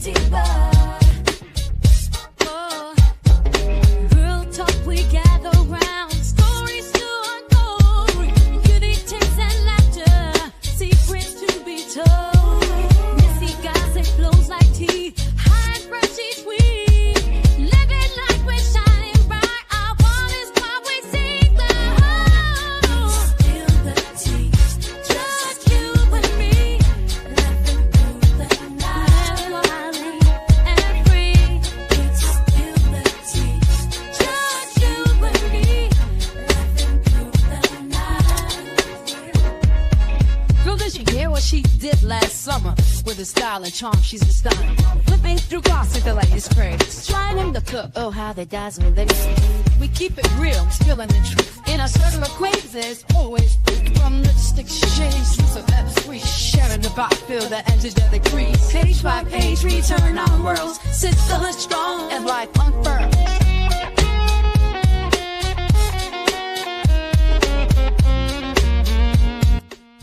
Real talk, we gather round. Stories to unfold. Beauty, tips, and laughter. Secrets to be told. Messy gossip flows like tea. Hot, brushy, sweet. Living like we're shining bright. Our wall is what we sing the Spill the tea. Just you and me. Laughing through the night. Smiling and free. Spill the tea. Just you and me. Laughing through the night. Girl, did you hear what she did last summer? With her style and charm, she's a stunner. Flipping through gossip, the latest craze. Trying him to cook, oh how they dazzle the We keep it real, spilling the truth. In our circle of acquaintances, always from lipstick shades to F we sharing the vibe, feel the energetic breeze. Page by page, return our worlds. Sit still and strong and life unfurled.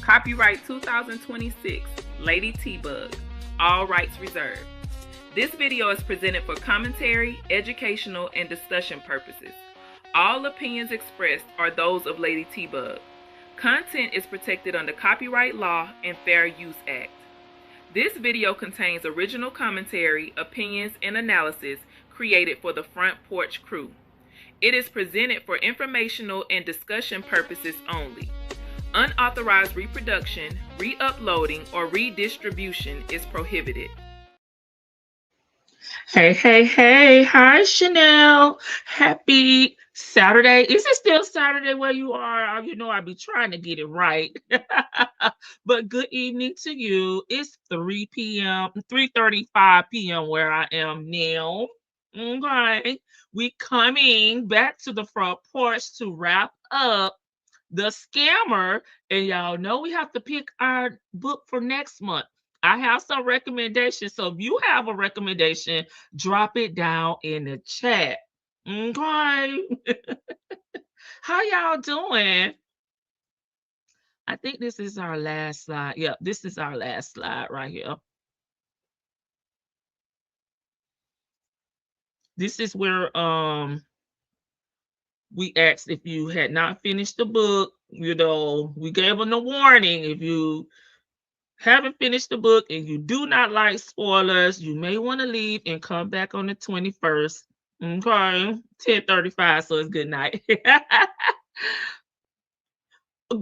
Copyright 2026, Lady T-Bug, all rights reserved. This video is presented for commentary, educational, and discussion purposes. All opinions expressed are those of Lady T-Bug. Content is protected under copyright law and Fair Use Act. This video contains original commentary, opinions, and analysis created for the Front Porch crew. It is presented for informational and discussion purposes only. Unauthorized reproduction, re-uploading, or redistribution is prohibited. Hey, hey, hey. Hi, Chanel. Happy Saturday. Is it still Saturday where you are? You know, I be trying to get it right. But good evening to you. It's 3 p.m., 3:35 p.m. where I am now. Okay. We coming back to the Front Porch to wrap up The Scammer. And y'all know we have to pick our book for next month. I have some recommendations. So if you have a recommendation, drop it down in the chat. Okay. How y'all doing? I think this is our last slide. Yeah, this is our last slide right here. This is where we asked if you had not finished the book. You know, we gave them a warning. If you haven't finished the book and you do not like spoilers, you may want to leave and come back on the 21st. Okay, 10:35, so it's good night.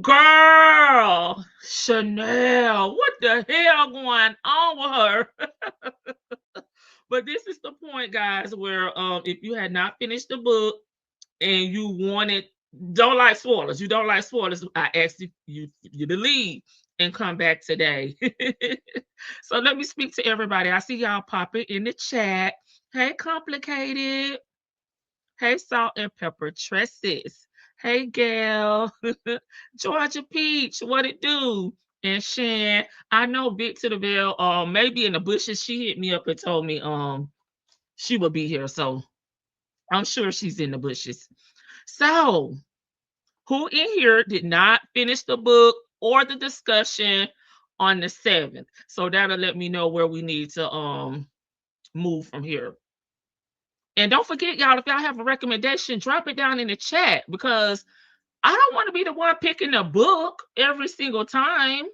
Girl, Chanel, what the hell going on with her? But this is the point, guys, where if you had not finished the book and you don't like spoilers, I asked you to leave and come back today. So let me speak to everybody. I see y'all popping in the chat. Hey, Complicated. Hey, Salt and Pepper Tresses. Hey, Gail. Georgia Peach, what it do? And Shan, I know Vic to the Veil, maybe in the bushes, she hit me up and told me she would be here. So I'm sure she's in the bushes. So who in here did not finish the book or the discussion on the 7th? So that'll let me know where we need to move from here. And don't forget, y'all, if y'all have a recommendation, drop it down in the chat, because I don't want to be the one picking the book every single time.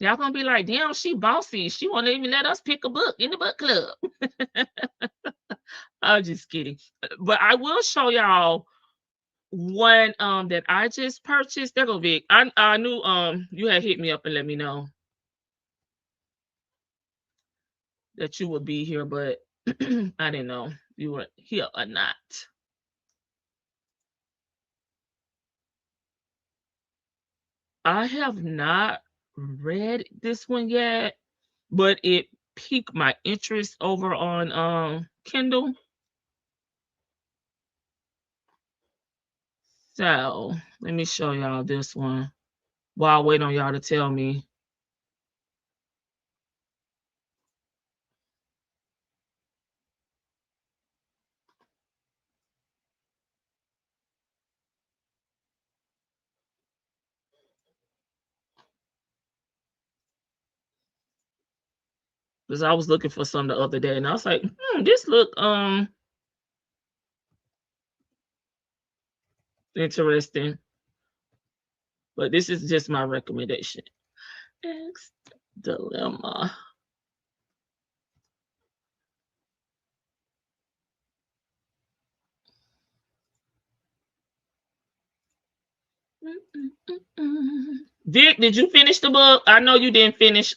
Y'all gonna be like, damn, she bossy. She won't even let us pick a book in the book club. I'm just kidding. But I will show y'all one that I just purchased. There go Vic. I knew you had hit me up and let me know that you would be here, but I didn't know you were here or not. I have not read this one yet, but it piqued my interest over on Kindle. So let me show y'all this one while I wait on y'all to tell me. Because I was looking for some the other day, and I was like, this look interesting. But this is just my recommendation. Next dilemma. Vic, did you finish the book? I know you didn't finish.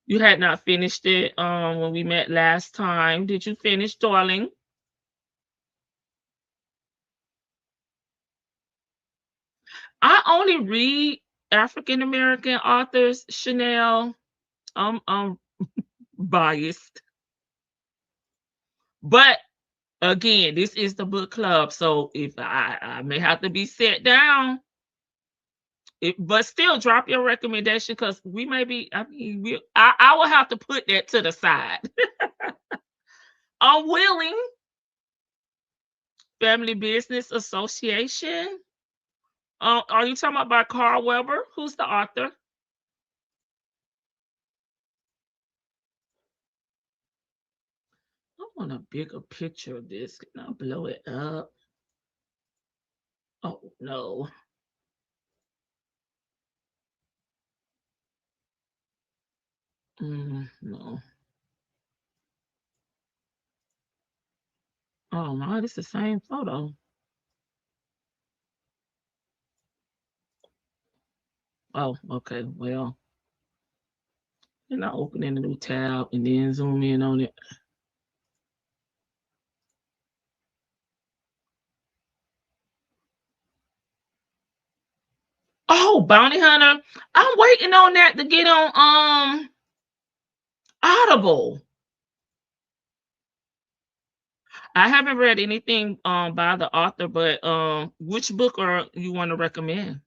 You had not finished it when we met last time. Did you finish, darling? I only read African American authors, Chanel. I'm biased, but again, this is the book club, so if I may have to be set down, but still drop your recommendation because we may be. I mean, I will have to put that to the side. I'm willing. Family Business Association. Are you talking about by Carl Weber? Who's the author? I want a bigger picture of this. Can I blow it up? Oh no. No. Oh my, this is the same photo. Oh, okay. Well, and I open in a new tab and then zoom in on it. Oh, Bounty Hunter. I'm waiting on that to get on Audible. I haven't read anything by the author, but which book are you want to recommend?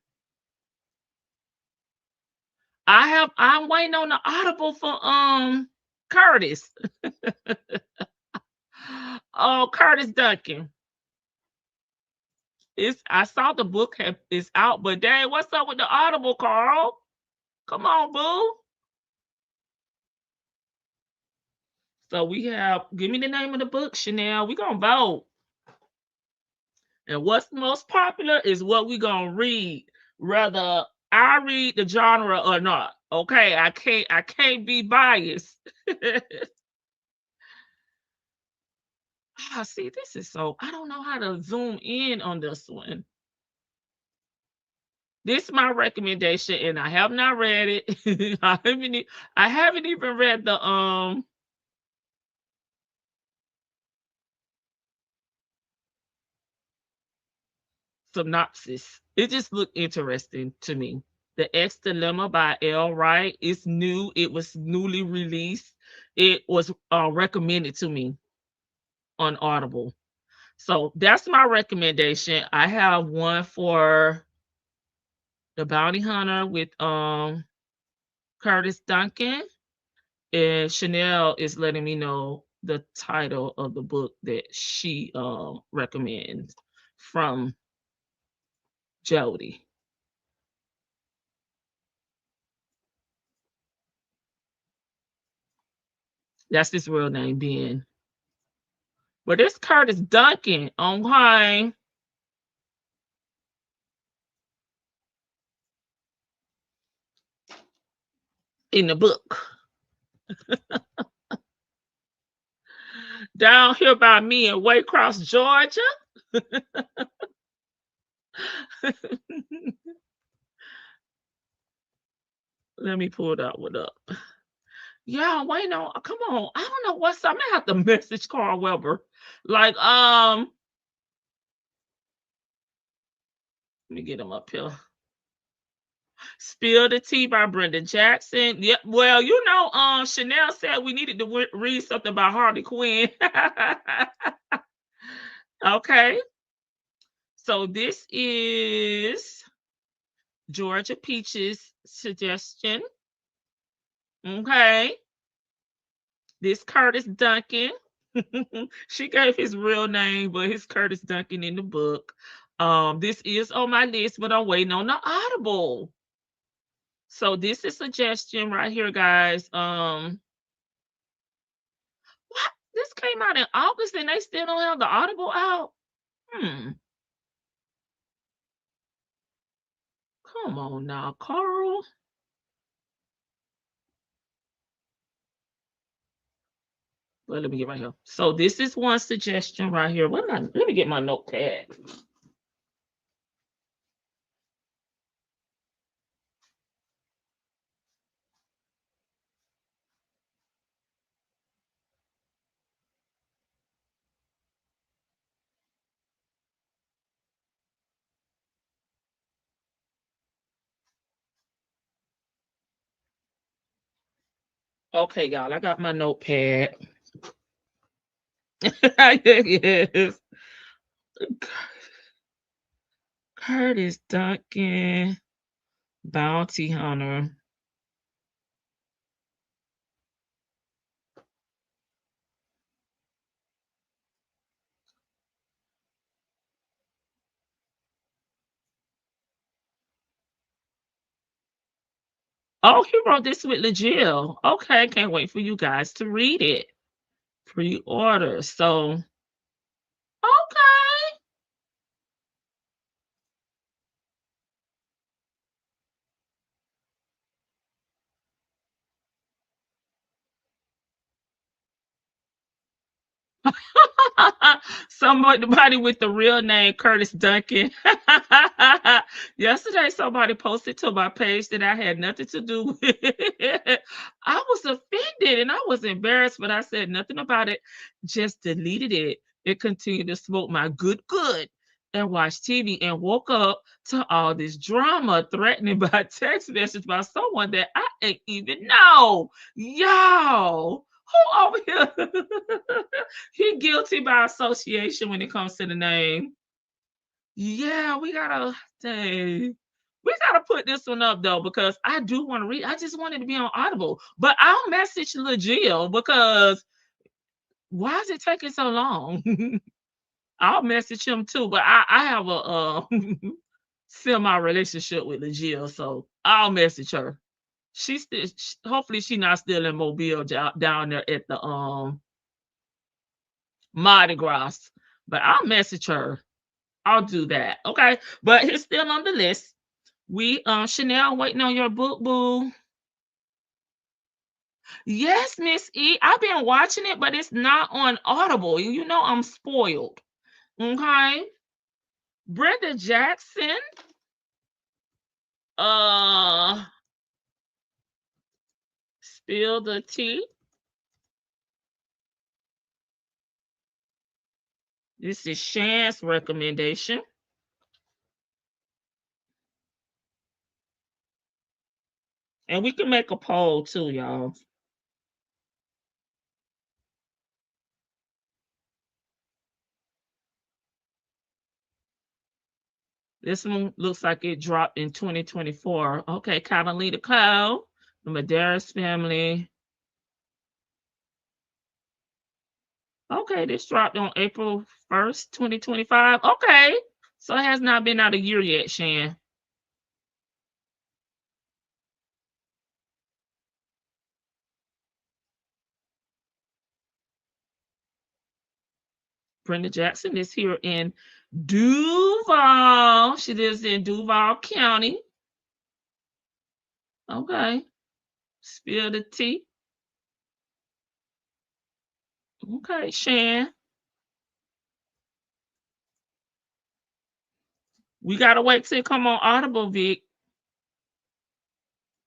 I'm waiting on the Audible for Curtis. Oh, Curtis Duncan. I saw the book is out, but dang, what's up with the Audible, Carl? Come on, boo. So we have, give me the name of the book, Chanel. We're gonna vote. And what's most popular is what we're gonna read, whether I read the genre or not. Okay, I can't be biased. See, this is so, I don't know how to zoom in on this one. This is my recommendation, and I have not read it. I haven't even read the synopsis. It just looked interesting to me. The X Dilemma by L. Wright. It's new. It was newly released. It was recommended to me on Audible. So that's my recommendation. I have one for The Bounty Hunter with Curtis Duncan. And Chanel is letting me know the title of the book that she recommends from Jody. That's his real name, Ben. But it's Curtis Duncan on high. In the book. Down here by me in Waycross, Georgia. Let me pull that one up. Yeah, wait, no, come on. I don't know what's up. I'm gonna have to message Carl Weber. Like, let me get him up here. Spill the Tea by Brenda Jackson. Yeah, well, you know, Chanel said we needed to read something by Harley Quinn. Okay. So this is Georgia Peach's suggestion. Okay. This Curtis Duncan. She gave his real name, but it's Curtis Duncan in the book. This is on my list, but I'm waiting on the Audible. So this is suggestion right here, guys. What? This came out in August and they still don't have the Audible out? Come on now, Carl. Well, let me get right here. So this is one suggestion right here. Let me get my notepad. Okay, y'all, I got my notepad. Yes. Curtis Duncan, Bounty Hunter. Oh, he wrote this with LaJill. Okay, can't wait for you guys to read it. Pre-order. So, okay. Somebody with the real name Curtis Duncan. Yesterday, somebody posted to my page that I had nothing to do with it. I was offended and I was embarrassed, but I said nothing about it. Just deleted it and continued to smoke my good and watch TV and woke up to all this drama threatening by text message by someone that I ain't even know. Y'all, who over here? He guilty by association when it comes to the name. Yeah, we gotta put this one up though because I do want to read. I just wanted to be on Audible, but I'll message LaJill because why is it taking so long? I'll message him too, but I have a semi relationship with LaJill, so I'll message her. She's still, hopefully she's not still in Mobile down there at the Mardi Gras, but I'll message her. I'll do that. Okay. But it's still on the list. We Chanel, waiting on your book, boo. Yes, Miss E. I've been watching it, but it's not on Audible. You know I'm spoiled. Okay. Brenda Jackson. Uh Spill the tea. This is Shan's recommendation. And we can make a poll too, y'all. This one looks like it dropped in 2024. Okay, Catalina Cloud, the Medeiros family. Okay, this dropped on April 1st, 2025. Okay, so it has not been out a year yet, Shan. Brenda Jackson is here in Duval. She lives in Duval County. Okay, spill the tea. Okay, Shan. We gotta wait till it come on Audible, Vic.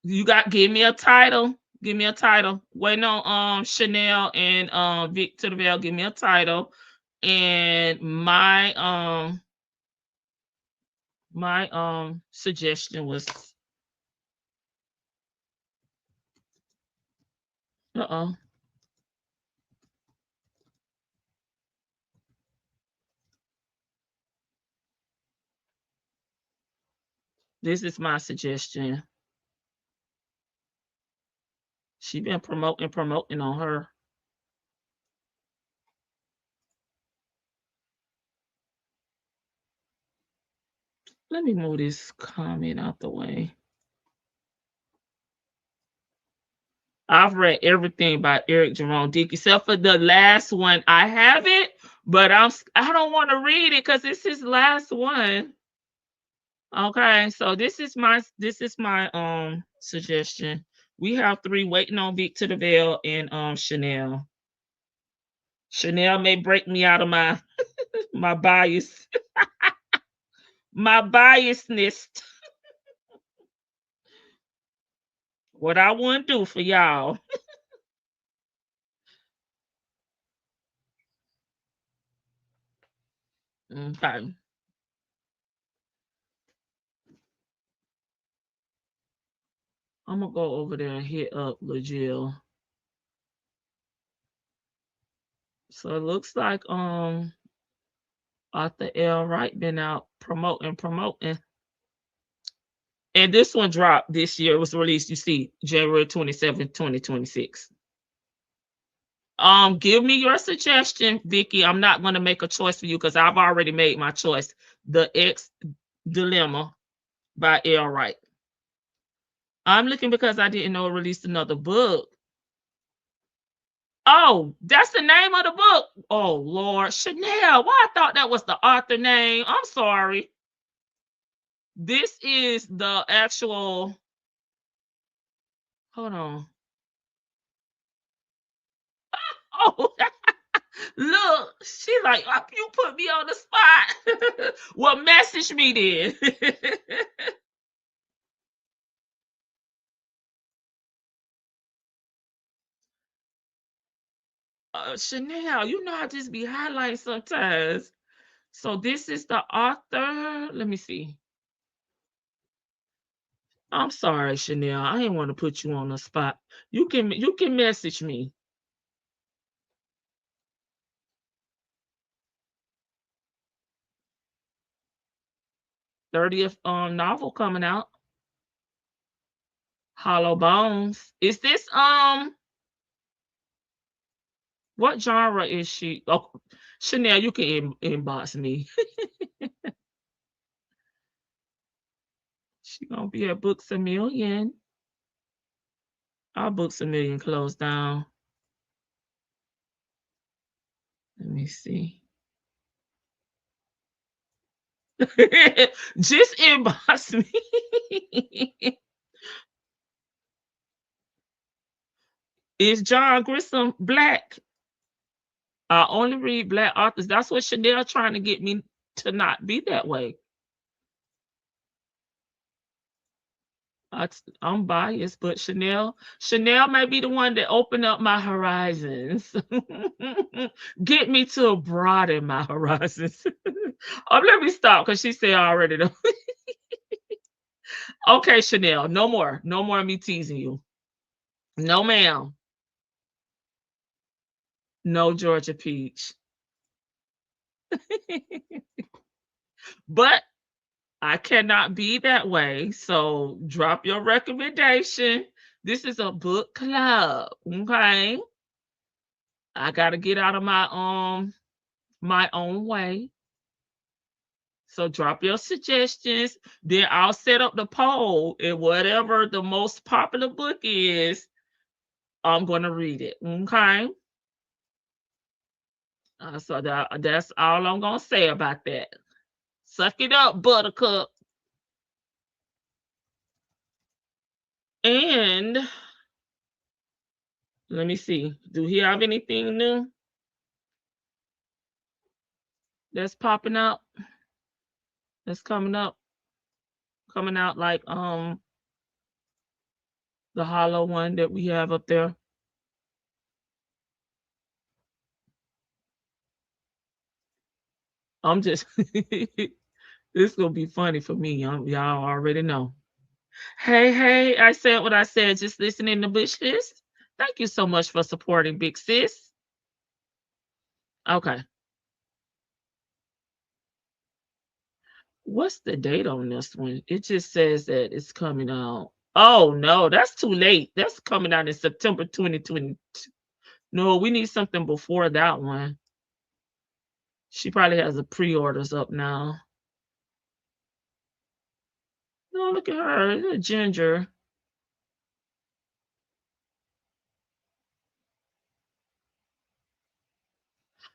Give me a title. Give me a title. Waiting on Chanel and Vic to the Veil. Give me a title. And my suggestion was uh-oh. This is my suggestion. She been promoting on her. Let me move this comment out the way. I've read everything by Eric Jerome Dick except for the last one. I have it, but I don't want to read it because it's his last one. Okay, so this is my suggestion. We have three: Waiting on Victor DeVille and Chanel. Chanel may break me out of my my bias, my biasness. What I wouldn't do for y'all. Okay. I'm gonna go over there and hit up LaJill. So it looks like Arthur L. Wright been out promoting. And this one dropped this year. It was released, you see, January 27th, 2026. Give me your suggestion, Vicky. I'm not gonna make a choice for you because I've already made my choice. The X Dilemma by L. Wright. I'm looking because I didn't know it released another book. Oh, that's the name of the book. Oh Lord, Chanel. Why I thought that was the author name. I'm sorry. This is the actual. Hold on. Oh, look. She like, oh, you put me on the spot. Well, message me then. Chanel, you know I just be highlighting sometimes. So this is the author. Let me see. I'm sorry, Chanel. I didn't want to put you on the spot. You can message me. 30th novel coming out. Hollow Bones. Is this what genre is she? Oh, Chanel, you can inbox me. She gonna be at Books a Million. Our Books a Million closed down. Let me see. Just inbox me. Is John Grissom black? I only read black authors. That's what Chanel trying to get me to not be that way. I'm biased, but Chanel may be the one that opened up my horizons. Get me to broaden my horizons. Oh, let me stop because she said I already know. Okay, Chanel, no more. No more of me teasing you. No, ma'am. No Georgia Peach. But I cannot be that way. So drop your recommendation. This is a book club. Okay. I gotta get out of my own way. So drop your suggestions. Then I'll set up the poll, and whatever the most popular book is, I'm gonna read it. Okay. So that's all I'm gonna say about that. Suck it up, Buttercup. And let me see. Do he have anything new that's popping up? That's coming up, coming out like the hollow one that we have up there. I'm just this gonna be funny for me. Y'all already know. Hey, I said what I said. Just listening to bushes. Thank you so much for supporting Big Sis. Okay. What's the date on this one? It just says that it's coming out. Oh no, that's too late. That's coming out in September 2020. No, we need something before that one. She probably has the pre-orders up now. No, look at her, a ginger.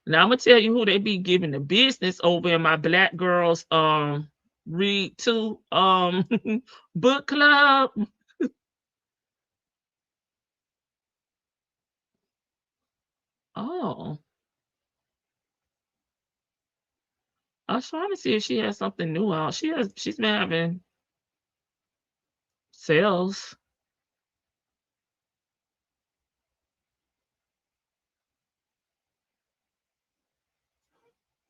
Now I'm gonna tell you who they be giving the business over in my Black Girls read to book club. Oh, I was trying to see if she has something new out. She's been having sales.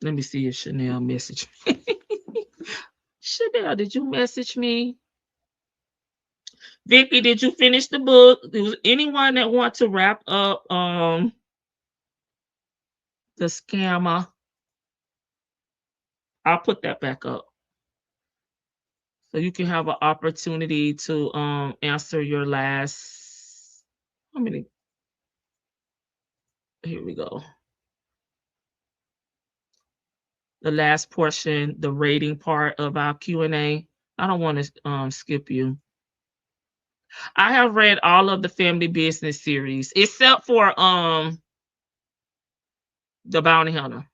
Let me see if Chanel messaged me. Chanel, did you message me? Vicky, did you finish the book? Was anyone that want to wrap up the scammer? I'll put that back up. So you can have an opportunity to answer your last, how many? Here we go. The last portion, the rating part of our Q&A. I don't want to skip you. I have read all of the family business series except for the Bounty Hunter.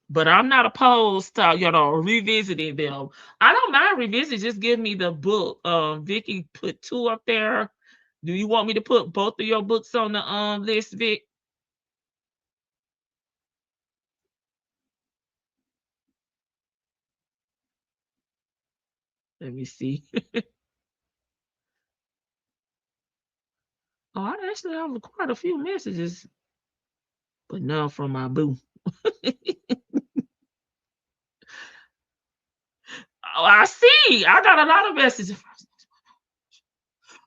But I'm not opposed to, revisiting them. I don't mind revisiting. Just give me the book. Vicky put 2 up there. Do you want me to put both of your books on the list, Vic? Let me see. Oh, I actually have quite a few messages, but none from my boo. Oh, I see. I got a lot of messages.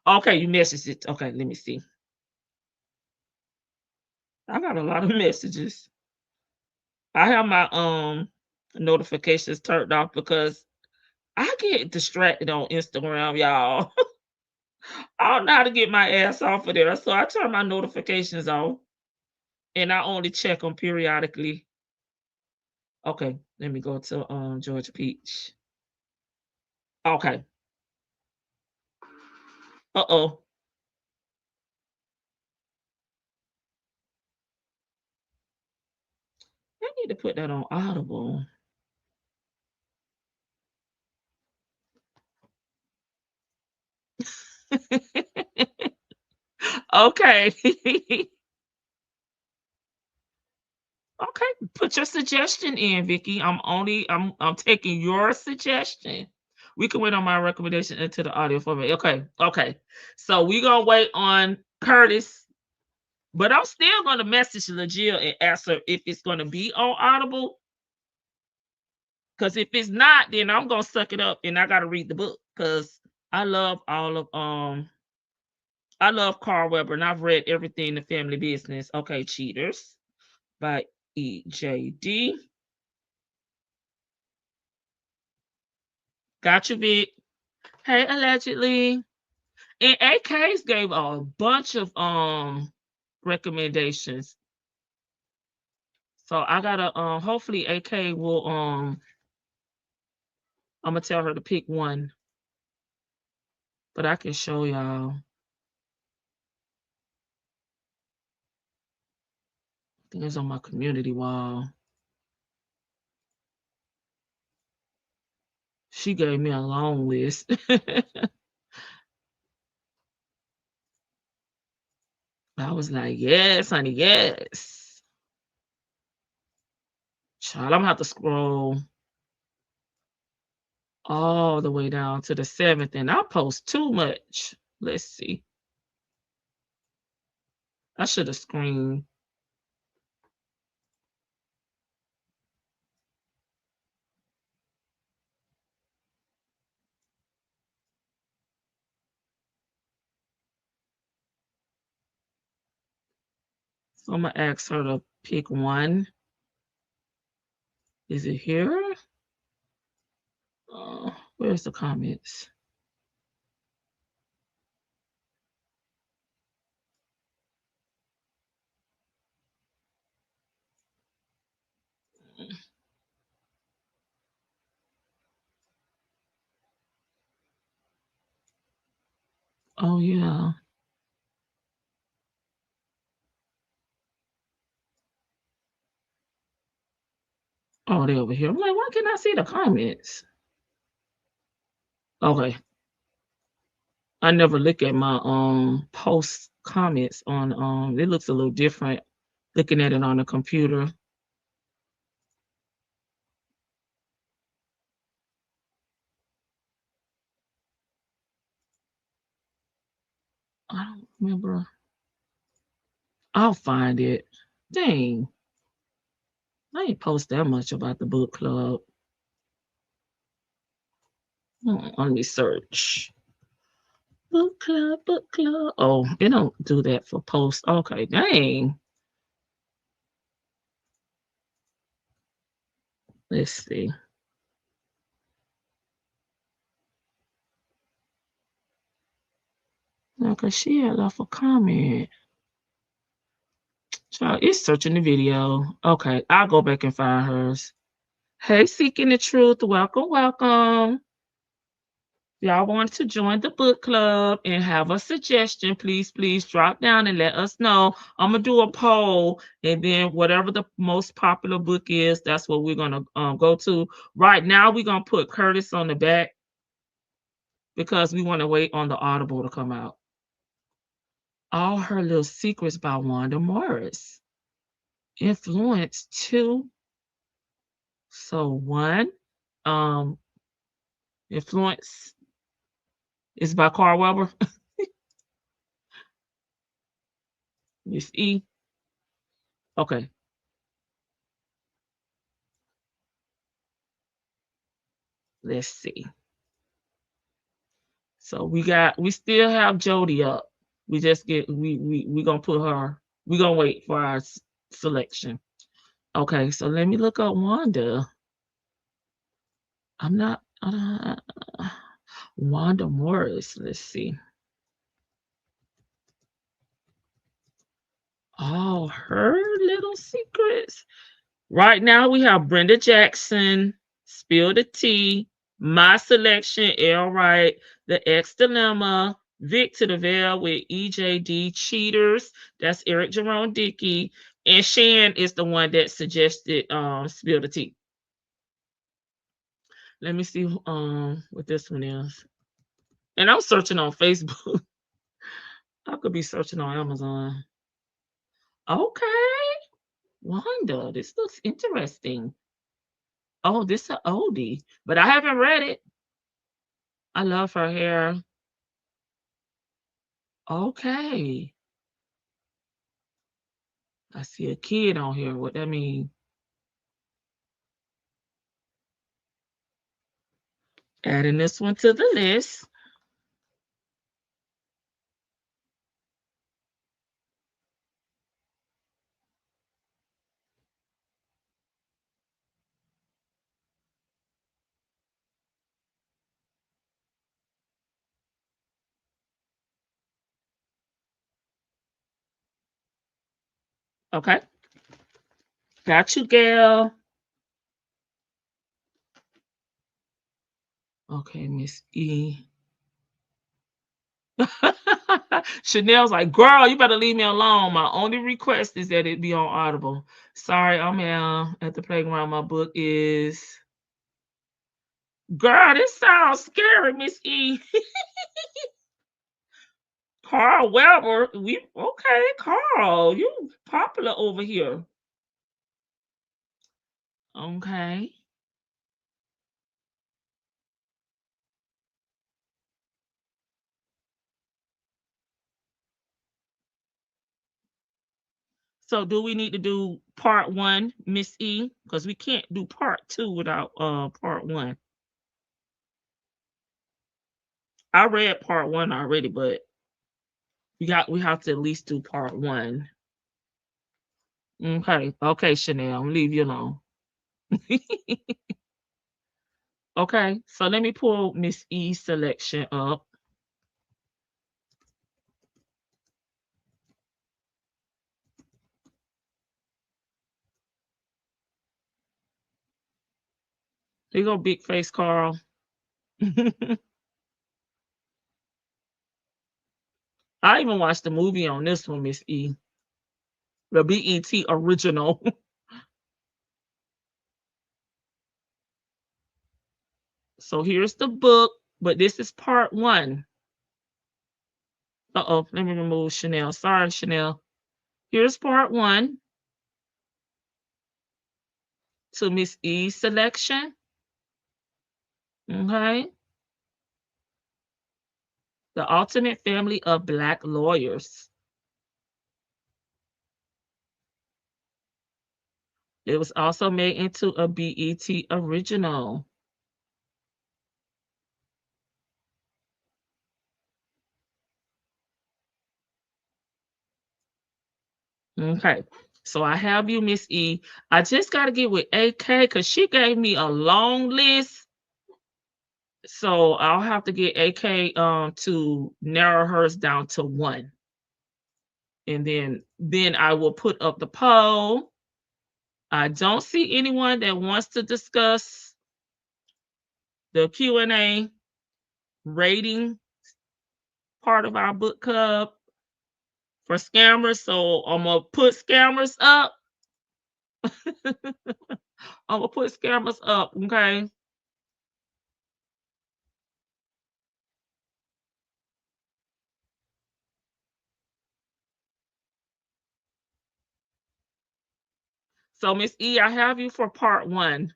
Okay, you messaged it. Okay, let me see. I got a lot of messages. I have my notifications turned off because I get distracted on Instagram, y'all. I don't know how to get my ass off of there. So I turn my notifications off and I only check them periodically. Okay, let me go to Georgia Peach. Okay. Uh-oh. I need to put that on Audible. Okay. Okay, put your suggestion in, Vicky. I'm taking your suggestion. We can wait on my recommendation into the audio format. Okay. So we gonna wait on Curtis, but I'm still gonna message LaJill and ask her if it's gonna be on Audible. Because if it's not, then I'm gonna suck it up and I gotta read the book. Because I love all of I love Carl Weber and I've read everything The Family Business. Okay, Cheaters by EJD. Got you, Vic. Hey, allegedly. And AK's gave a bunch of recommendations. So I gotta hopefully AK will I'm gonna tell her to pick one. But I can show y'all. I think it's on my community wall. She gave me a long list. I was like, yes, honey, yes. Child, I'm gonna have to scroll all the way down to the 7th, and I post too much. Let's see. I should have screened. So I'm gonna ask her to pick one. Is it here? Where's the comments? Oh yeah. Oh, they over here. I'm like, why can't I see the comments? Okay. I never look at my post comments on it looks a little different looking at it on the computer. I don't remember. I'll find it. Dang. I ain't post that much about the book club. Let me search. Book club, book club. Oh, it don't do that for posts. Okay, dang. Let's see. Okay, she had left a comment. Child, it's searching the video. Okay, I'll go back and find hers. Hey, Seeking the Truth. Welcome, welcome. Y'all want to join the book club and have a suggestion, please drop down and let us know. I'm going to do a poll, and then whatever the most popular book is, that's what we're going to go to. Right now, we're going to put Curtis on the back because we want to wait on the Audible to come out. All Her Little Secrets by Wanda Morris. Influence 2. So 1, Influence is by Carl Weber. Miss E. Okay. Let's see. So we still have Jody up. We gonna put her. We gonna wait for our selection. Okay, so let me look up Wanda. I'm not Wanda Morris. Let's see. All Her Little Secrets. Right now we have Brenda Jackson, Spill the Tea, My Selection, L. Wright, The X Dilemma, Vic to the Veil with EJD, Cheaters. That's Eric Jerome Dickey. And Shan is the one that suggested Spill the Tea. Let me see what this one is. And I'm searching on Facebook. I could be searching on Amazon. Okay. Wanda, this looks interesting. Oh, this is an oldie, but I haven't read it. I love her hair. Okay. I see a kid on here. What that mean? Adding this one to the list. Okay. Got you, Gail. Okay, Miss E. Chanel's like, girl, you better leave me alone. My only request is that it be on Audible. Sorry, I'm at the playground. My book is. Girl, this sounds scary, Miss E. Carl Weber. Okay, Carl, you popular over here. Okay. So do we need to do part 1, Miss E? Because we can't do part 2 without part 1. I read part 1 already, but we have to at least do part 1. Okay, Chanel, I'm gonna leave you alone. Okay, so let me pull Miss E's selection up. Here you go, big face Carl. I even watched the movie on this one, Miss E. The BET original. So here's the book, but this is part 1. Uh-oh, let me remove Chanel. Sorry, Chanel. Here's part 1 to Miss E's selection. Okay. The Ultimate Family of Black Lawyers. It was also made into a BET original. Okay. So I have you, Miss E. I just got to get with AK because she gave me a long list. So I'll have to get AK to narrow hers down to 1. And then I will put up the poll. I don't see anyone that wants to discuss the Q&A rating part of our book club for scammers. So I'm going to put scammers up. I'm going to put scammers up, okay? So Miss E, I have you for part 1.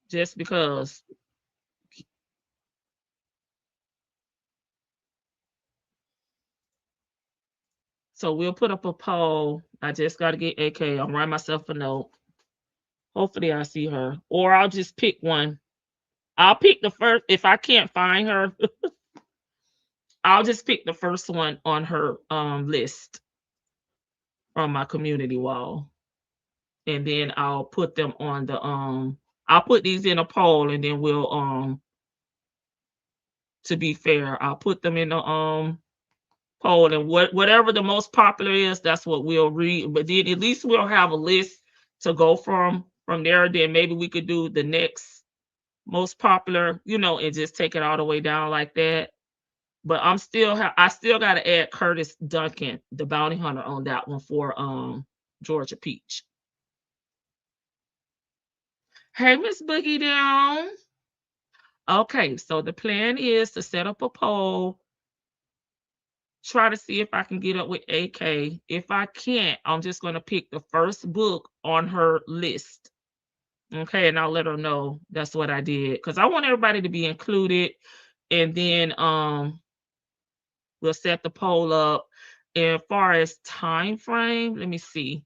Just because. So we'll put up a poll. I just got to get AK. I'll write myself a note. Hopefully I see her. Or I'll just pick one. I'll pick the first. If I can't find her, I'll just pick the first one on her list on my community wall. And then I'll put them on the I'll put these in a poll, and then we'll to be fair, I'll put them in the poll, and whatever the most popular is, that's what we'll read. But then at least we'll have a list to go from there. Then maybe we could do the next most popular, and just take it all the way down like that. But I still got to add Curtis Duncan, the bounty hunter, on that one for Georgia Peach. Hey, Miss Boogie Down. Okay, so the plan is to set up a poll, try to see if I can get up with AK. If I can't, I'm just going to pick the first book on her list. Okay, and I'll let her know that's what I did, because I want everybody to be included. And then we'll set the poll up. And as far as time frame, let me see.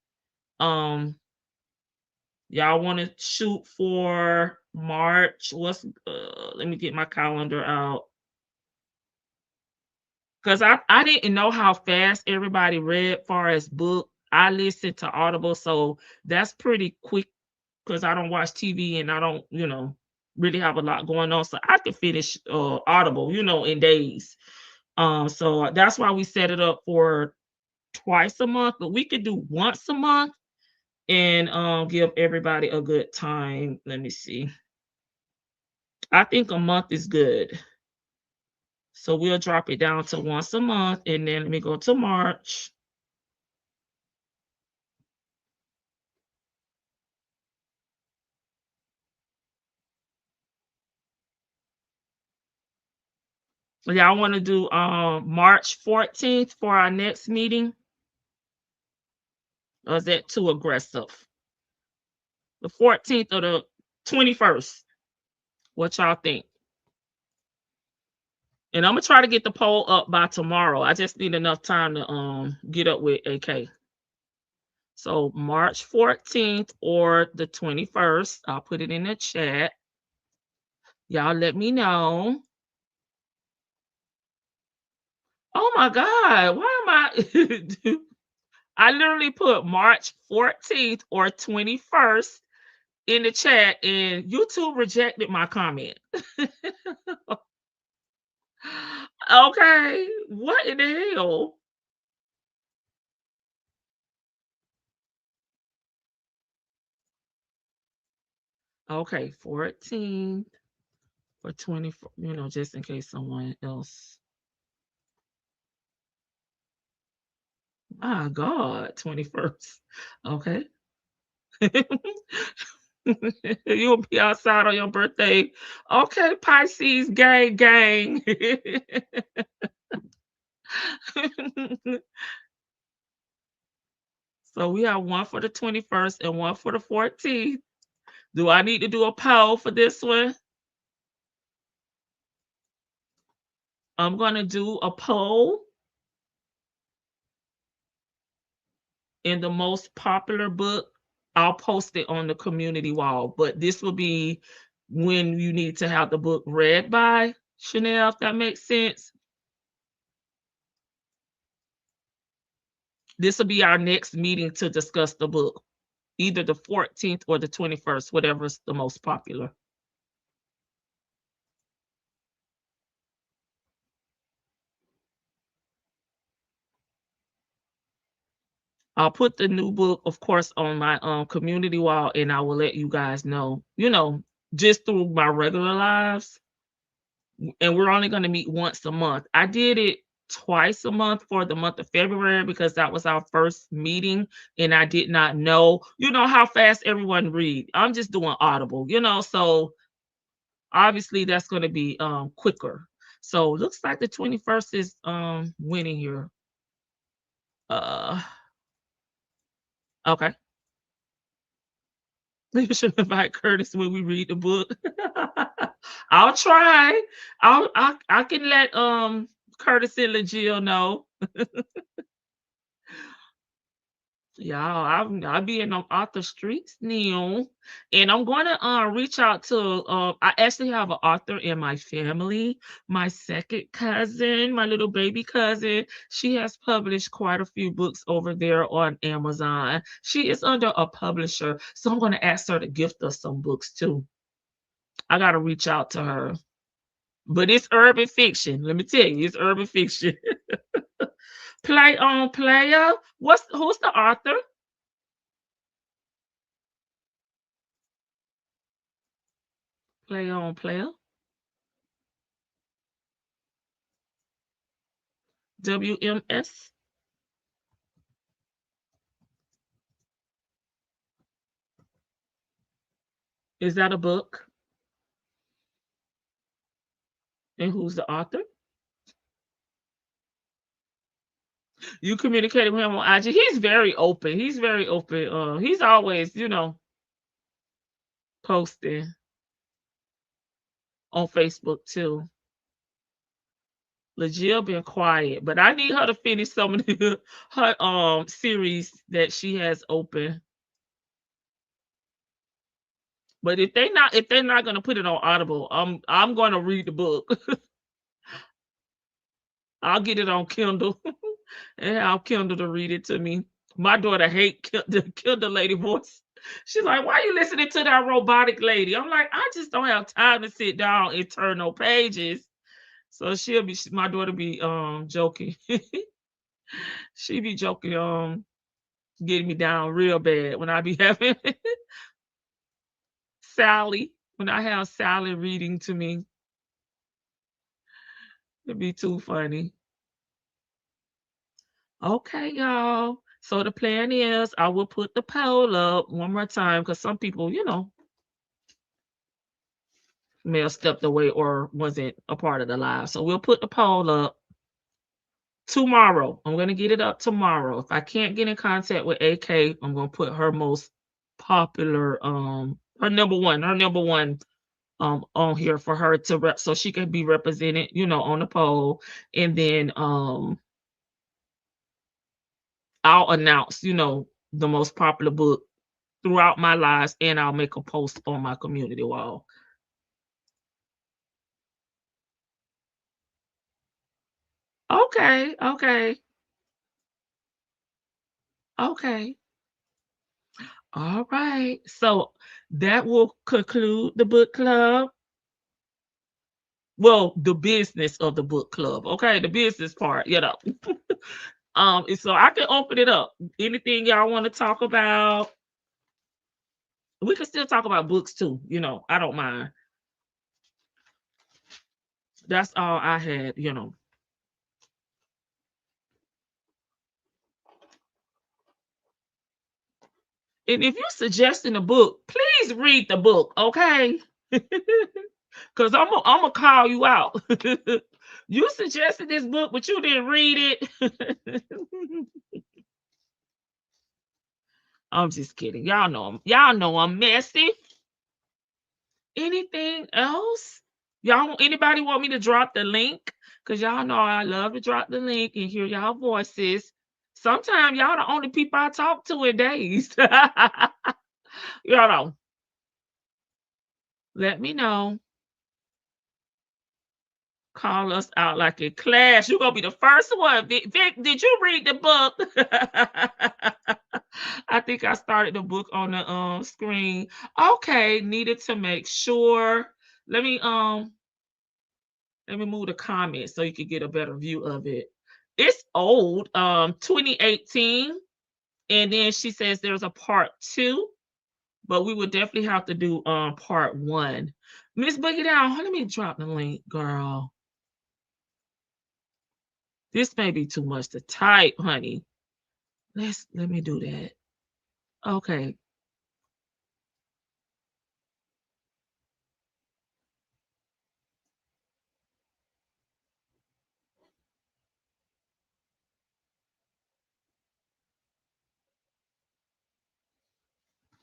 Y'all want to shoot for March? Let me get my calendar out. Because I didn't know how fast everybody read far as book. I listened to Audible, so that's pretty quick because I don't watch TV and I don't, really have a lot going on. So I could finish Audible, in days. So that's why we set it up for twice a month, but we could do once a month and give everybody a good time. Let me see. I think a month is good. So we'll drop it down to once a month, and then let me go to March. Y'all want to do March 14th for our next meeting? Or is that too aggressive? The 14th or the 21st? What y'all think? And I'm gonna try to get the poll up by tomorrow. I just need enough time to get up with AK. So March 14th or the 21st. I'll put it in the chat. Y'all let me know. Oh my God, why am I? I literally put March 14th or 21st in the chat, and YouTube rejected my comment. Okay, what in the hell? Okay, 14th or 24, just in case someone else. My God, 21st. Okay. You'll be outside on your birthday. Okay, Pisces gang gang. So we have one for the 21st and one for the 14th. Do I need to do a poll for this one? I'm going to do a poll in the most popular book. I'll post it on the community wall, but this will be when you need to have the book read by, Chanel, if that makes sense. This will be our next meeting to discuss the book, either the 14th or the 21st, whatever's the most popular. I'll put the new book, of course, on my community wall, and I will let you guys know, just through my regular lives. And we're only going to meet once a month. I did it twice a month for the month of February because that was our first meeting, and I did not know, how fast everyone read. I'm just doing Audible, so obviously that's going to be quicker. So looks like the 21st is winning here. Okay. Maybe we should invite Curtis when we read the book. I'll try. I can let Curtis and LaJill know. Y'all, I'll be in them author streets now. And I'm gonna reach out to I actually have an author in my family, my second cousin, my little baby cousin. She has published quite a few books over there on Amazon. She is under a publisher, so I'm gonna ask her to gift us some books too. I gotta reach out to her. But it's urban fiction. Let me tell you, it's urban fiction. Play on player. Who's the author? Play on player. WMS. Is that a book? And who's the author? You communicated with him on IG. He's very open. He's very open. He's always, posting on Facebook too. LaJill been quiet, but I need her to finish some of her series that she has open. But if they're not gonna put it on Audible, I'm gonna read the book. I'll get it on Kindle and have Kindle to read it to me. My daughter hate the Kindle lady voice. She's like, "Why are you listening to that robotic lady?" I'm like, "I just don't have time to sit down and turn no pages." So my daughter be joking. She be joking, getting me down real bad when I be having Sally. When I have Sally reading to me, it'd be too funny. Okay, y'all. So the plan is I will put the poll up one more time because some people, may have stepped away or wasn't a part of the live. So we'll put the poll up tomorrow. I'm going to get it up tomorrow. If I can't get in contact with AK, I'm going to put her most popular, her number one on here for her to so she can be represented, on the poll. And then I'll announce, the most popular book throughout my lives, and I'll make a post on my community wall. Okay. All right. So that will conclude the book club. Well, the business of the book club. Okay, the business part, and so I can open it up. Anything y'all want to talk about? We can still talk about books too, I don't mind. That's all I had. And if you're suggesting a book, please read the book, okay? Because I'm gonna call you out. You suggested this book, but you didn't read it. I'm just kidding. Y'all know I'm messy. Anything else? Anybody want me to drop the link? Because y'all know I love to drop the link and hear y'all voices. Sometimes y'all the only people I talk to in days. Y'all know. Let me know. Call us out like a class. You're gonna be the first one. Vic, did you read the book? I think I started the book on the screen. Okay, needed to make sure. Let me move the comments so you can get a better view of it. It's old, 2018. And then she says there's a part 2, but we would definitely have to do part 1. Miss Boogie Down, let me drop the link, girl. This may be too much to type, honey. Let me do that. Okay.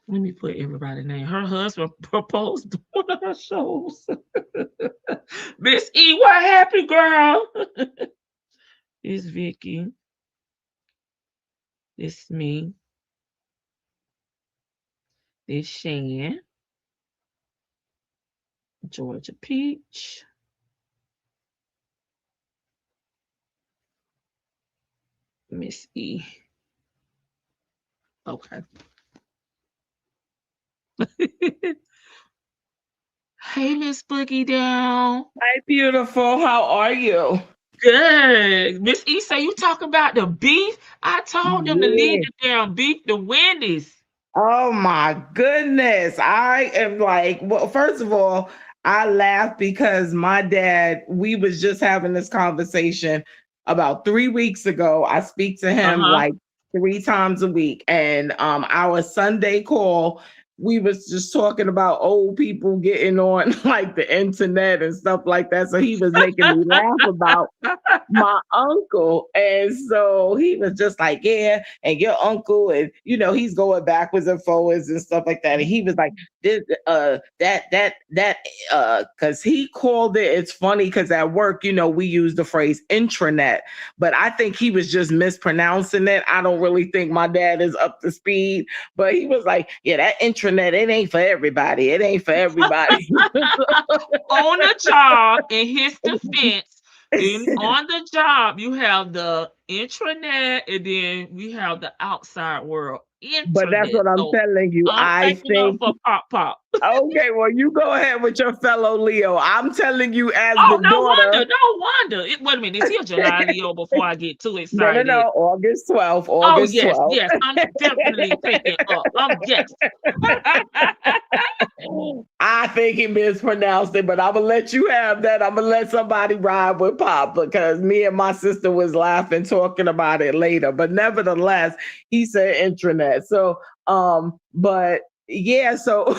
Let me put everybody's name. Her husband proposed one of her shows. Miss E, what happened, girl? It's Vicky. It's me. It's Shan. Georgia Peach. Miss E. Okay. Hey, Miss Boogie Down. Hi, beautiful. How are you? Good. Miss E, say you talking about the beef? I told them to leave the damn beef to Wendy's. Oh my goodness. I am like, well, first of all, I laugh because my dad, we was just having this conversation about 3 weeks ago. I speak to him like 3 times a week. And our Sunday call, we was just talking about old people getting on like the internet and stuff like that. So he was making me laugh about my uncle. And so he was just like, yeah, and your uncle, and he's going backwards and forwards and stuff like that. And he was like, this because he called it, it's funny because at work, we use the phrase intranet, but I think he was just mispronouncing it. I don't really think my dad is up to speed, but he was like, yeah, that intranet, it ain't for everybody. It ain't for everybody. On the job, in his defense, on the job, you have the intranet, and then we have the outside world. Internet. But that's what I'm telling you. I think for pop. Okay, well, you go ahead with your fellow Leo. I'm telling you, as no the daughter. No wonder. Wait a minute, is he a July Leo? Before I get too excited. No. August 12th. August 12th. Yes. I'm definitely picking up. Yes. I think he mispronounced it, but I'm gonna let you have that. I'm gonna let somebody ride with Pop because me and my sister was laughing talking about it later. But nevertheless, he said intranet. So, but yeah, so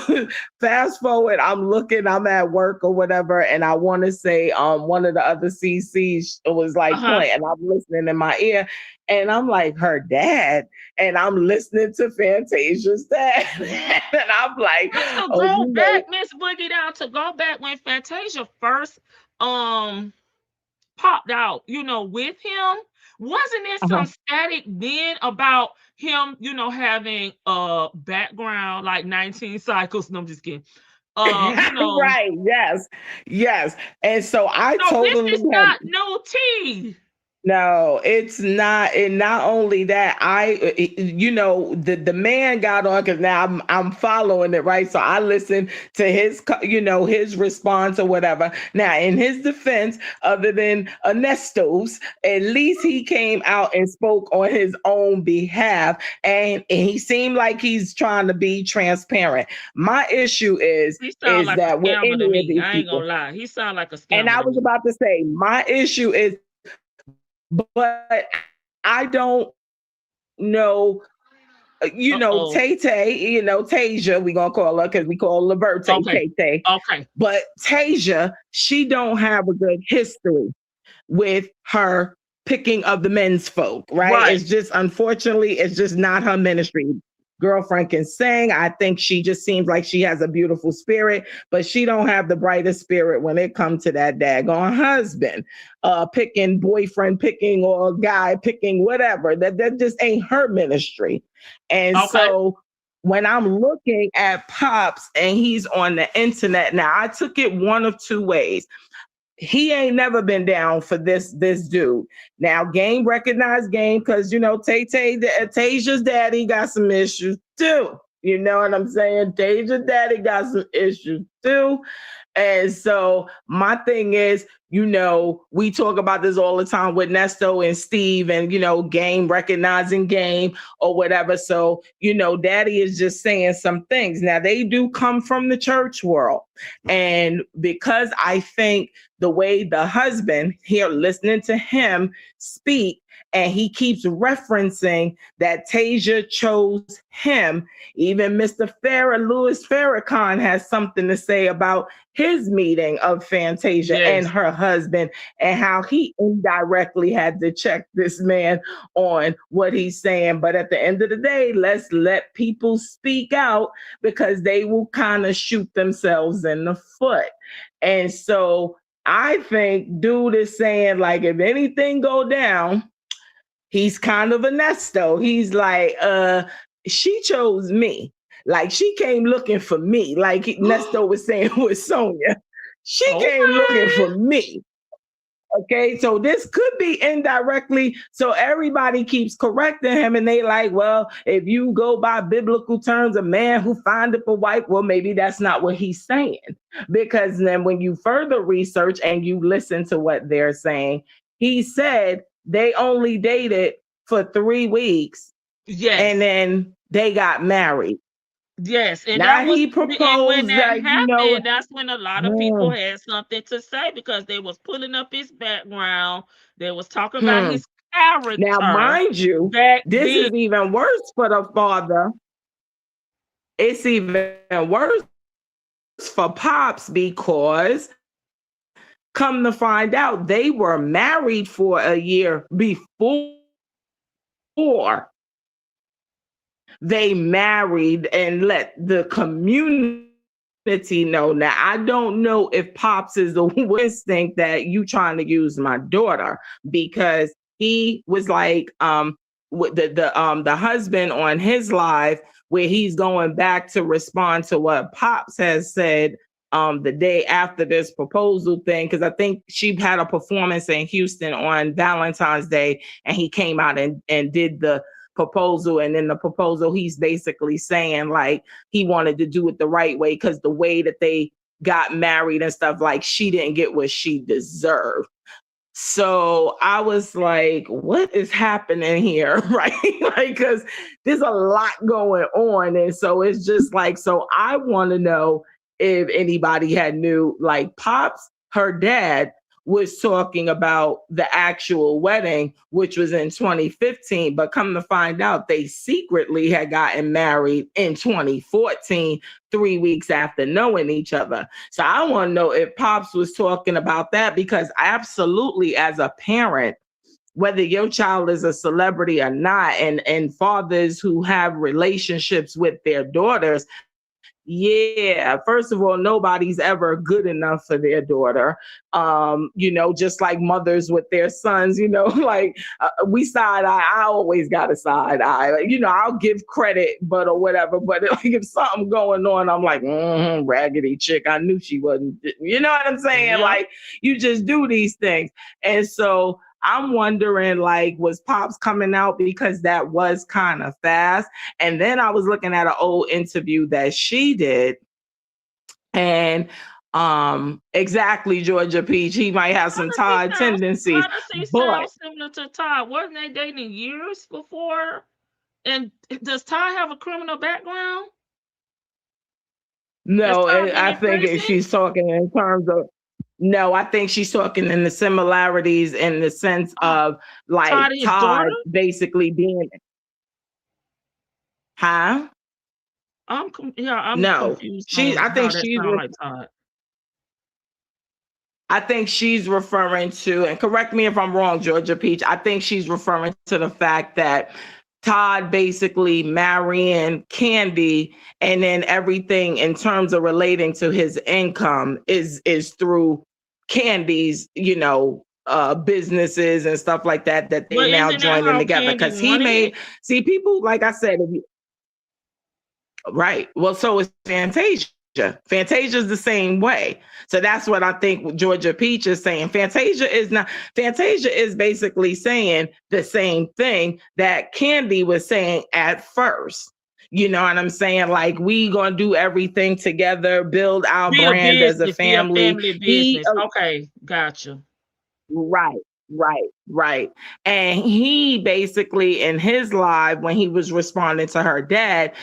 fast forward, I'm at work or whatever, and I want to say one of the other CCs was like playing, and I'm listening in my ear, and I'm like, her dad, and I'm listening to Fantasia's dad, and I'm like, to go back, Miss Boogie Down, to go back when Fantasia first popped out, with him. Wasn't there some static then about him, having a background like 19 cycles? No, I'm just kidding. Right, yes. And so I totally this is not no tea. No, it's not. And not only that, the man got on because now I'm following it, right? So I listened to his, his response or whatever. Now, in his defense, other than Ernesto's, at least he came out and spoke on his own behalf, and he seemed like he's trying to be transparent. My issue is like that with any of these I ain't gonna lie, he sound like a scammer. And I was about to say, my issue is. But I don't know. Uh-oh. Tay Tay, Tasia, we gonna call her because we call Liberte Okay. Tay Tay. Okay. But Tasia, she don't have a good history with her picking of the men's folk, right? Right. It's just, unfortunately, it's just not her ministry. Girlfriend can sing. I think she just seems like she has a beautiful spirit, but she don't have the brightest spirit when it comes to that daggone husband, picking boyfriend, picking or guy, picking whatever. That just ain't her ministry. And Okay. so when I'm looking at Pops and he's on the internet now, I took it one of two ways. He ain't never been down for this dude. Now, Game recognized Game because Tasia's daddy got some issues too. You know what I'm saying? Tasia's daddy got some issues too. And so my thing is, we talk about this all the time with Nesto and Steve and, Game recognizing Game or whatever. So, Daddy is just saying some things. Now, they do come from the church world. And because I think the way the husband here, listening to him speak, and he keeps referencing that Tasia chose him. Even Mr. Louis Farrakhan has something to say about his meeting of Fantasia and her husband and how he indirectly had to check this man on what he's saying. But at the end of the day, let's let people speak out because they will kind of shoot themselves in the foot. And so I think dude is saying, like, if anything go down, he's kind of a nesto. He's like, she chose me. Like, she came looking for me. Like Nesto was saying with Sonia. She came looking for me. Okay, so this could be indirectly. So everybody keeps correcting him, and they like, well, if you go by biblical terms, a man who findeth a wife, well, maybe that's not what he's saying. Because then when you further research and you listen to what they're saying, he said they only dated for 3 weeks. Yes. And then they got married. Yes, and now that was, he proposed and when that that, happened, that's when a lot of people had something to say because they was pulling up his background. They was talking about his character. Now, mind you, this is even worse for the father. It's even worse for Pops because come to find out, they were married for a year before they married and let the community know. Now, I don't know if Pops is the instinct that you trying to use my daughter, because he was like with the husband on his live where he's going back to respond to what Pops has said the day after this proposal thing, because I think she had a performance in Houston on Valentine's Day and he came out and did the proposal. And in the proposal, he's basically saying like he wanted to do it the right way because the way that they got married and stuff, like she didn't get what she deserved. So I was like, what is happening here? Right? Like, because there's a lot going on. And so it's just like, so I want to know if anybody had knew, like Pops, her dad was talking about the actual wedding, which was in 2015, but come to find out they secretly had gotten married in 2014, 3 weeks after knowing each other. So I want to know if Pops was talking about that, because absolutely, as a parent, whether your child is a celebrity or not, and fathers who have relationships with their daughters, yeah, first of all, nobody's ever good enough for their daughter. Just like mothers with their sons, like we side eye. I always got a side eye. Like, I'll give credit, but or whatever. But like if something going on, I'm like, raggedy chick. I knew she wasn't. You know what I'm saying? Yeah. Like you just do these things, and so I'm wondering, like, was Pops coming out because that was kind of fast? And then I was looking at an old interview that she did. And exactly, Georgia Peach, he might have some Todd tendencies. But similar to Todd. Wasn't they dating years before? And does Todd have a criminal background? No, I think she's talking in terms of, no, I think she's talking in the similarities in the sense of like Todd basically being. Huh? I'm No. confused She on I how think that she's sound like Todd. I think she's referring to, and correct me if I'm wrong, Georgia Peach, I think she's referring to the fact that Todd basically marrying Candy, and then everything in terms of relating to his income is through Candy's, businesses and stuff like that they But now isn't that joining how together. Candy Because he wanted it? made, see, people, like I said, right. Well, so is Fantasia. Fantasia's the same way. So that's what I think Georgia Peach is saying. Fantasia is basically saying the same thing that Candy was saying at first. You know what I'm saying? Like, we gonna do everything together, build our brand as a Be a family. family He business. Okay, gotcha. Right, right. And he basically, in his live, when he was responding to her dad,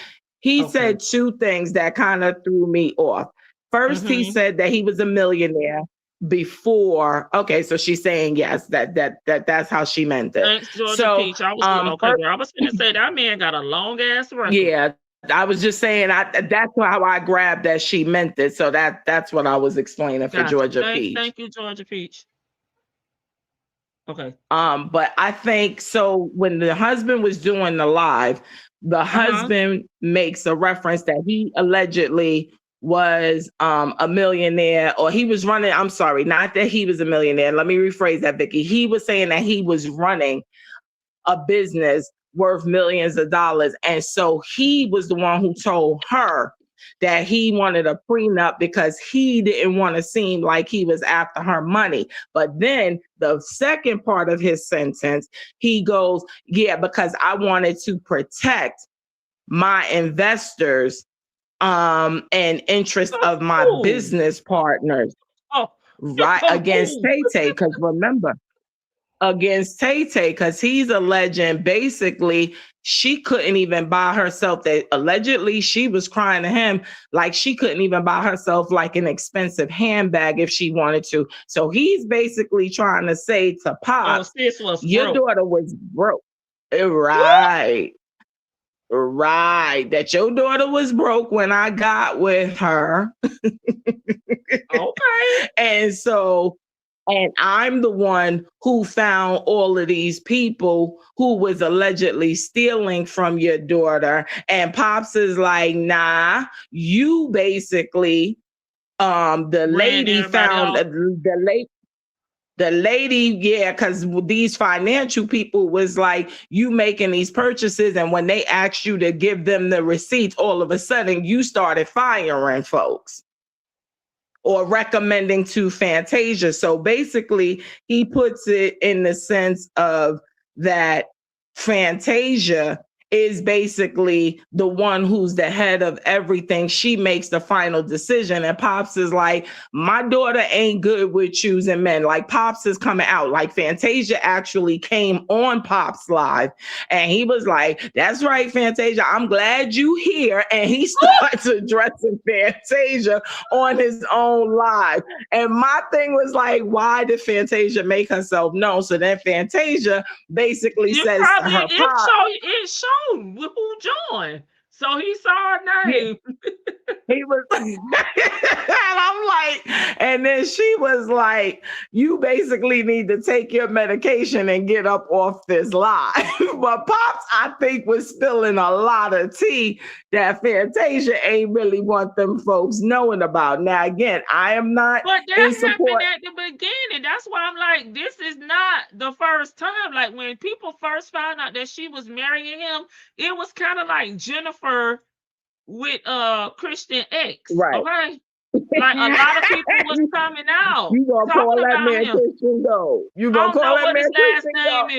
he Okay. said two things that kind of threw me off. First, he said that he was a millionaire before. Okay, so she's saying yes, that's how she meant it. Thanks, Georgia So, Peach. I was okay, girl. I was gonna say that man got a long ass record. yeah, I was just saying that's how I grabbed that she meant it. So that's what I was explaining for Gotcha. Georgia Peach. Thank you, Georgia Peach. Okay. But I think so when the husband was doing the live, the husband makes a reference that he allegedly was a millionaire, or he was running. I'm sorry, not that he was a millionaire. Let me rephrase that, Vicky. He was saying that he was running a business worth millions of dollars. And so he was the one who told her that he wanted a prenup because he didn't want to seem like he was after her money. But then the second part of his sentence, he goes, yeah, because I wanted to protect my investors and interest of my business partners. Right, against Tay-Tay, because remember, against Tay-Tay, because he's alleging basically she couldn't even buy herself, that allegedly she was crying to him like she couldn't even buy herself like an expensive handbag if she wanted to. So he's basically trying to say to Pops, your daughter was broke. Right. Right. That your daughter was broke when I got with her. Okay. And I'm the one who found all of these people who was allegedly stealing from your daughter. And Pops is like, nah, you basically, the lady found the lady, yeah, because these financial people was like, you making these purchases, and when they asked you to give them the receipts, all of a sudden you started firing folks or recommending to Fantasia. So basically, he puts it in the sense of that Fantasia is basically the one who's the head of everything. She makes the final decision. And Pops is like, my daughter ain't good with choosing men. Like, Pops is coming out. Like, Fantasia actually came on Pops Live. And he was like, that's right, Fantasia, I'm glad you here. And he starts addressing Fantasia on his own live. And my thing was like, why did Fantasia make herself known? So then Fantasia basically says to her Pop, it showed who joined. So he saw her name. He was, and I'm like, and then she was like, you basically need to take your medication and get up off this live. But Pops, I think, was spilling a lot of tea that Fantasia ain't really want them folks knowing about. Now, again, I am not. But that happened at the beginning. That's why I'm like, this is not the first time. Like, when people first found out that she was marrying him, it was kind of like Jennifer with Christian X. Right. Okay. Like, a lot of people was coming out. You gonna call that man Christian Gold. You gonna call that man Christian Gold.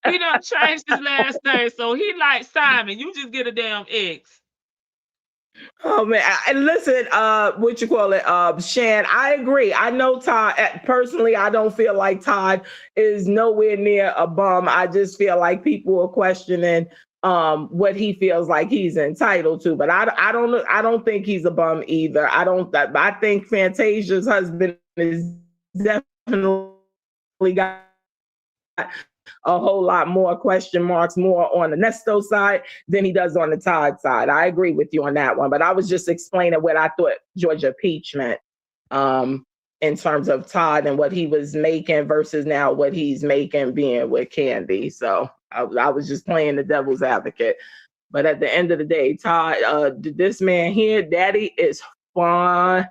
He done changed his last name, so he like Simon. You just get a damn X. Oh man, and listen, what you call it, Shan, I agree. I know Todd, personally, I don't feel like Todd is nowhere near a bum. I just feel like people are questioning what he feels like he's entitled to. But I don't think he's a bum either. I think Fantasia's husband is definitely got a whole lot more question marks more on the Nesto side than he does on the Todd side. I agree with you on that one, but I was just explaining what I thought Georgia Peach meant in terms of Todd and what he was making versus now what he's making being with Candy. So I was just playing the devil's advocate. But at the end of the day, Todd, this man here, Daddy is funny.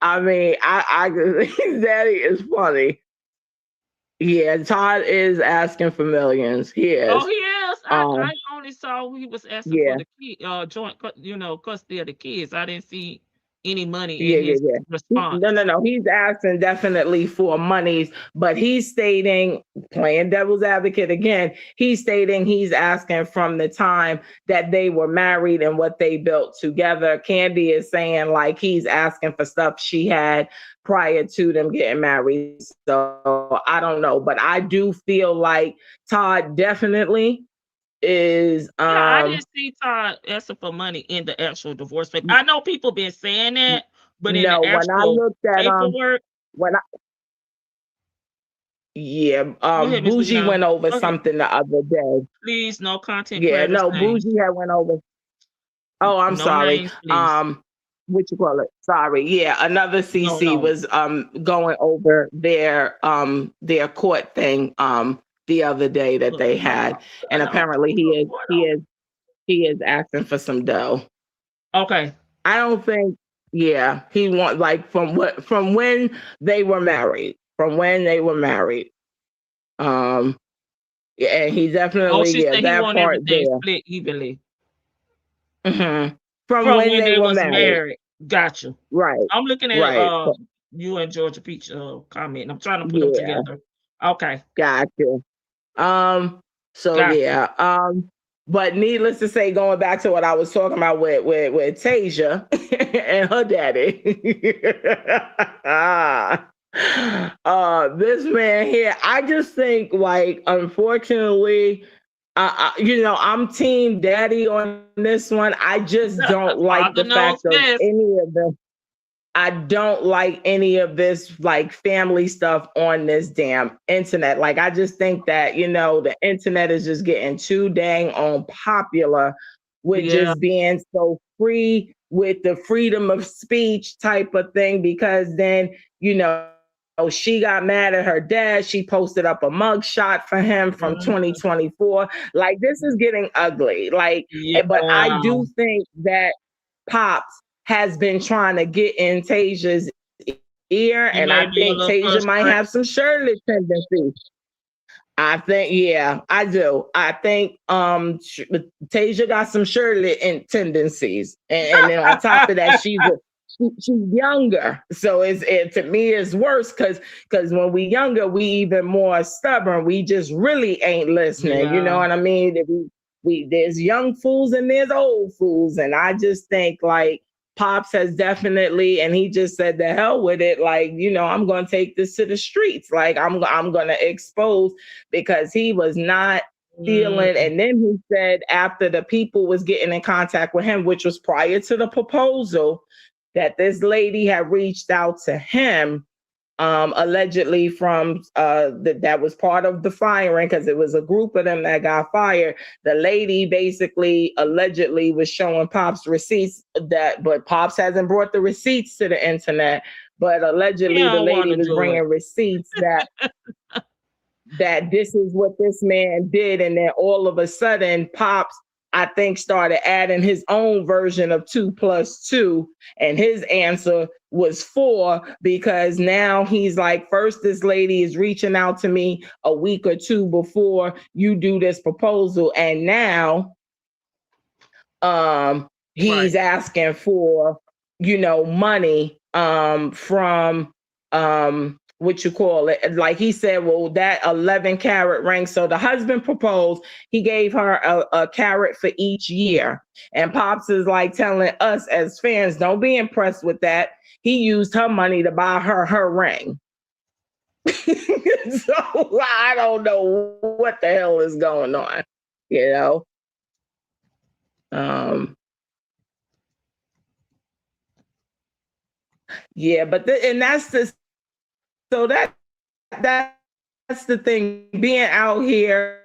I mean, I Daddy is funny. Yeah, Todd is asking for millions. He is. Oh, he is. I only saw he was asking for Yeah, the kid, joint, custody of the kids. I didn't see any money yeah, in yeah, his yeah. response. No. He's asking definitely for monies, but he's stating, playing devil's advocate again, he's stating he's asking from the time that they were married and what they built together. Candy is saying like he's asking for stuff she had prior to them getting married. So I don't know, but I do feel like Todd definitely is Yeah, I didn't see Todd asking for money in the actual divorce paper. I know people been saying that, but in no, the when I actual looked at paperwork, when I yeah, go ahead, Miss Bougie Lena. went over Go ahead. something the other day. Please, no content Yeah, creators no, name. Bougie had went over. Oh, I'm No sorry. names, please. What you call it? Sorry. Yeah, another CC No. was going over their court thing the other day that they had, and apparently he is asking for some dough. Okay. I don't think. Yeah, he want like from when they were married. From when they were married. Yeah, and he Oh, definitely she said he that want part everything there. split evenly From from when when they they were was married. married. Gotcha. Right. I'm looking at Right. you and Georgia Peach comment. And I'm trying to put them Yeah. together. Okay. Gotcha. So Gotcha. yeah. But needless to say, going back to what I was talking about with Tasia and her daddy. This man here, I just think like unfortunately, I'm team daddy on this one. I just don't like Father the knows fact of best. any of them. I don't like any of this like family stuff on this damn internet. Like I just think that, the internet is just getting too dang on popular with Yeah. just being so free with the freedom of speech type of thing because then, she got mad at her dad. She posted up a mug shot for him from 2024. Like this is getting ugly. Like, but I Yeah. do think that Pops has been trying to get in Tasia's ear, He and may I be a think little Tasia might frustrated. have some Shirley tendencies. I think, yeah, I do. I think Tasia got some Shirley tendencies, and then on top of that, she's younger, so to me it's worse because when we younger, we even more stubborn. We just really ain't listening. You know Yeah. what I mean? We there's young fools and there's old fools, and I just think like Pops has definitely, and he just said the hell with it. Like, I'm going to take this to the streets. Like, I'm going to expose because he was not feeling. And then he said after the people was getting in contact with him, which was prior to the proposal, that this lady had reached out to him allegedly from that was part of the firing because it was a group of them that got fired. The lady basically allegedly was showing Pops receipts but Pops hasn't brought the receipts to the internet. But allegedly the lady was bringing receipts that this is what this man did. And then all of a sudden Pops, I think, started adding his own version of 2 + 2. And his answer was 4 because now he's like, first, this lady is reaching out to me a week or 2 before you do this proposal. And now he's asking for, money from what you call it. Like he said, well, that 11 carat ring. So the husband proposed, he gave her a carat for each year. And Pops is like telling us as fans, don't be impressed with that. He used her money to buy her ring. So I don't know what the hell is going on, Yeah, but and that's the so that's that's the thing. Being out here,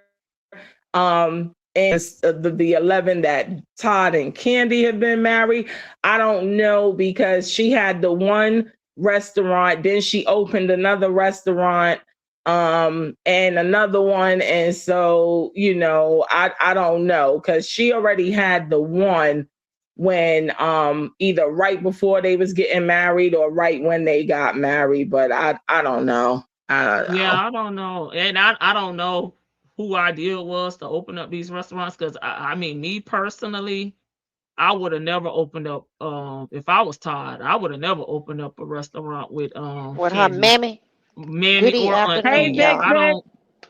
and the 11 that Todd and Candy have been married, I don't know because she had the one restaurant, then she opened another restaurant, and another one, and so I don't know because she already had the one when either right before they was getting married or right when they got married, but I don't know. I don't Yeah, know. I don't know. And I don't know who idea it was to open up these restaurants because I mean, me personally, I would have never opened up if I was Todd, I would have never opened up a restaurant with With her Candy, mammy. mammy Goody or Hey, afternoon, aunties. Big y'all. I Vic. don't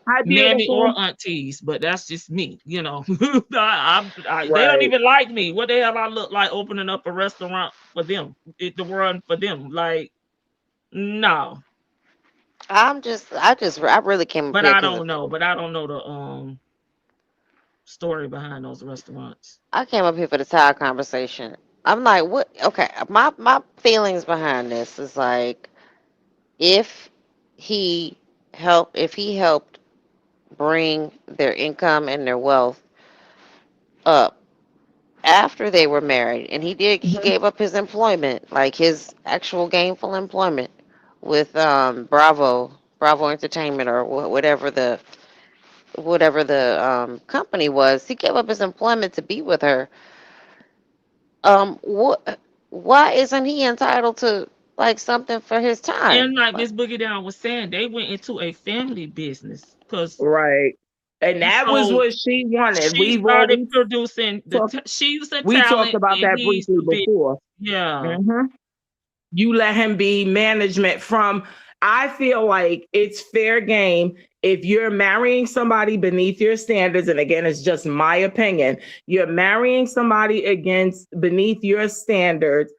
Hi, mammy beautiful. or aunties, but that's just me, you know. They don't Right. even like me. What the hell I look like opening up a restaurant for them? The run for them. Like, no. I really came up But here I because don't know. But I don't know the story behind those restaurants. I came up here for the tire conversation. I'm like, what? Okay, my feelings behind this is like, if if he helped bring their income and their wealth up after they were married, and he Mhm. gave up his employment, like his actual gainful employment with Bravo Entertainment, or whatever the company was. He gave up his employment to be with her. What? Why isn't he entitled to like something for his And time? like Like, Miss Boogie Down was saying, they went into a family business because Right. And that was so what she wanted. she We've started always producing talked she's the we talked talent about and that he's briefly the big. before. Yeah. Mhm. You let him be management from, I feel like it's fair game if you're marrying somebody beneath your standards, and again it's just my opinion, you're marrying somebody against beneath your standards,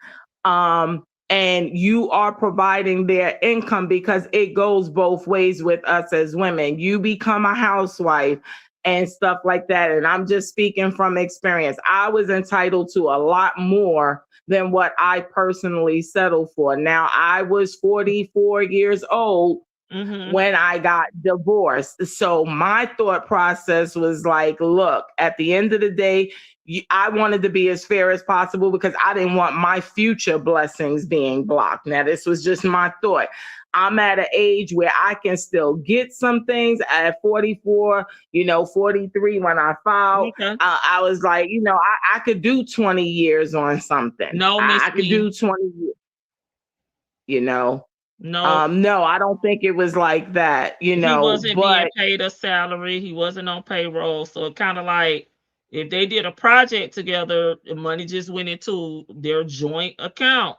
and you are providing their income, because it goes both ways with us as women. You become a housewife and stuff like that, and I'm just speaking from experience. I was entitled to a lot more than what I personally settled for. Now, I was 44 years old Mm-hmm. when I got divorced. So my thought process was like, look, at the end of the day, I wanted to be as fair as possible because I didn't want my future blessings being blocked. Now, this was just my thought. I'm at an age where I can still get some things at 44, 43 when I filed. Okay. I was like, I could do 20 years on something. No, Miss I could B. do 20 years, you know. No, No, I don't think it was like that, he wasn't being but paid a salary. He wasn't on payroll. So it kind of like if they did a project together, the money just went into their joint account.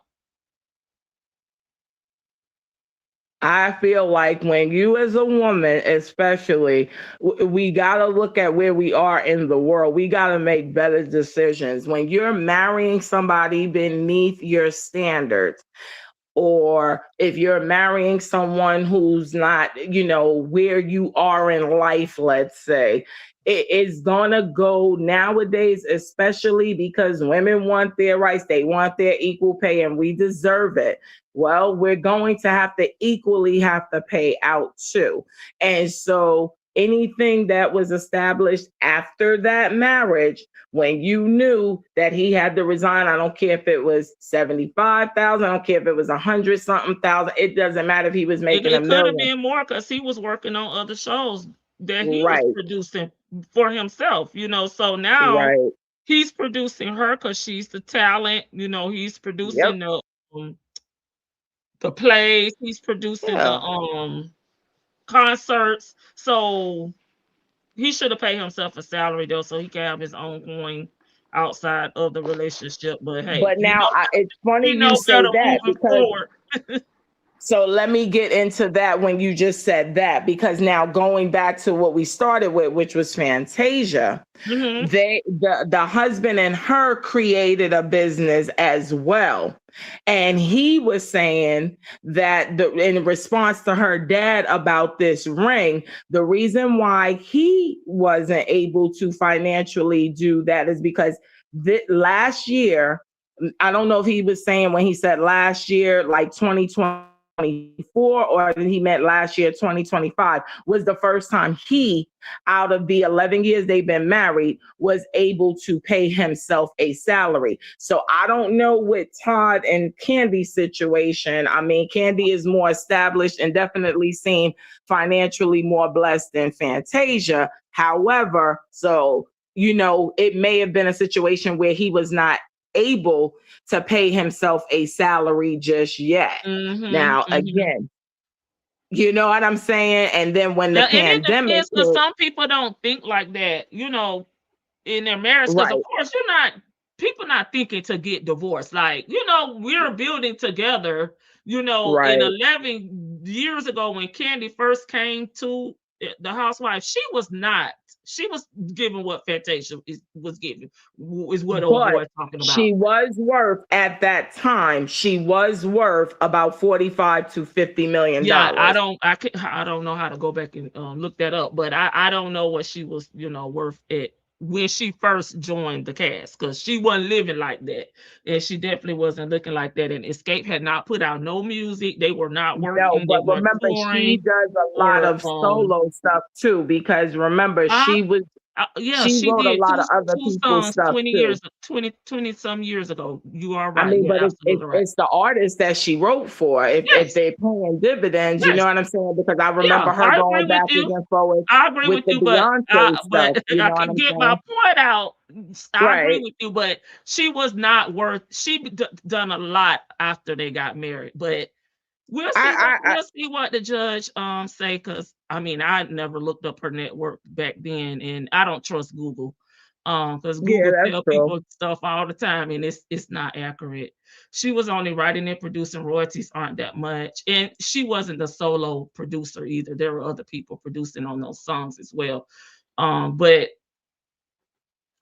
I feel like when you as a woman, especially, we got to look at where we are in the world. We got to make better decisions. When you're marrying somebody beneath your standards, or if you're marrying someone who's not, where you are in life, let's say, it is gonna go nowadays, especially because women want their rights, they want their equal pay, and we deserve it. Well, we're going to have to equally have to pay out too. And so anything that was established after that marriage, when you knew that he had to resign, I don't care if it was 75,000, I don't care if it was 100 something thousand, it doesn't matter if he was It, making a it could have million. been more because he was working on other shows that he was Right, producing for himself, So now right. he's producing her because she's the talent, he's Yep. producing the plays, he's producing the yeah. concerts. So he should have paid himself a salary though, so he can have his own coin outside of the relationship. But hey, But now it's funny we you know say better that, moving because forward. so let me get into that when you just said that, because now going back to what we started with, which was Fantasia, Hmm. the husband and her created a business as well. And he was saying that in response to her dad about this ring, the reason why he wasn't able to financially do that is because last year, I don't know if he was saying when he said last year, like 2020 2024, or he meant last year, 2025, was the first time he, out of the 11 years they've been married, was able to pay himself a salary. So I don't know with Todd and Candy's situation. I mean, Candy is more established and definitely seem financially more blessed than Fantasia. However, so, it may have been a situation where he was not able to pay himself a salary just yet. Mm-hmm. Now, Mm-hmm. again, you know what I'm saying? And then when the Yeah, and it pandemic depends because hit, some people don't think like that, in their marriage. Because of right, course people not thinking to get divorced. Like, we're building together, and right. 11 years ago when Candy first came to the housewife, she was giving what Fantasia was giving, is what old But boy talking about. she was worth at that time, she was worth about 45 to 50 million Yeah, dollars. I don't know how to go back and look that up, but I don't know what she was, worth it when she first joined the cast, because she wasn't living like that, and she definitely wasn't looking like that. And Escape had not put out no music; they were not No, working, they but weren't remember, she touring, does a lot or of solo stuff too, because remember, uh, yeah, she she wrote a did lot of other two people's songs stuff 20 too. years, 20 some years ago. You are I right. mean, You're but absolutely right. it's the artist that she wrote for. If Yes, they're paying dividends, you yes, know what I'm saying? Because I yeah, remember her I agree going with backwards you. and forwards I agree with with the you, but Beyonce stuff. You I know what can I'm get my saying? point out. I agree Right. with you, but she was not worth. Done a lot after they got married, but I we'll see what the judge say. Because I mean, I never looked up her net worth back then, and I don't trust Google. Because Yeah, Google that's tell true. people stuff all the time, and it's not accurate. She was only writing and producing. Royalties aren't that much, and she wasn't the solo producer either. There were other people producing on those songs as well. But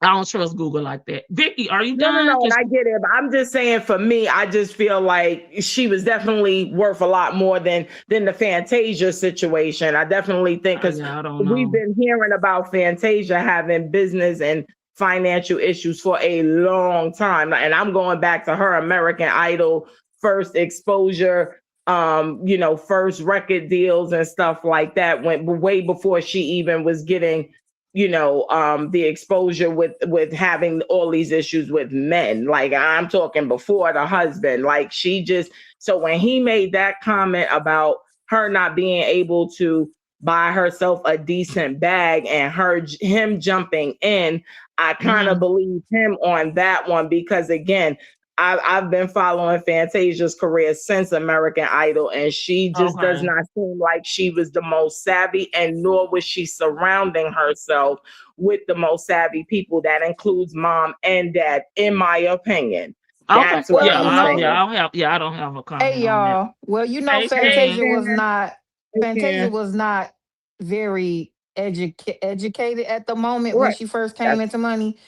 I don't trust Google like that. Vicky, are you done? No, and I get it. But I'm just saying, for me, I just feel like she was definitely worth a lot more than the Fantasia situation. I definitely think, because Yeah, I don't we've know. been hearing about Fantasia having business and financial issues for a long time, and I'm going back to her American Idol first exposure, first record deals and stuff like that, went way before she even was getting the exposure with having all these issues with men. Like, I'm talking before the husband. Like, she just, so when he made that comment about her not being able to buy herself a decent bag, and him jumping in, I kind of Mhm. believe him on that one, because again, I've been following Fantasia's career since American Idol, and she just does Okay. not seem like she was the most savvy, and nor was she surrounding herself with the most savvy people. That includes mom and dad, in my opinion. Okay. That's what Well, Yeah. I'm you know, saying. I don't have a hey comment on that. y'all. Well, Hey, Hey, Shan. Fantasia was Shannon. not Hey, Fantasia Shannon. was not very educated at the moment when Right. she first came That's, into money.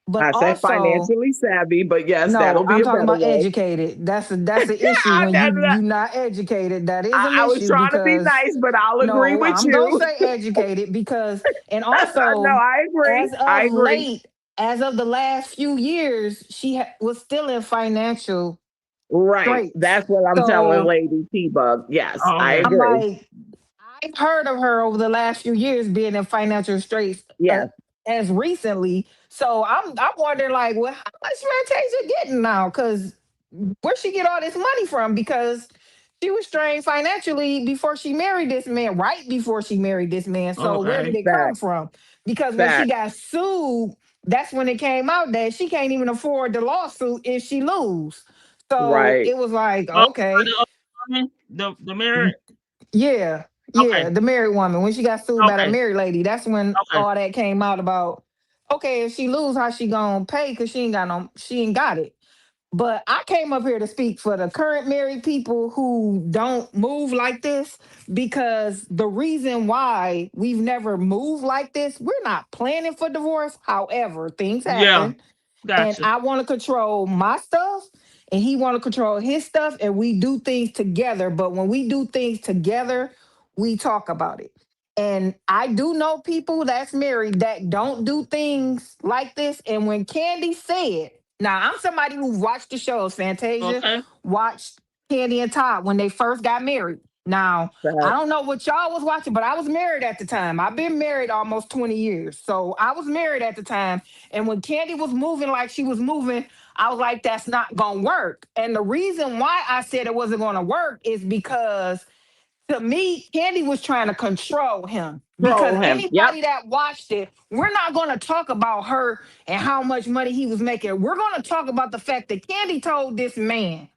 But I said also, financially savvy, but yes, no, that'll be I'm a talking better about way. educated. That's an issue I, when that, you not educated. That is an I was issue trying to be because nice, but I'll agree no, with I'm gonna you. say educated because and No, also I agree. as of I agree. late, as of the last few years, she was still in financial Right. straits. That's what I'm telling So Lady T Bug. Yes, I Okay. I'm agree. like, I've heard of her over the last few years being in financial straits Yes. as recently. So I'm wondering like, well, how much Fantasia getting now? Because where she get all this money from? Because she was strained financially before she married this man, right before she married this man. So where did Okay. it come Fact. from? Because when she Fact. got sued, that's when it came out that she can't even afford the lawsuit if she lose. So Right. it was like, Oh, for okay, the other woman, the married. yeah, Okay. yeah, the married woman. When she got sued by the Okay. married lady, that's when Okay. all that came out about. Okay, if she lose, how she gonna pay? Cause she ain't got it. But I came up here to speak for the current married people who don't move like this because the reason why we've never moved like this, we're not planning for divorce. However, things Yeah. happen and Gotcha. I want to control my stuff and he want to control his stuff and we do things together, but when we do things together, we talk about it. And I do know people that's married that don't do things like this. And when Candy said, now I'm somebody who watched the shows, Fantasia, Okay. watched Candy and Todd when they first got married. Now, I That- don't know what y'all was watching, but I was married at the time. I've been married almost 20 years. So I was married at the time. And when Candy was moving like she was moving, I was like, that's not going to work. And the reason why I said it wasn't going to work is because to me, Candy was trying to control him. Because Troll him. Yep. anybody that watched it, we're not going to talk about her and how much money he was making. We're going to talk about the fact that Candy told this man,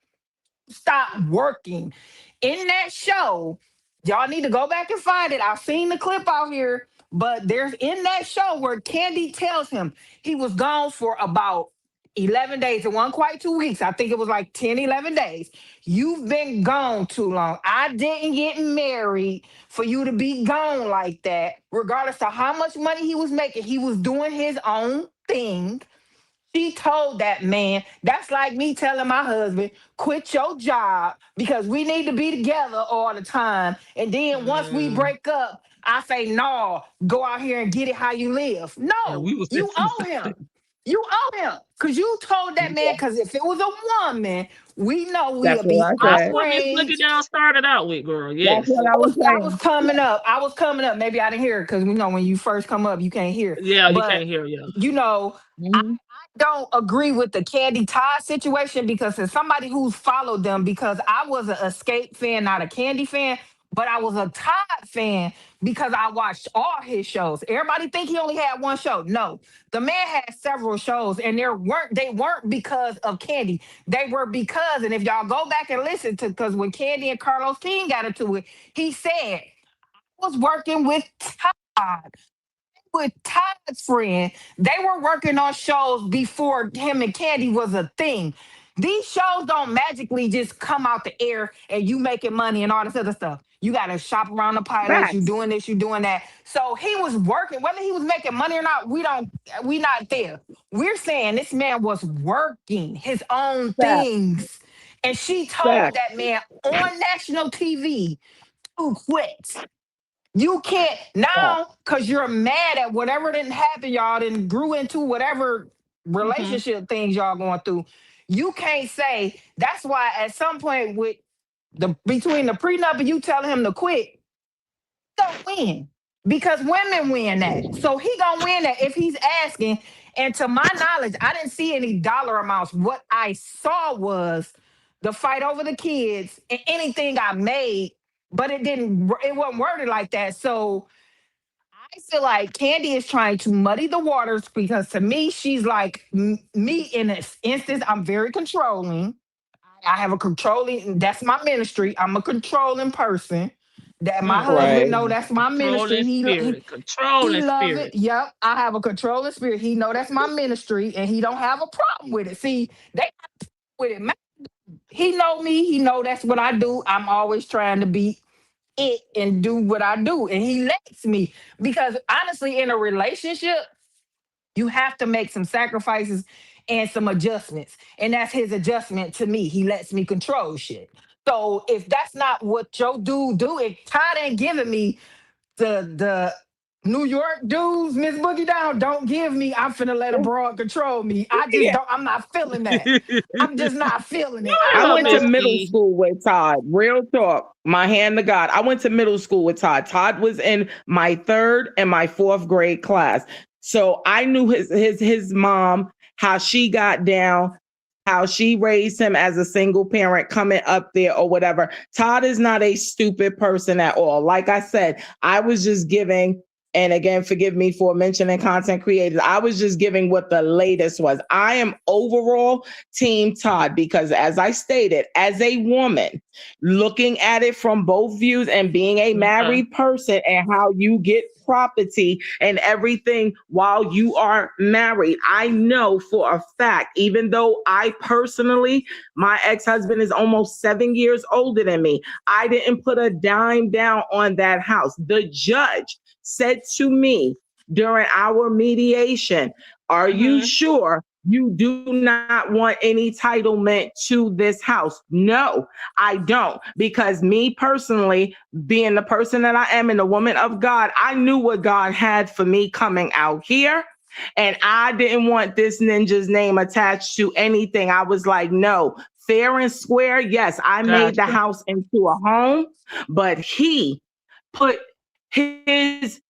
stop working in that show. Y'all need to go back and find it. I've seen the clip out here, but there's in that show where Candy tells him he was gone for about 11 days. It wasn't quite 2 weeks. I think it was like 10, 11 days. You've been gone too long. I didn't get married for you to be gone like that. Regardless of how much money he was making, he was doing his own thing. She told that man, that's like me telling my husband, quit your job because we need to be together all the time. And then once we Mm. break up, I say, no, go out here and get it how you live. Yeah, No, we was you just owe him. You owe him. Because you told that man, because if it was a woman, we know That's we'll be what I That's said. what Miss Boogie outraged. Down started out with, girl. That's Yes. what I was I was saying. coming up. I was coming up. Maybe I didn't hear it because we know when you first come up, you can't hear. Yeah, you But can't hear you. you know, Mhm. don't agree with the Candy Todd situation because as somebody who's followed them, because I was an Escape fan, not a Candy fan, but I was a Todd fan because I watched all his shows. Everybody think he only had one show. No, the man had several shows, and they weren't because of Candy. They were because, and if y'all go back and listen to, because when Candy and Carlos King got into it, he said, I was working with Todd with Todd's friend. They were working on shows before him and Candy was a thing. These shows don't magically just come out the air and you making money and all this other stuff. You got to shop around the pilots. You Facts. doing this, you doing that. So he was working. Whether he was making money or not, we not there. We're saying this man was working his own Facts. things. And she told Facts. that man on national TV to quit. You can't Facts. now because you're mad at whatever didn't happen, y'all, and grew into whatever Hmm. relationship things y'all going through. You can't say that's why at some point with the between the prenup and you telling him to quit, he gonna win. Because women win that. So he gonna win that if he's asking. And to my knowledge, I didn't see any dollar amounts. What I saw was the fight over the kids and anything I made, but it wasn't worded like that. So I feel like Candy is trying to muddy the waters because to me, she's like me in this instance. I'm very controlling. I have a controlling. That's my ministry. I'm a controlling person. That my husband Right. know that's my ministry. Controlling He spirit. Controlling love it. spirit. Yep, I have a controlling spirit. He know that's my ministry, and he don't have a problem with it. See, they with it. He know me. He know that's what I do. I'm always trying to be it and do what I do, and he lets me because honestly, in a relationship, you have to make some sacrifices and some adjustments, and that's his adjustment to me. He lets me control shit. So if that's not what your dude do, if Todd ain't giving me the New York dudes, Miss Boogie Down, don't give me. I'm finna let a broad control me. I just Yeah. don't. I'm not feeling that. I'm just not feeling it. You I I don't know, went to Miss know. middle E. school with Todd. Real talk. My hand to God. I went to middle school with Todd. Todd was in my third and my fourth grade class. So I knew his mom, how she got down, how she raised him as a single parent coming up there or whatever. Todd is not a stupid person at all. Like I said, I was just giving, and again, forgive me for mentioning content creators. I was just giving what the latest was. I am overall team Todd because as I stated, as a woman, looking at it from both views and being a Okay. married person and how you get property and everything while you are married. I know for a fact, even though I personally, my ex-husband is almost 7 years older than me, I didn't put a dime down on that house. The judge said to me during our mediation, are you Hmm. sure you do not want any entitlement to this house? No, I don't. Because me personally, being the person that I am and the woman of God, I knew what God had for me coming out here. And I didn't want this ninja's name attached to anything. I was like, no, fair and square. Yes, I made the Gotcha. house into a home, but he put his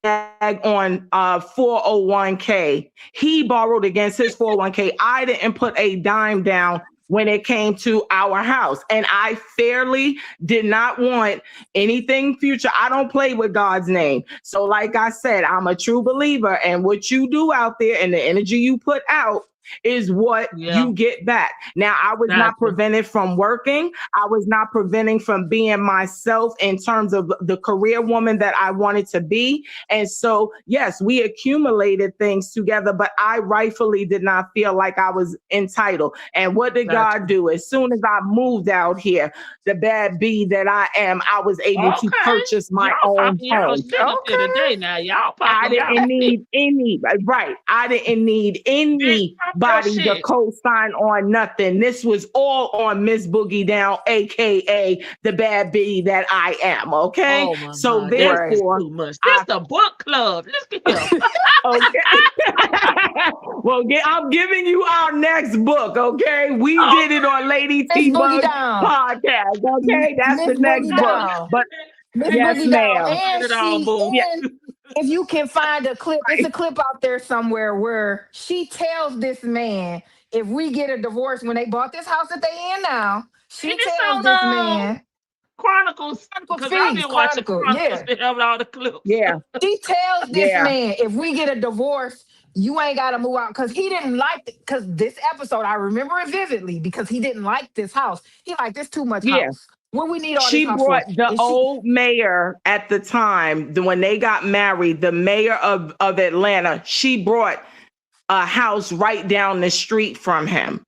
on 401k. He borrowed against his 401k. I didn't put a dime down when it came to our house. And I fairly did not want anything future. I don't play with God's name. So like I said, I'm a true believer, and what you do out there and the energy you put out is what Yeah. you get back. Now, I was not Gotcha. prevented from working. I was not preventing from being myself in terms of the career woman that I wanted to be. And so, yes, we accumulated things together, but I rightfully did not feel like I was entitled. And what did Gotcha. God do? As soon as I moved out here, the bad bee that I am, I was able to Okay. purchase my Y'all own popping y'all home. shit up here Okay. today now. Y'all I popping y'all didn't shit. need any, right. I didn't need Bitch, pop your anybody to shit. co-sign on nothing. This was all on Miss Boogie Down, aka the bad bee that I am. Okay. Oh my So God, that's Right. just therefore, too much. That's the book club. Let's get here. okay. Well, I'm giving you our next book. Okay. We did it on Lady Miss T Boogie Bug Down. podcast. Okay. That's Miss the next Boogie book. Down. But Miss yes, Boogie Down. ma'am. Get And it all, boo. Yeah. and if you can find a clip, it's a clip out there somewhere where she tells this man, if we get a divorce, when they bought this house that they in now, she And it's tells on this man, Chronicles, Chronicle because I've Feeds, been watching Chronicle, Chronicles yeah. to have all the clips. Yeah. She tells this Yeah. man, if we get a divorce, you ain't got to move out, because he didn't like it. Because this episode, I remember it vividly, because he didn't like this house. He like, this too much Yeah. house. What we need all this She house brought for? the And she, old mayor at the time, when they got married, the mayor of Atlanta, she brought a house right down the street from him.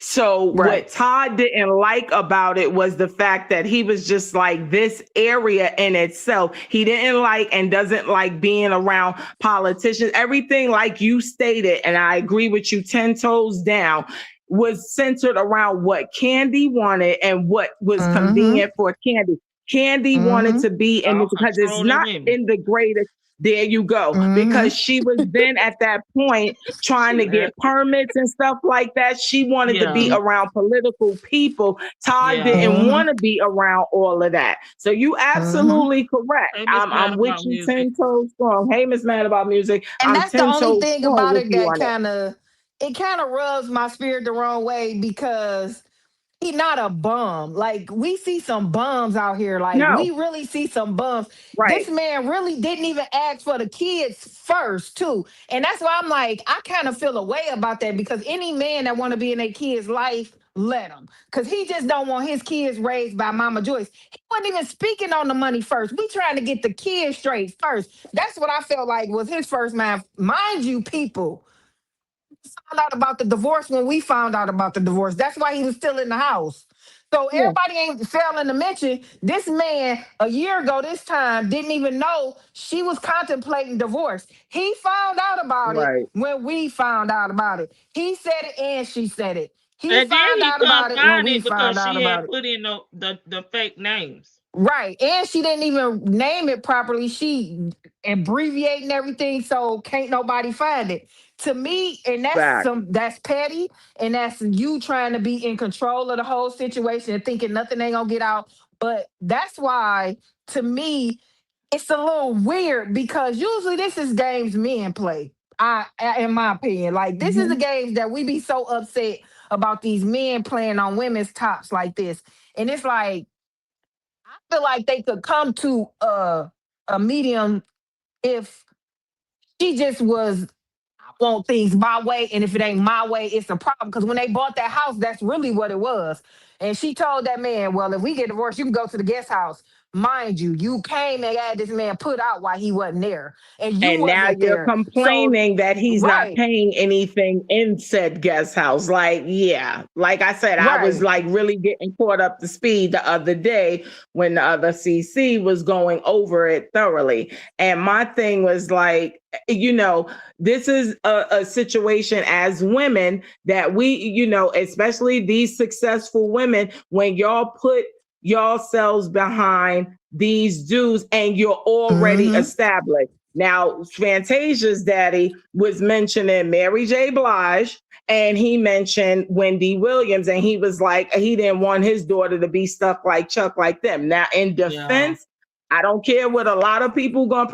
So right. what Todd didn't like about it was the fact that he was just like, this area in itself, he didn't like and doesn't like being around politicians. Everything, like you stated, and I agree with you 10 toes down, was centered around what Candy wanted and what was Mm-hmm. convenient for Candy. Candy wanted Mm-hmm. to be in this, Y'all because it's controlling not women. in the greatest. There you go. Mm-hmm. Because she was then at that point trying to get permits and stuff like that. She wanted to be Yeah. around political people. Todd Yeah. didn't Mhm. want to be around all of that. So you absolutely correct. Hey, Miss Mad I'm with About you Music. 10 toes strong. Hey, Miss Mad About Music. And I'm that's the 10 only toes thing strong about with it you that on it. it kind of rubs my spirit the wrong way, because he not a bum. Like, we see some bums out here. Like, No, we really see some bums. right. This man really didn't even ask for the kids first, too. And that's why I'm like, I kind of feel a way about that, because any man that want to be in a kid's life, let him. Because he just don't want his kids raised by Mama Joyce. He wasn't even speaking on the money first. We trying to get the kids straight first. That's what I felt like was his first mind. Mind you, people found out about the divorce when we found out about the divorce. That's why he was still in the house. So Yeah. everybody ain't failing to mention this man a year ago this time didn't even know she was contemplating divorce. He found out about it Right. when we found out about it. He said it and she said it. He And then found he out couldn't about it when find we it found because out she about had it. put in the fake names. Right. And she didn't even name it properly. She abbreviating everything so can't nobody find it. To me, and Fact. that's petty, and that's you trying to be in control of the whole situation and thinking nothing ain't gonna get out. But that's why, to me, it's a little weird, because usually this is games men play. In my opinion, like, this is the Mhm. games that we be so upset about, these men playing on women's tops like this. And it's like, I feel like they could come to a medium if she just was, I want things my way, and if it ain't my way, it's a problem. Because when they bought that house, that's really what it was. And she told that man, well, if we get divorced, you can go to the guest house. Mind you, you came and had this man put out while he wasn't there, and you And now wasn't you're there. So, complaining that he's not right, paying anything in said guest house. Like, yeah, like I said, I was right. like really getting caught up to speed the other day when the other CC was going over it thoroughly. And my thing was like, this is a situation as women that we, especially these successful women, when y'all put yourselves behind these dudes and you're already Mm-hmm. established. Now, Fantasia's daddy was mentioning Mary J. Blige, and he mentioned Wendy Williams, and he was like, he didn't want his daughter to be stuck like Chuck, like them. Now, in Yeah. defense, I don't care what a lot of people gonna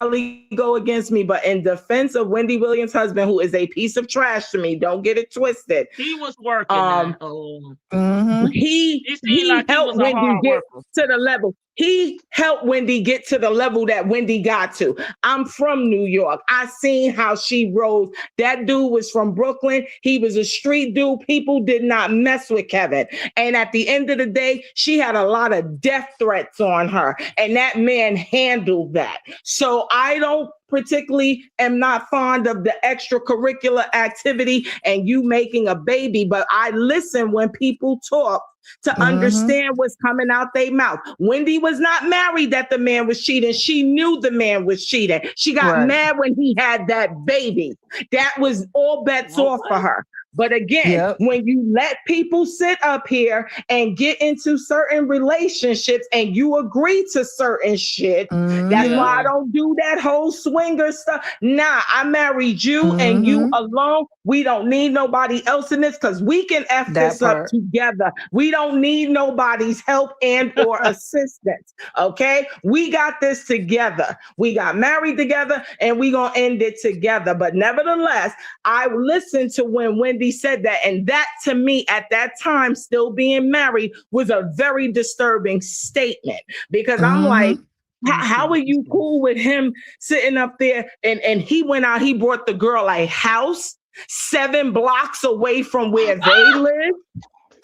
probably go against me, but in defense of Wendy Williams' husband, who is a piece of trash to me, don't get it twisted. He was working now. Oh, Mhm. He he seemed like he helped was a Wendy hard get worker. to the level. He helped Wendy get to the level that Wendy got to. I'm from New York. I seen how she rose. That dude was from Brooklyn. He was a street dude. People did not mess with Kevin. And at the end of the day, she had a lot of death threats on her. And that man handled that. So I don't particularly am not fond of the extracurricular activity and you making a baby, but I listen when people talk to Mhm. understand what's coming out their mouth. Wendy was not married that the man was cheating. She knew the man was cheating. She got Right. mad when he had that baby. That was all bets off for Okay. her. But again, Yep. when you let people sit up here and get into certain relationships and you agree to certain shit, that's Mhm. why I Yeah. don't do that whole swinger stuff. Nah, I married you and you Mhm. alone. We don't need nobody else in this because we can F That this up part. together. We don't need nobody's help and or assistance. Okay? We got this together. We got married together and we gonna end it together. But nevertheless, I listened to when Wendy said that, and that to me at that time, still being married, was a very disturbing statement because I'm like, Mhm. Let me see how are what this you is. cool with him sitting up there? And he went out, he brought the girl a house 7 blocks away from where they live.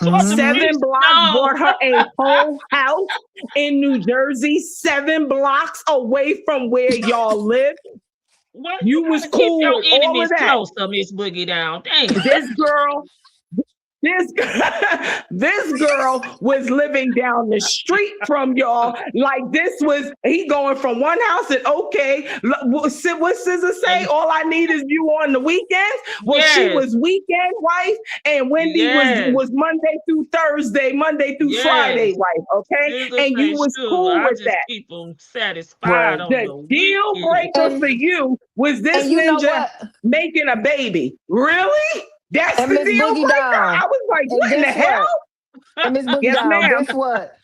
Georgia Mhm. Peach, 7 blocks, no. bought her a whole house in New Jersey, 7 blocks away from where y'all live. Well, you You was gotta keep cool your with all enemies of that. closer, Miss Boogie Down. Damn. This girl, this this girl was living down the street from y'all. Like this was he going from one house and okay, what Scissor say? And All I need is you on the weekends. Well, she yes, was weekend wife, and Wendy yes, was Monday through Thursday, Monday through Friday yes. wife. Okay, Scissor and you say, was sure, cool I with just that. keep them satisfied Right. on The the deal weekend. breaker for And you was this you know ninja what? making a baby. Really? That's And the Miss deal Boogie breaker? I Down. was like, And what in the guess hell? what? And Miss Boogie Yes, Down. ma'am. Guess what?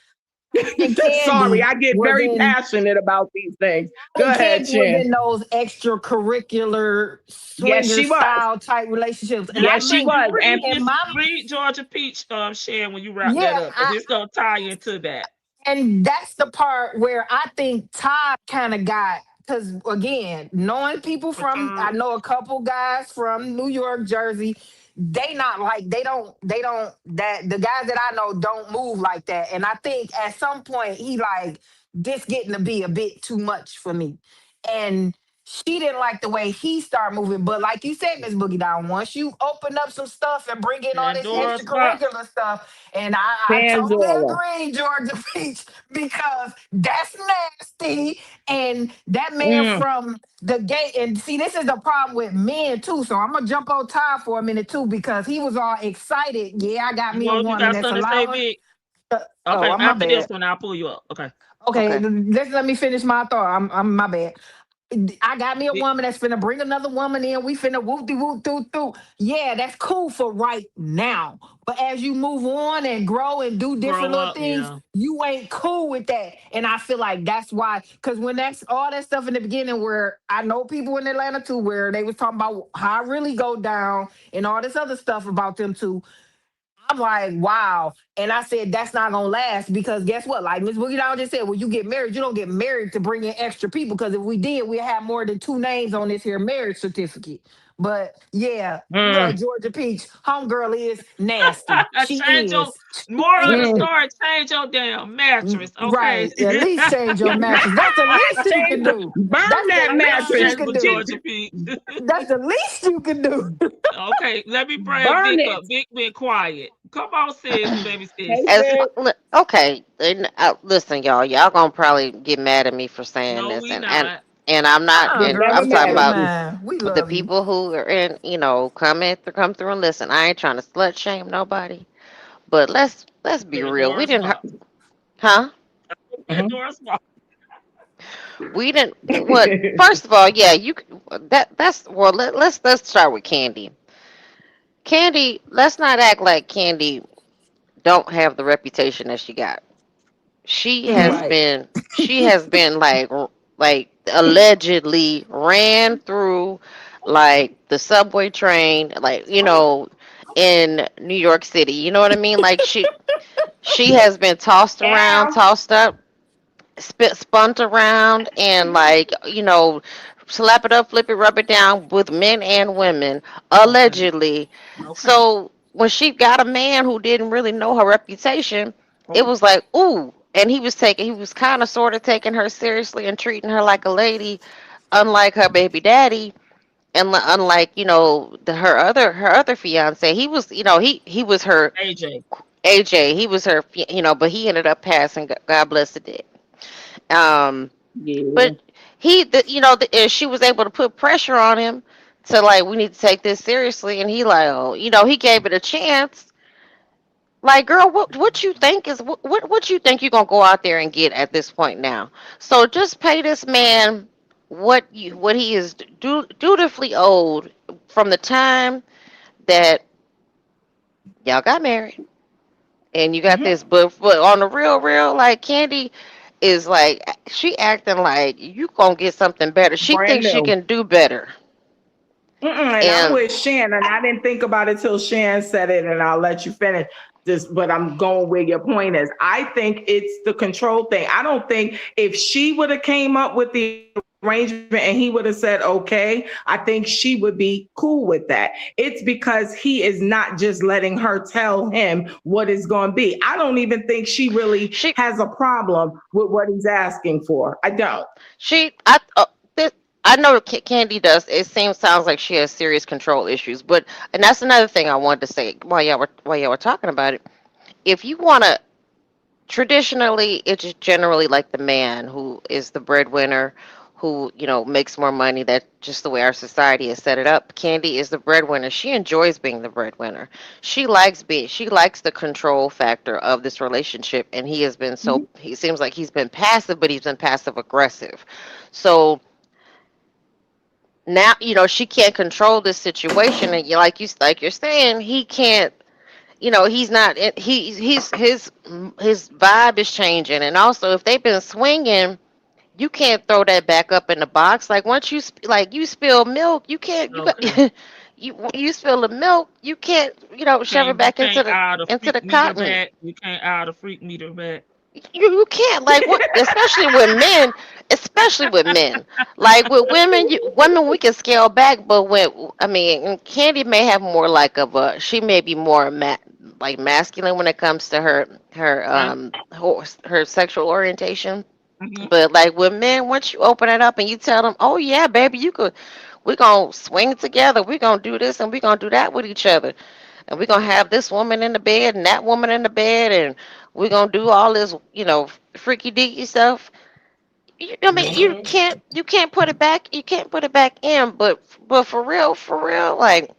And Sorry, Candy I get was very in passionate about these things. Go and ahead, Candy was Chin. in those extracurricular Yes, swinger she was. style type relationships. And Yeah, I Yes, she look, think you was. And read in this, my read Georgia Peach, Shan, when you wrap that yeah, up, because it's gonna tie into that. and that's the part where I think Todd kind of got because again, knowing people from I Retired. know a couple guys from New York, Jersey, they not like they don't that the guys that I know don't move like that. And I think at some point he like this getting to be a bit too much for me. And she didn't like the way he started moving. But like you said, Miss Boogie Down, once you open up some stuff and bring in all this Pandora's box. extracurricular stuff, and I totally Tanzora. agree, Georgia Peach, because that's nasty. And that man Mm. from the gate, and see, this is the problem with men too. So I'm gonna jump on Ty for a minute too, because he was all excited. Yeah, I got me a You woman got that's something to say, allowing. Vic? Oh, Okay, I'm my after this bad. one, I'll pull you up. Okay. Okay, Okay. let me finish my thought. I'm my bad. I got me a Vic, woman that's finna bring another woman in. We finna whoop de whoop doo doo. Yeah, that's cool for right now. But as you move on and grow and do different grow little up, things, yeah. you ain't cool with that. And I feel like that's why, because when that's all that stuff in the beginning, where I know people in Atlanta too, where they was talking about how I really go down and all this other stuff about them too. I'm like, wow. And I said, that's not gonna last because guess what? Like Miss Boogie Down just said, when you get married, you don't get married to bring in extra people. Because if we did, we'd have more than 2 names on this here marriage certificate. But yeah, Mm. look, Georgia Peach, homegirl is nasty. She Change your is. She moral of the is. Mm. story. Change your damn mattress, okay? Right. At least change your mattress. That's the least you can do. Burn That's the that least you mattress. can Understandable, do. Georgia Pete. That's the least you can do. Okay, let me bring Burn Vic it. up. Vic been quiet. Come on, sis, baby sis. Hey, As Vic. okay, and, listen, y'all gonna probably get mad at me for saying No, this, we and not. and I'm not, We're and never We I'm talking mad ain't at about you. mind. We the love you. people who are in, come through and listen. I ain't trying to slut shame nobody, but let's be real. We Pandora's didn't, box. huh? Mhm. Pandora's box. We didn't. What? First of all, yeah, that's well. Let's start with Candy. Candy. Let's not act like Candy don't have the reputation that she got. She has Mhm. Right. been. She has been like allegedly ran through like the subway train, like in New York City. You know what I mean? Like she has been tossed around, Yeah. tossed up, spun around, and slap it up, flip it, rub it down with men and women, Okay. allegedly. Okay. So when she got a man who didn't really know her reputation, it Oh, was like, ooh. And he was kind of sort of taking her seriously and treating her like a lady, unlike her baby daddy. And unlike her other fiance, he was he was her AJ. AJ. He was her but he ended up passing. God bless the dead. Um, Yeah. but she was able to put pressure on him to like, we need to take this seriously, and he like, oh, he gave it a chance. Like, girl, what you think is what you think you're gonna go out there and get at this point now? So just pay this man what he is dutifully owed from the time that y'all got married, and you got Mhm. this. But on the real, like, Candy is like, she acting like you gonna get something better. She Brand thinks she new. can do better. Mm-mm, and I'm And with Shan, and I didn't think about it till Shan said it, and I'll let you finish this. But I'm going where your point is. I think it's the control thing. I don't think if she would have came up with the arrangement and he would have said okay, I think she would be cool with that. It's because he is not just letting her tell him what it's going to be. I don't even think she really she has a problem with what he's asking for. I don't. she this, I know Candy does. It sounds like she has serious control issues. But and that's another thing I wanted to say while y'all were talking about it. If you want to, traditionally, it's generally like the man who is the breadwinner, who makes more money. That's just the way our society has set it up. Candy is the breadwinner. She enjoys being the breadwinner. She likes the control factor of this relationship, and he seems like he's been passive, but he's been passive aggressive. So now she can't control this situation, and like you're saying, he can't. He's not. His vibe is changing, and also if they've been swinging, you can't throw that back up in the box. Like, once like, you spill milk, you can't. You Okay. got you spill the milk, you can't shove it You back into can't the add a into freak the meter cotton. back. You can't add a freak meter back. You can't, like, what, especially with men, especially with men. Like, with women, women, we can scale back, but I mean, Candy may have more like she may be more like masculine when it comes to Okay. her sexual orientation. Hmm. But like with men, once you open it up and you tell them, oh yeah, baby, we're gonna swing together, we're gonna do this and we're gonna do that with each other, and we're gonna have this woman in the bed and that woman in the bed, and we're gonna do all this, freaky deaky stuff. I mean, Mhm. you can't put it back, in. But for real, like,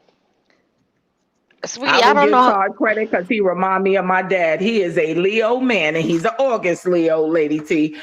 I sweetie, I will don't give know. Todd credit because he remind me of my dad. He is a Leo man and he's an August Leo, Lady T.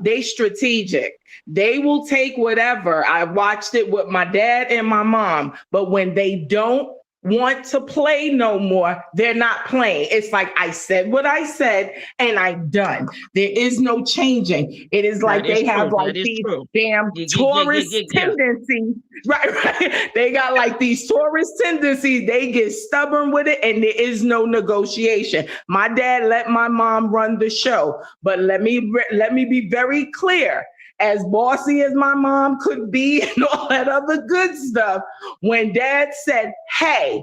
They strategic. They will take whatever. I watched it with my dad and my mom, but when they don't want to play no more, they're not playing. It's like, I said what I said and I'm done. There is no changing. It is That like is they have true. like That is these true. damn Yeah, yeah, yeah, yeah, Taurus yeah, yeah. tendencies. Right, right. They got like these Taurus tendencies. They get stubborn with it, and there is no negotiation. My dad let my mom run the show, but let me be very clear. As bossy as my mom could be, and all that other good stuff, when dad said, "Hey,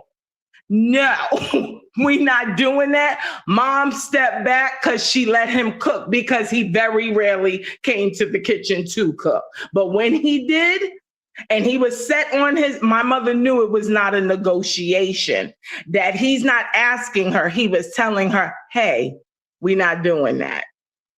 no, we not doing that," mom stepped back because she let him cook because he very rarely came to the kitchen to cook. But when he did, and he was set on my mother knew it was not a negotiation, that he's not asking her. He was telling her, hey, we not doing that.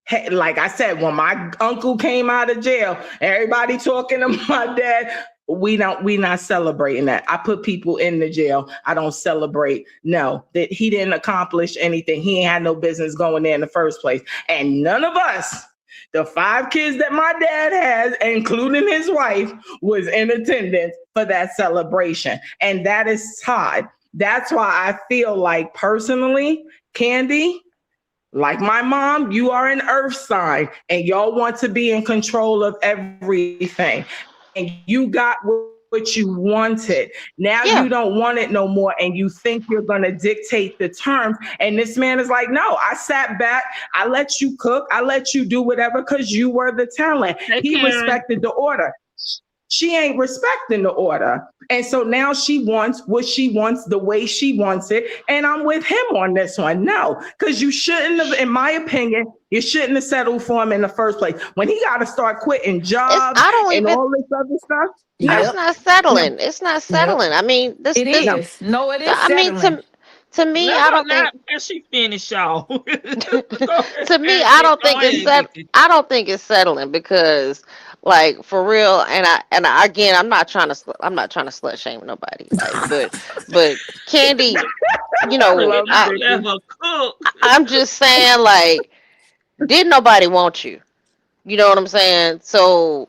Hey, like I said, when my uncle came out of jail, everybody talking to my dad, we not celebrating that. I put people in the jail. I don't celebrate. No, that he didn't accomplish anything. He ain't had no business going there in the first place. And none of us The 5 kids that my dad has, including his wife, was in attendance for that celebration. And that is Todd. That's why I feel like personally, Candy, like my mom, you are an earth sign and y'all want to be in control of everything. And you got what you wanted. Now Yeah. you don't want it no more and you think you're going to dictate the terms. And this man is like, no, I sat back. I let you cook. I let you do whatever because you were the talent. Hey, He Karen. respected the order. She ain't respecting the order. And so now she wants what she wants the way she wants it. And I'm with him on this one. No, because you shouldn't have, in my opinion, you shouldn't have settled for him in the first place. When he got to start quitting jobs I don't and even. all this other stuff. It's not settling. It's not settling. I mean, It is. No, it is I mean, settling. to me, Let I her don't not think. let she finish, y'all. To me, I don't think it's I don't think it's settling because, like, for real. And I again, I'm not trying to slut shame nobody. Like, but Candy, you I know, love not Vicky. let her cook. I'm just saying, like, did nobody want you? You know what I'm saying? So,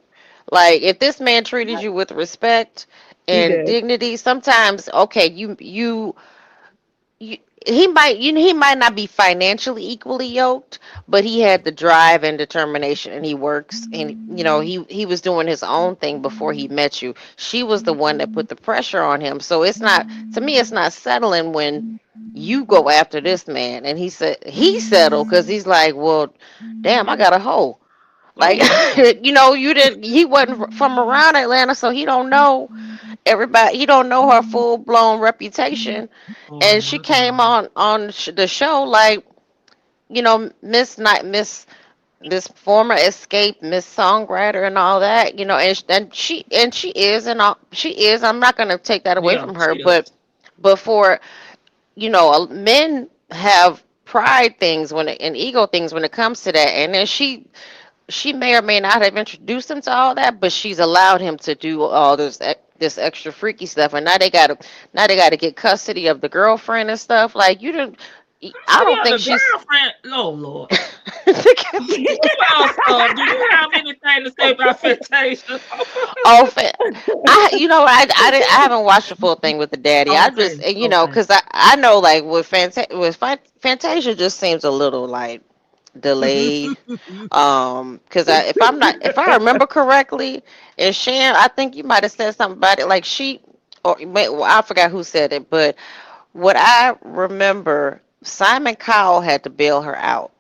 like, if this man treated you with respect He and did. dignity, sometimes, okay, you he might not be financially equally yoked, but he had the drive and determination, and he works, and he was doing his own thing before he met you. She was the one that put the pressure on him. So it's not, to me, it's not settling when you go after this man, and he settled because he's like, well, damn, I got a hoe. Oh Like, wow. he wasn't from around Atlanta, so he don't know everybody. He don't know her full blown reputation. Oh And she my came God. on the show like, Miss former escape Miss songwriter and all that, and she is, and all she is. I'm not gonna take that away Yeah, from her, she but does. before, men have pride things and ego things when it comes to that, and then she may or may not have introduced him to all that, but she's allowed him to do all this extra freaky stuff, and now they gotta get custody of the girlfriend and stuff. Like, you didn't. I Oh don't yeah, think the she's. girlfriend. Oh Lord. Who else? Do you have anything to say about Fantasia? Oh, I haven't watched the full thing with the daddy. I Okay, just, okay. because I know, like, Fantasia just seems a little like delayed. Because if I remember correctly, and Shan, I think you might have said something about it. Like, well, I forgot who said it, but what I remember, Simon Cowell had to bail her out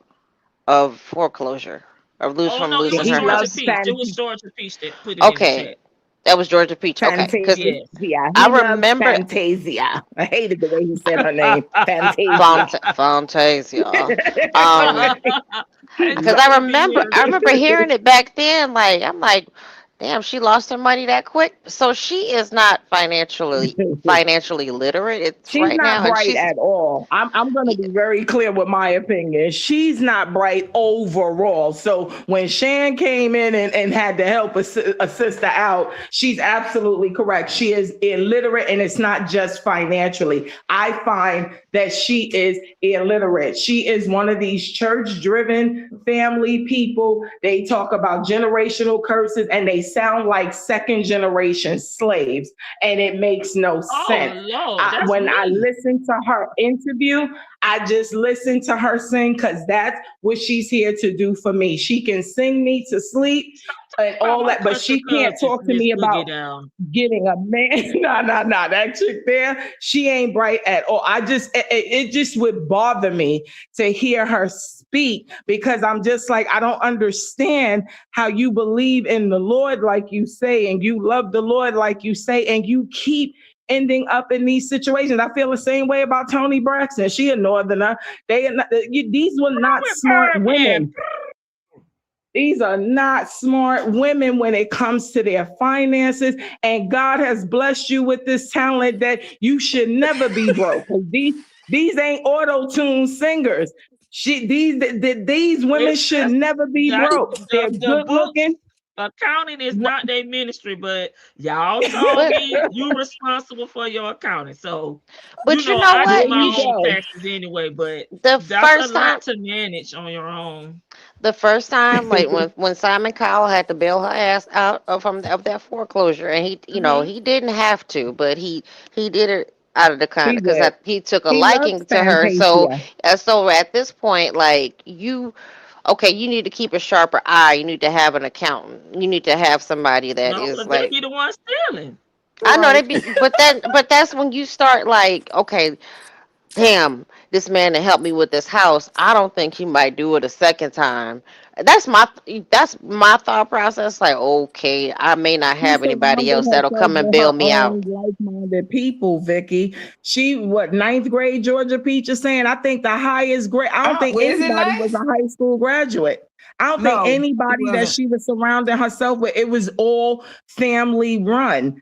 of foreclosure, Oh from no, it losing was He her Georgia loves house. Peach. It was Georgia Peach that put it in the Okay, chat. that was Georgia Peach. Okay, because Fantasia. Yes. I He loves remember Fantasia. I hated the way he said her name. Fantasia. Fantasia. Um, It's because Lo- I gonna be remember here. I remember hearing it back then. Like, I'm like, damn, she lost her money that quick. So she is not financially literate. It's She's right not now, and bright at all. I'm going to be very clear with my opinion. She's not bright overall. So when Shan came in and had to help a sister out, she's absolutely correct. She is illiterate, and it's not just financially. I find that she is illiterate. She is one of these church-driven family people. They talk about generational curses, and they sound like second-generation slaves, and it makes no Oh sense. Lord, that's When I me. listen to her interview, I just listen to her sing because that's what she's here to do for me. She can sing me to sleep and About all my that, but country she can't cousin, talk to Miss me Boogie about Down. getting a man. No. That chick there, she ain't bright at all. It just would bother me to hear her speak because I'm just like, I don't understand how you believe in the Lord like you say, and you love the Lord like you say, and you keep ending up in these situations. I feel the same way about Toni Braxton. She a northerner. These were not With smart Birdman. women. These are not smart women when it comes to their finances. And God has blessed you with this talent that you should never be broke. These ain't auto-tune singers. These women It's should never be that's broke. They're the good books. looking. Accounting is not their ministry, but y'all told But me you responsible for your accounting. So, but you know I do There what? my you You own go. taxes anyway, but the that's a first lot time to manage on your own. the first time, like when Simon Cowell had to bail her ass out of that foreclosure, and he, Hmm. he didn't have to, but he did it out of the kind He because did. he took a He loves liking to her. So, Fantasia. so at this point, like okay, you need to keep a sharper eye. You need to have an accountant. You need to have somebody that No, is because they like, be the ones stealing. I know they Right. be, but that's when you start like, okay, damn, this man to help me with this house. I don't think he might do it a second time. That's my thought process. Like, okay, I may not She have anybody surrounded else that'll herself come and with bail her me out. own like-minded people, Vicky. She, what, ninth grade Georgia Peach is saying, I think the highest grade, I don't think Is it anybody was nice? a high school graduate. I don't think No, it anybody that wasn't. she was surrounding herself with, it was all family run.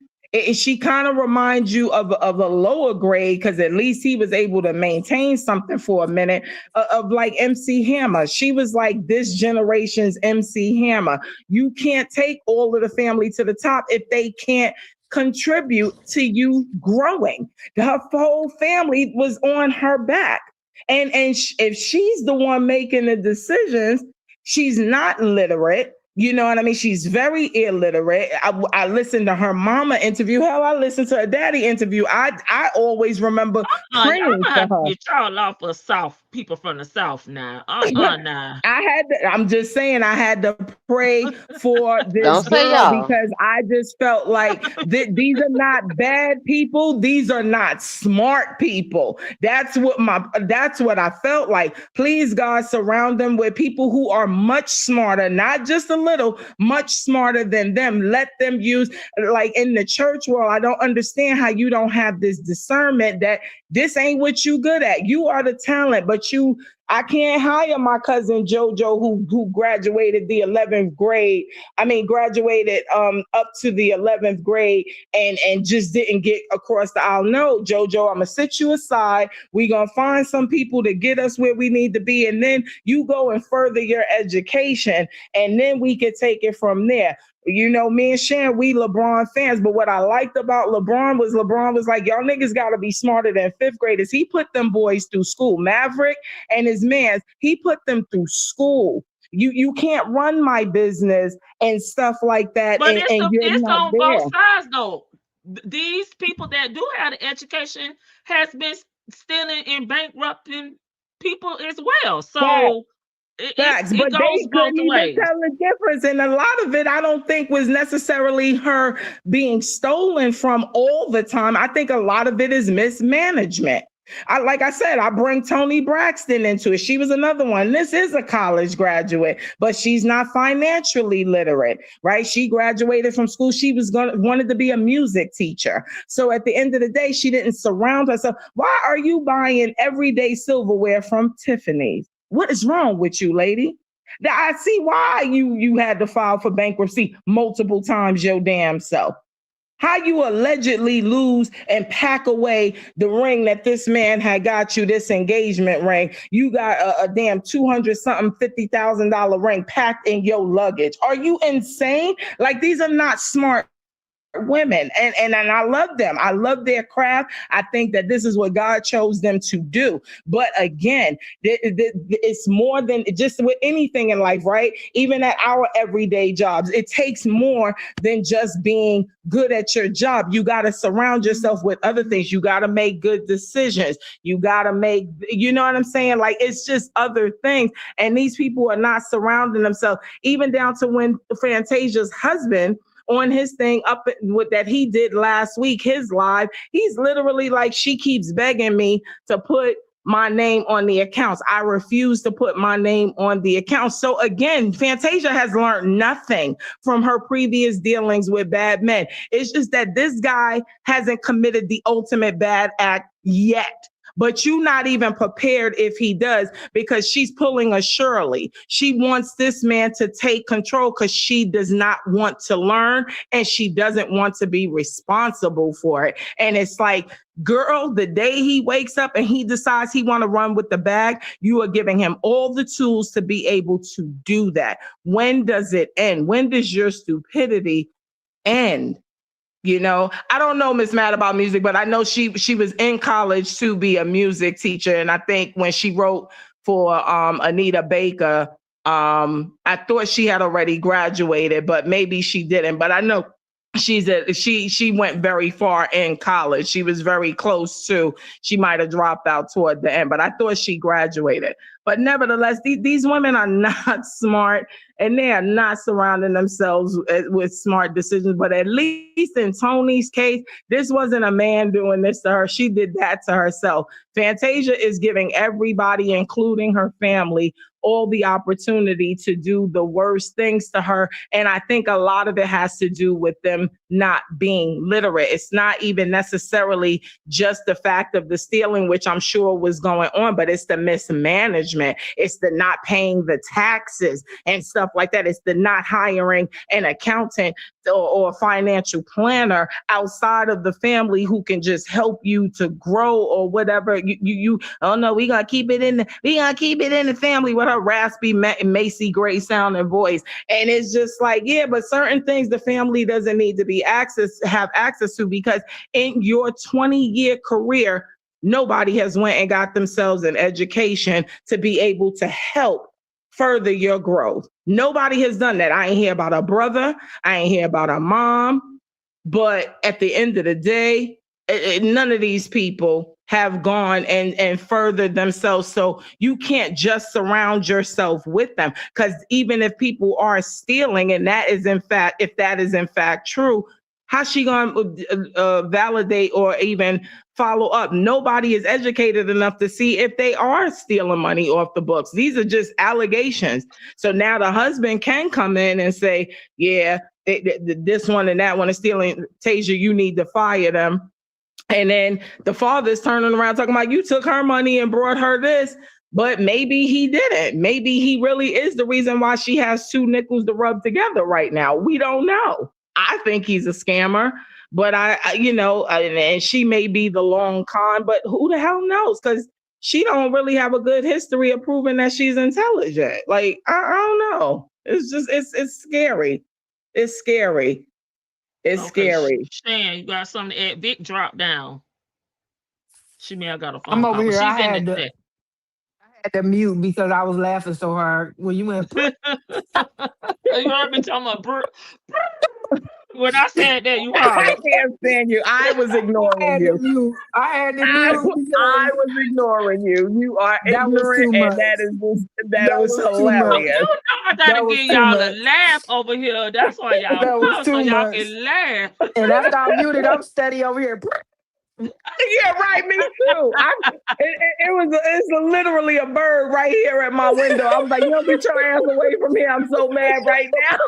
She kind of reminds you of a lower grade because at least he was able to maintain something for a minute of like MC Hammer. She was like this generation's MC Hammer. You can't take all of the family to the top if they can't contribute to you growing. Her whole family was on her back. If she's the one making the decisions, she's not literate. You know what I mean? She's very illiterate. I listened to her mama interview. Hell, I listened to her daddy interview. I always remember Y'all praying gonna for have to her. get y'all off of South people from the South now. Nah. I'm just saying, I had to pray for this Don't say girl y'all. because I just felt like these are not bad people. These are not smart people. That's what I felt like. Please, God, surround them with people who are much smarter, not just a little, much smarter than them. Let them use, like in the church world, I don't understand how you don't have this discernment that this ain't what you good at. You are the talent, but I can't hire my cousin JoJo who graduated the 11th grade. I mean, graduated up to the 11th grade and just didn't get across the aisle. No, JoJo, I'm gonna sit you aside. We're gonna find some people to get us where we need to be, and then you go and further your education, and then we can take it from there. You know, me and Shan, we LeBron fans, but what I liked about LeBron was like, y'all niggas gotta be smarter than fifth graders. He put them boys through school. Maverick and his man, he put them through school. You can't run my business and stuff like that, But and you're it's not on both there. sides though. These people that do have the education has been stealing and bankrupting people as well. Facts, So facts. it But goes they both couldn't even ways. tell the difference. And a lot of it, I don't think was necessarily her being stolen from all the time. I think a lot of it is mismanagement. Like I said, I bring Tony Braxton into it. She was another one. This is a college graduate, but she's not financially literate, right? She graduated from school. She wanted to be a music teacher. So at the end of the day, she didn't surround herself. Why are you buying everyday silverware from Tiffany's? What is wrong with you, lady? I see why you had to file for bankruptcy multiple times your damn self. How you allegedly lose and pack away the ring that this man had got you, this engagement ring. You got a damn 200 something $50,000 ring packed in your luggage. Are you insane? Like, these are not smart women, and I love them. I love their craft. I think that this is what God chose them to do. But again, it's more than just with anything in life, right? Even at our everyday jobs, it takes more than just being good at your job. You got to surround yourself with other things. You got to make good decisions. You got to make, you know what I'm saying? Like, it's just other things. And these people are not surrounding themselves, even down to when Fantasia's husband on his thing up with that he did last week, his live, he's literally like, she keeps begging me to put my name on the accounts. I refuse to put my name on the accounts. So again, Fantasia has learned nothing from her previous dealings with bad men. It's just that this guy hasn't committed the ultimate bad act yet. but you not even prepared if he does, because she's pulling a Shirley. She wants this man to take control because she does not want to learn and she doesn't want to be responsible for it. And it's like, girl, the day he wakes up and he decides he want to run with the bag, you are giving him all the tools to be able to do that. When does it end? When does your stupidity end? You know, I don't know Miss Mad about music, but I know she was in college to be a music teacher. And I think when she wrote for Anita Baker, I thought she had already graduated, but maybe she didn't. But I know she went very far in college. She was very close to. She might have dropped out toward the end, but I thought she graduated. But nevertheless, these women are not smart, and they are not surrounding themselves with smart decisions. But at least in Tony's case, this wasn't a man doing this to her. She did that to herself. Fantasia is giving everybody, including her family, all the opportunity to do the worst things to her. And I think a lot of it has to do with them not being literate. It's not even necessarily just the fact of the stealing, which I'm sure was going on, but it's the mismanagement. It's the not paying the taxes and stuff like that. It's the not hiring an accountant or a financial planner outside of the family who can just help you to grow or whatever. Oh no, we gotta keep it in the family with her raspy Macy Gray sounding voice. And it's just like, yeah, but certain things the family doesn't need to have access to, because in your 20-year career, nobody has went and got themselves an education to be able to help further your growth. Nobody has done that. I ain't hear about a brother. I ain't hear about a mom. But at the end of the day, none of these people have gone and furthered themselves. So you can't just surround yourself with them, because even if people are stealing, and if that is in fact true, how's she going to validate or even follow up? Nobody is educated enough to see if they are stealing money off the books. These are just allegations. So now the husband can come in and say, yeah, this one and that one is stealing. Tasia, you need to fire them. And then the father's turning around talking about, you took her money and brought her this. But maybe he didn't. Maybe he really is the reason why she has two nickels to rub together right now. We don't know. I think he's a scammer, but and she may be the long con, but who the hell knows? Because she don't really have a good history of proving that she's intelligent. Like, I don't know. It's just, it's scary. It's scary. It's scary. Shan, you got something to add? Vic, drop down. She may have got a phone I'm call. over here. She's I in had the to mute because I was laughing so hard when you went. You heard me talking about when I said that, you I heard. can't stand you. I was ignoring you. I had to mute. I was ignoring you. You are That was ignorant, too and much. that was hilarious. You know I That gotta was give too y'all much. a laugh over here. That's why y'all That was come, so too y'all much. can laugh. And after I muted, I'm steady over here. Yeah, right. Me too. It's literally a bird right here at my window. I'm like, yo, get your ass away from here. I'm so mad right now.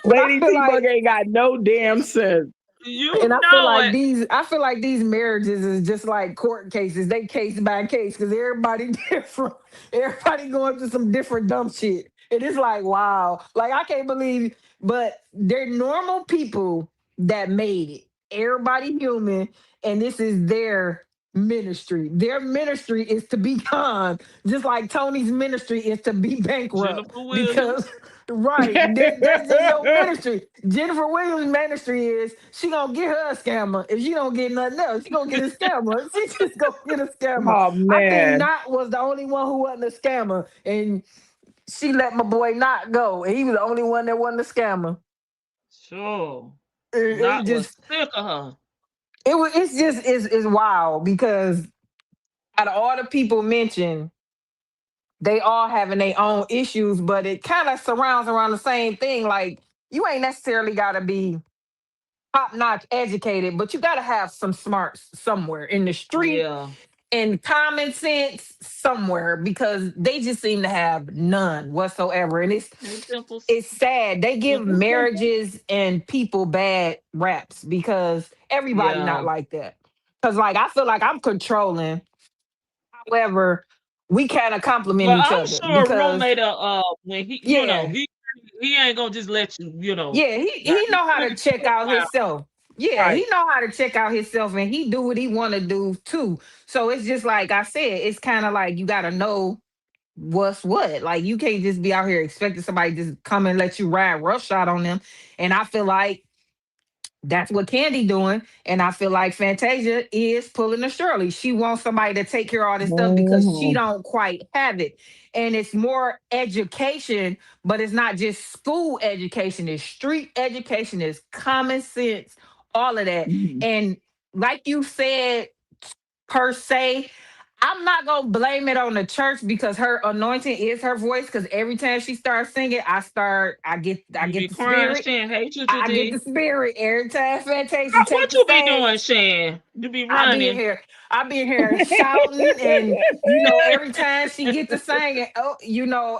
Lady T-Bug ain't got no damn sense. I feel like these marriages is just like court cases. They case by case because everybody different. Everybody going through some different dumb shit. It is like, wow. Like, I can't believe, but they're normal people that made it. Everybody human, and this is their ministry. Their ministry is to be con, just like Tony's ministry is to be bankrupt. Jennifer Williams. Because right, that's just your ministry. Jennifer Williams' ministry is she gonna get her a scammer. If she don't get nothing else, she gonna get a scammer. She just gonna get a scammer. Oh man, I think Knott was the only one who wasn't a scammer, and she let my boy Knott go, and he was the only one that wasn't a scammer. Sure, It just was sick of her. It's wild because out of all the people mentioned, they all having their own issues, but it kind of surrounds around the same thing. Like, you ain't necessarily got to be top-notch educated, but you got to have some smarts somewhere in the street. Yeah. and common sense somewhere because they just seem to have none whatsoever. And Hey, Dimples. it's sad. They give Dimples. marriages and people bad raps because everybody Yeah. not like that. Cause like I feel like I'm controlling. However, we kind of compliment But each I'm other sure Rome because made a when he yeah, he ain't gonna just let you yeah, not he know how to check out out. himself. Yeah, he Right. know how to check out himself and he do what he want to do too. So it's just like I said, it's kind of like you got to know what's what. Like you can't just be out here expecting somebody to just come and let you ride roughshod on them. And I feel like that's what Candy doing. And I feel like Fantasia is pulling a Shirley. She wants somebody to take care of all this stuff because she Mhm. don't quite have it. And it's more education, but it's not just school education, it's street education, it's common sense, all of that. Mhm. And like you said, per se, I'm not gonna blame it on the church because her anointing is her voice. Because every time she starts singing, I You be get the crying, spirit. Shan. Hey, Juju I get the D. spirit every time Fantasia take What the you be doing, stage. Shan? You be I be in running. here, I be in here shouting, and every time she get to singing, oh,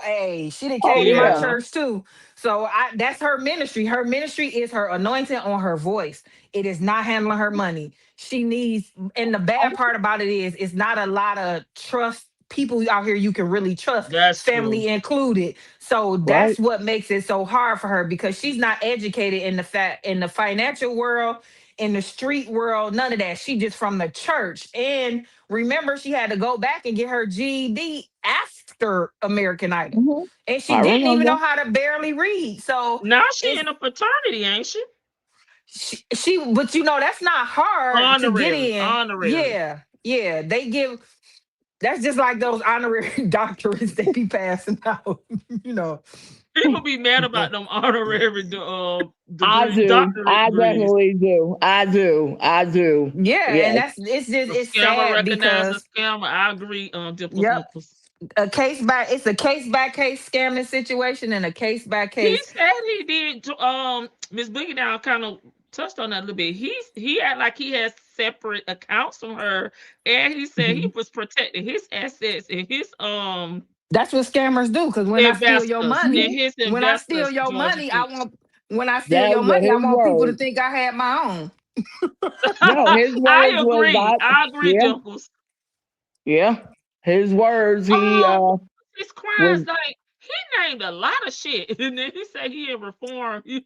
hey, she done Oh came to my yeah. Yeah. church too. So that's her ministry. Her ministry is her anointing on her voice. It is not handling her money. She needs, and the bad Oh, part about it is, it's not a lot of trust people out here you can really trust, That's true. family included. So right. that's what makes it so hard for her because she's not educated in the financial world, in the street world, none of that. She just from the church. And remember, she had to go back and get her GED after American Idol. Mhm. And she I didn't even remember. know how to barely read. So Now she it's in a fraternity, ain't she? but that's not hard to get Honorary, in. honorary. Yeah. Yeah. They give that's just like those honorary doctorates they be passing out, you know. People be mad about them honorary I degree, do. doctorate I degrees. definitely do. I do. I do. Yeah, and Yes. The it's scammer sad recognize the because scammer. I agree, Dimples yep, Dimples. it's a case by case scamming situation and a case by He case. said he did. Miss Boogie Down kind of touched on that a little bit. He had like he has separate accounts from her, and he said he Mhm. was protecting his assets and his That's what scammers do. Because investors and Mhm. his when I steal investors. your Georgia money, Peach. Those are I his want people to words. think I had my own. No, his words I was agree. I. I agree, Yeah, Dimples. yeah. His words. He Um, his was. crimes like he named a lot of shit, and then he said he had reformed. he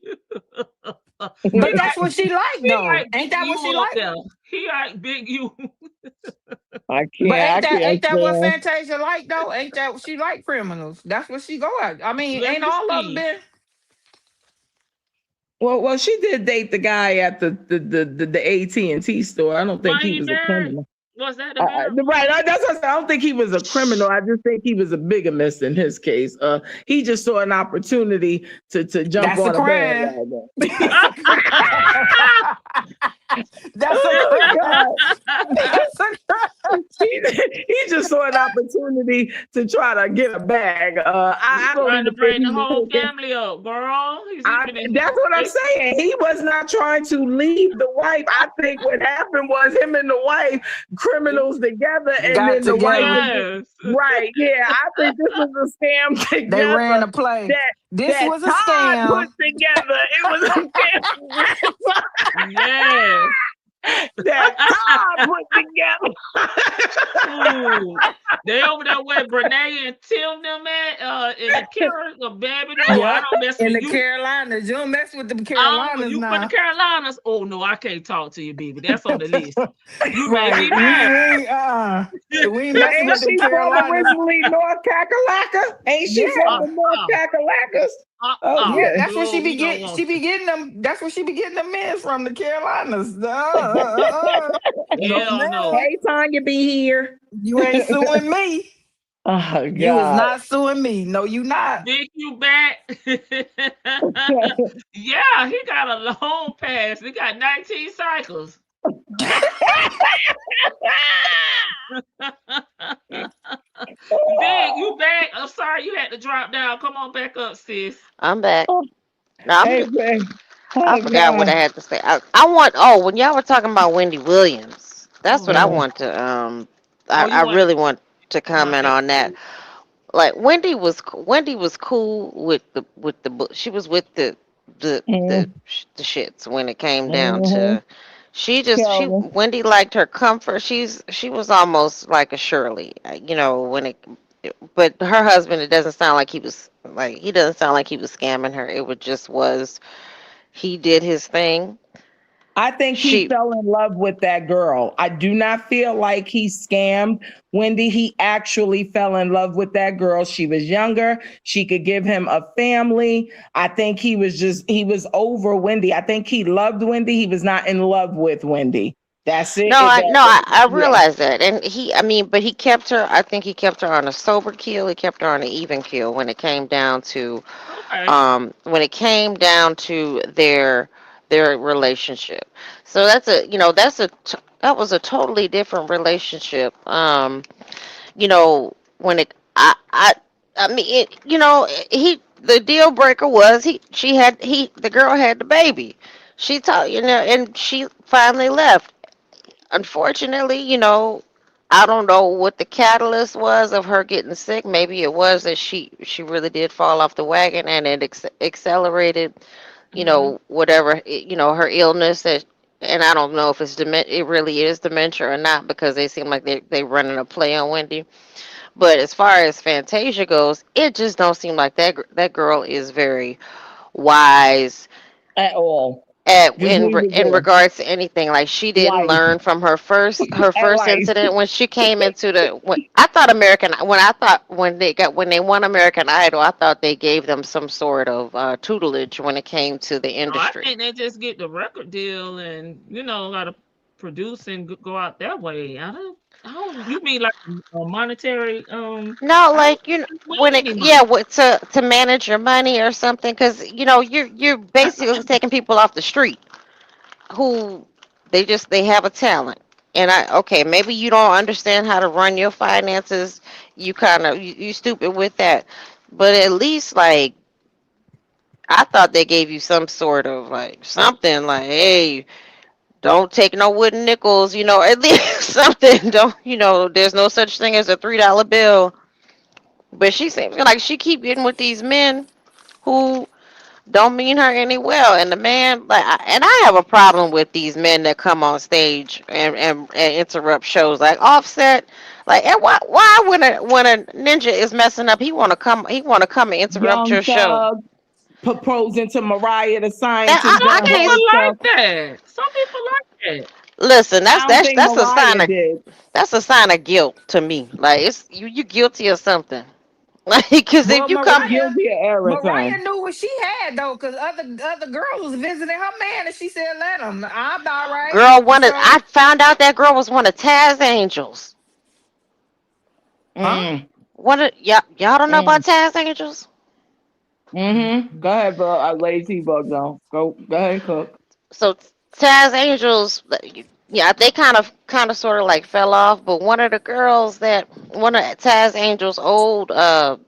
But like that's what she like, he though. like Ain't big that what she you up like? there. He like big you. I But can't. I can't ain't that what stand. Fantasia like though? Ain't that what she like criminals? That's what she go at. I mean, Let ain't me all of them see. been? Well, she did date the guy at the AT&T store. I don't think Why he he was a married? criminal. Was that the marriage? Right. That's what I said. I don't think he was a criminal. I just think he was a bigamist in his case. He just saw an opportunity to jump That's a on a crime. bandwagon. That's a crime. That's a Oh crime. God. That's a crime. He just saw an opportunity to try to get a bag. He's I don't trying to even think bring he the was whole thinking. family up, girl. He's even in That's what I'm they saying. He was not trying to leave the wife. I think what happened was him and the wife criminals together, and Got then the wife together. was just yes. right. Yeah, I think this was a scam They ran together a play. that This that was a Todd put scam. together. It was a scam Yes. that Todd put together. Ooh. They over there where Brene and Tim them at in the Carolinas. Baby, no, I Yep. don't mess In with the you. Carolinas. You don't mess with the When Carolinas you put the now. Carolinas, oh no, I can't talk to you, baby. That's on the list. You make Right. me mad. We ain't messing Ain't with them she from Carolinas. originally North Kakalaka? Ain't she from Yeah. the North Kakalakas? Yeah, Okay. that's where No, we don't she want be you. getting them. That's where she be getting the men from the Carolinas. No, Hell no. man. Hey, Tanya, be here. You ain't suing me. Oh You is God. not suing me. No, you not. Big you back. Yeah, he got a long pass. He got 19 cycles. Big, you back? I'm sorry you had to drop down. Come on back up, sis. I'm back. No, Hey, man. I Oh forgot what I God. had to say. I want. Oh, when y'all were talking about Wendy Williams, that's what I Mm. Uh, want to Oh, I you want really want to my comment on that. Like Wendy was cool with the book. She was with Mm-hmm. the shits when it came down Mm-hmm. to. She Kelly. Wendy liked her comfort. She was almost like a Shirley, when it. But her husband, it doesn't sound like he doesn't sound like he was scamming her. It would just was he did his thing. I think he She fell in love with that girl. I do not feel like he scammed Wendy. He actually fell in love with that girl. She was younger. She could give him a family. I think he was over Wendy. I think he loved Wendy. He was not in love with Wendy. That's it. No, I Yeah. realize that, and I mean, but he kept her. I think he kept her on a sober keel. He kept her on an even keel when it came down to, okay? their relationship. So that was a totally different relationship. When I mean, the deal breaker was the girl had the baby. She taught, and she finally left. Unfortunately, I don't know what the catalyst was of her getting sick. Maybe it was that she really did fall off the wagon, and it accelerated, Mm-hmm. whatever, her illness. And I don't know if it really is dementia or not, because they seem like they running a play on Wendy. But as far as Fantasia goes, it just don't seem like that girl is very wise At all. at Just leave it in there. regards to anything. Like, she didn't Life. learn from her At first life. incident when she came into I thought when they won American Idol, I thought they gave them some sort of tutelage when it came to the No, I industry. think they just get the record deal and gotta produce and go out that way. I don't. You mean like a monetary? No, I don't like, win when any money. to manage your money or something, because you're basically taking people off the street who they have a talent. And okay, maybe you don't understand how to run your finances. You kind of you stupid with that. But at least, like, I thought they gave you some sort of, like, something, like, hey, don't take no wooden nickels, at least something. Don't, there's no such thing as a $3 bill. But she seems like she keep getting with these men who don't mean her any well. And the man, like, and I have a problem with these men that come on stage and interrupt shows, like Offset. Like, and why when a ninja is messing up, he want to come and interrupt Young your show. Thug proposing to Mariah the And scientist Some doing people head I stuff. like that. Some people like that. listen. I don't think Mariah did. That's a sign of guilt to me. Like, it's you guilty of something. Like, because Well, if you She come, guilty of Mariah everything. knew what she had though, because other girls was visiting her man, and she said, "Let him. I'm all right." girl, I So, found out that girl was one of Taz Angels. huh? Mm, What? Y'all don't know mm, about Taz Angels? mm-hmm. Go ahead, bro. I lazy bug though. Go ahead, cook. So Taz Angels, yeah, they kind of sort of like fell off. But one of Taz Angels' older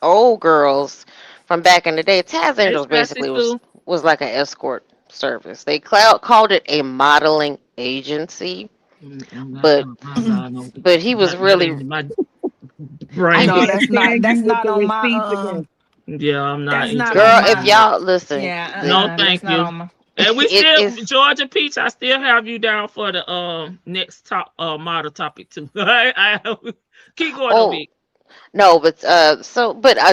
old girls from back in the day, Taz They Angels sassy basically too. was like an escort service. They called it a modeling agency, but No. he was That really. ain't my I brain. No, can't that's not stand you that's with not the on my receipts again. Yeah, I'm not that's not into on Girl, that if my either. y'all listen, No, yeah, that's thank not you. on my And we it still is. Georgia Peach. I still have you down for the next top model topic too. I keep going on Oh, me. no, but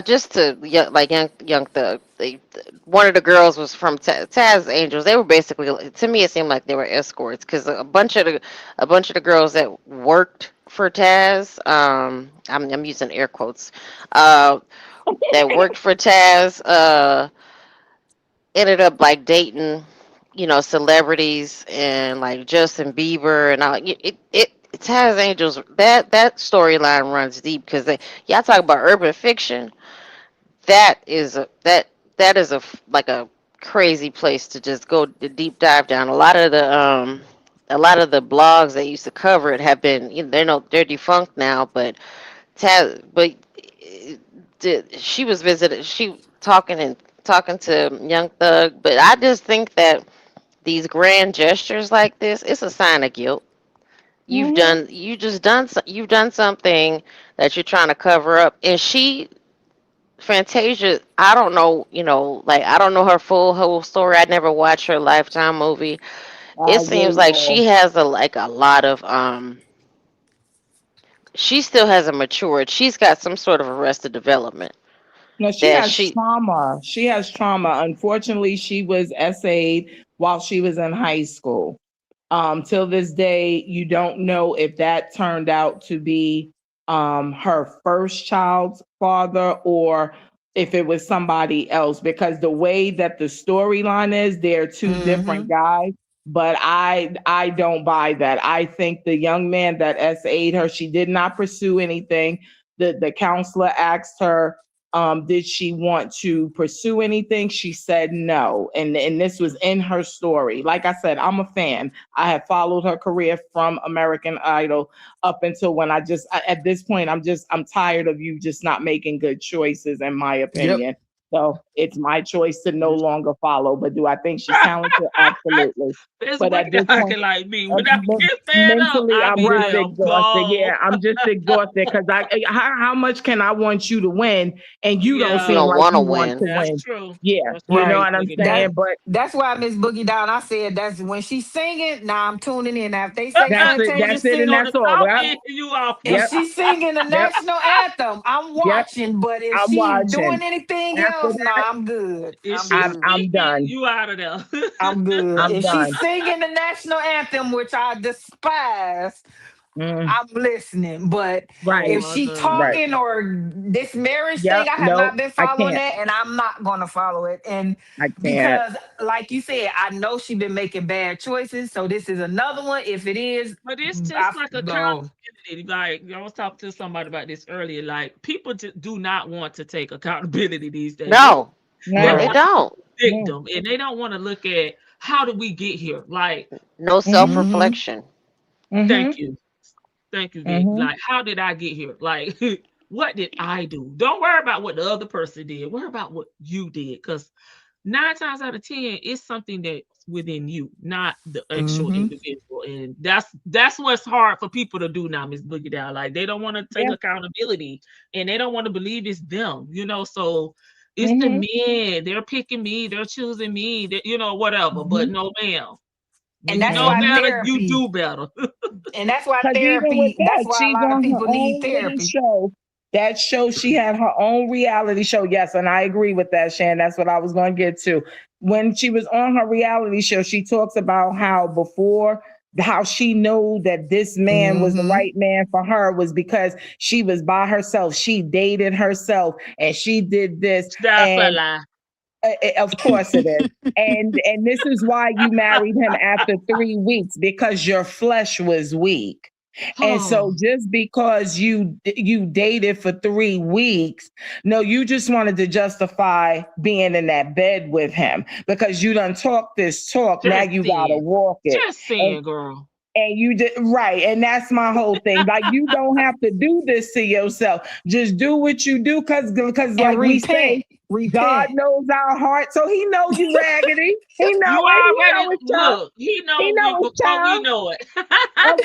just to, like, young thug, one of the girls was from Taz Angels. They were basically, to me, it seemed like they were escorts, because a bunch of the girls that worked for Taz, I'm using air quotes, uh, that worked for Taz, ended up, like, dating, celebrities, and, like, Justin Bieber and all. Taz Angels, that storyline runs deep, because y'all talk about urban fiction. That is like a crazy place to just go the deep dive down. A lot of the blogs that used to cover it have been, they're defunct now, but she was visited, she talking to Young Thug. But I just think that these grand gestures like this, it's a sign of guilt. Mhm. you've done something that you're trying to cover up, and Fantasia, I don't know, like I don't know her full whole story. I never watched her Lifetime movie. It I seems will. like she has a lot of she still hasn't matured. She's got some sort of arrested development No, she that has she trauma. She has trauma. Unfortunately, she was SA'd while she was in high school. Till this day, you don't know if that turned out to be her first child's father or if it was somebody else, because the way that the storyline is, they're two different Mm-hmm. guys. But I don't buy that. I think the young man that SA'd her, she did not pursue anything. The counselor asked her, did she want to pursue anything? She said no. And this was in her story. Like I said, I'm a fan. I have followed her career from American Idol up until when at this point, I'm tired of you just not making good choices, in my Yep. opinion. So it's my choice to no longer follow. But do I think she's talented? Absolutely. This But at wicked this point, acting like me. When I get fed up, mentally, I'll I'm be just Right. damn exhausted. gone. Yeah, I'm just exhausted because how much can I want you to win and you don't you Yeah, seem don't like want to you want win. to that's win? true. Yeah, That's you know true. Right. what I'm Wicked That saying. down. But that's why Miss Boogie Down. I said that's when she's singing. Now I'm tuning in. Now if they say that's it. Fantasia That's it, She and sing, gonna that's all. stop Well, pissing you off. if yep, she's singing the yep, national anthem, I'm yep. watching. But if I'm she doing watching. anything After else, that, nah, I'm good. If I'm she's good. I'm speaking, done. you out of there. I'm good. I'm If she's done. singing the national anthem, which I despise, Mm, I'm listening. But Oh right, if my she right. god. talking or this marriage Yep. thing, I have Nope. not been I following can't. that, and I'm not gonna follow it. And I can't. because, like you said, I know she been making bad choices, so this is another one. If it is, But it's just I like go. accountability. Like I was talking to somebody about this earlier. Like people do not want to take accountability these days. No, They No. they Right. want to be don't. the No. victim, and they don't want to look at how did we get here. Like, No self Mhm. Mm-hmm. reflection. thank Mhm. you, thank you, Vic. Mhm. Like, how did I get here? Like, what did I do? Don't worry about what the other person did. Worry about what you did, because 9 times out of 10, it's something that's within you, not the actual Mm-hmm. individual. And that's what's hard for people to do now, Miss Boogie Down. Like they don't want to take Yeah. accountability and they don't want to believe it's them, So it's the Mhm. men, they're picking me, they're choosing me, whatever. But Mm-hmm. no, ma'am. When And you that's know why Mhm. better, you therapy. do better. And that's why Because even with therapy. That's that, why a she's lot of on her people need own little therapy. show. That show, she had her own reality show. Yes, and I agree with that, Shan. That's what I was going to get to. When she was on her reality show, she talks about how before, how she knew that this man was the Mm-hmm. right man for her was because she was by herself. She dated herself and she did this. That's a And lie. of course it is. And this is why you married him after 3 weeks, because your flesh was weak. And so Oh, just because you dated for 3 weeks, no, you just wanted to justify being in that bed with him because you done talk this talk. Now just you gotta saying. walk it. Just saying, girl. And you did right. And that's my whole thing. Like you don't have to do this to yourself. Just do what you do because And like we say, repent. God Repent. knows our heart. So he know you raggedy. He You know it. He already know it's child. look. He He know we know it's before we child. know it. Okay.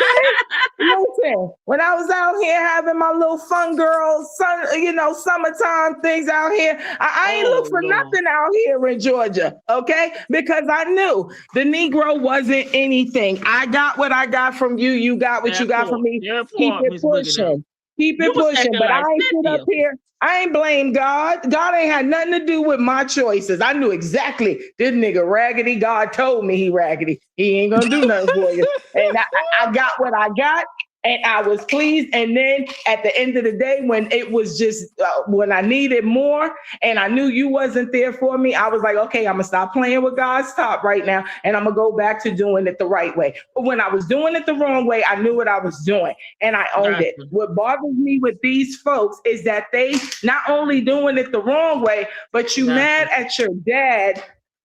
Listen, when I was out here having my little fun girl, summertime things out here, I ain't look Oh for Lord. nothing out here in Georgia, okay? Because I knew the Negro wasn't anything. I got what I got from you. You got what you That got from poor. me. That Keep poor it Miss Boogie now. pushing. Keep You it was pushing. acting But like I ain't sit up Cynthia. here. I ain't blame God. God ain't had nothing to do with my choices. I knew exactly this nigga raggedy. God told me he raggedy. He ain't gonna do nothing for you. And I got what I got and I was pleased. And then at the end of the day, when it was just when I needed more and I knew you wasn't there for me, I was like, okay, I'm gonna stop playing with God's top right now and I'm gonna go back to doing it the right way. But when I was doing it the wrong way, I knew what I was doing and I owned it. Gotcha. What bothers me with these folks is that they not only doing it the wrong way, but you Gotcha. mad at your dad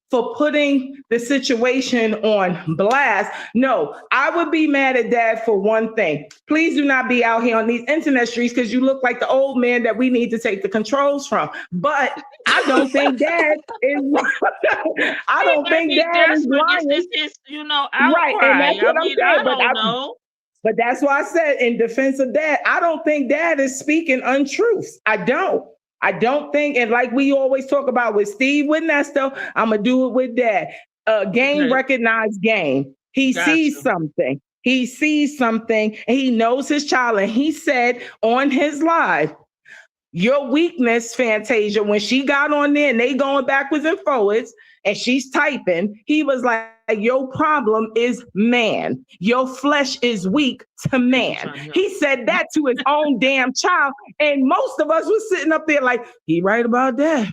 for putting the situation on blast. No, I would be mad at dad for one thing. Please do not be out here on these internet streets because you look like the old man that we need to take the controls from. But I don't think dad is I He don't might think be dad is desperate. This lying. is his, Right. And outcry. that's I what I'm mean, I saying. don't know. But that's why I said in defense of dad, I don't think dad is speaking untruths. I don't. I don't think, and like we always talk about with Steve with Nesto, I'm gonna do it with dad. Game Okay, recognized game. He sees gotcha. something. He sees something and he knows his child. And he said on his live, your weakness, Fantasia, when she got on there and they going backwards and forwards and she's typing, he was like, your problem is man. Your flesh is weak to I'm man. trying to help. He said that to his own damn child. And most of us was sitting up there like, he right about that.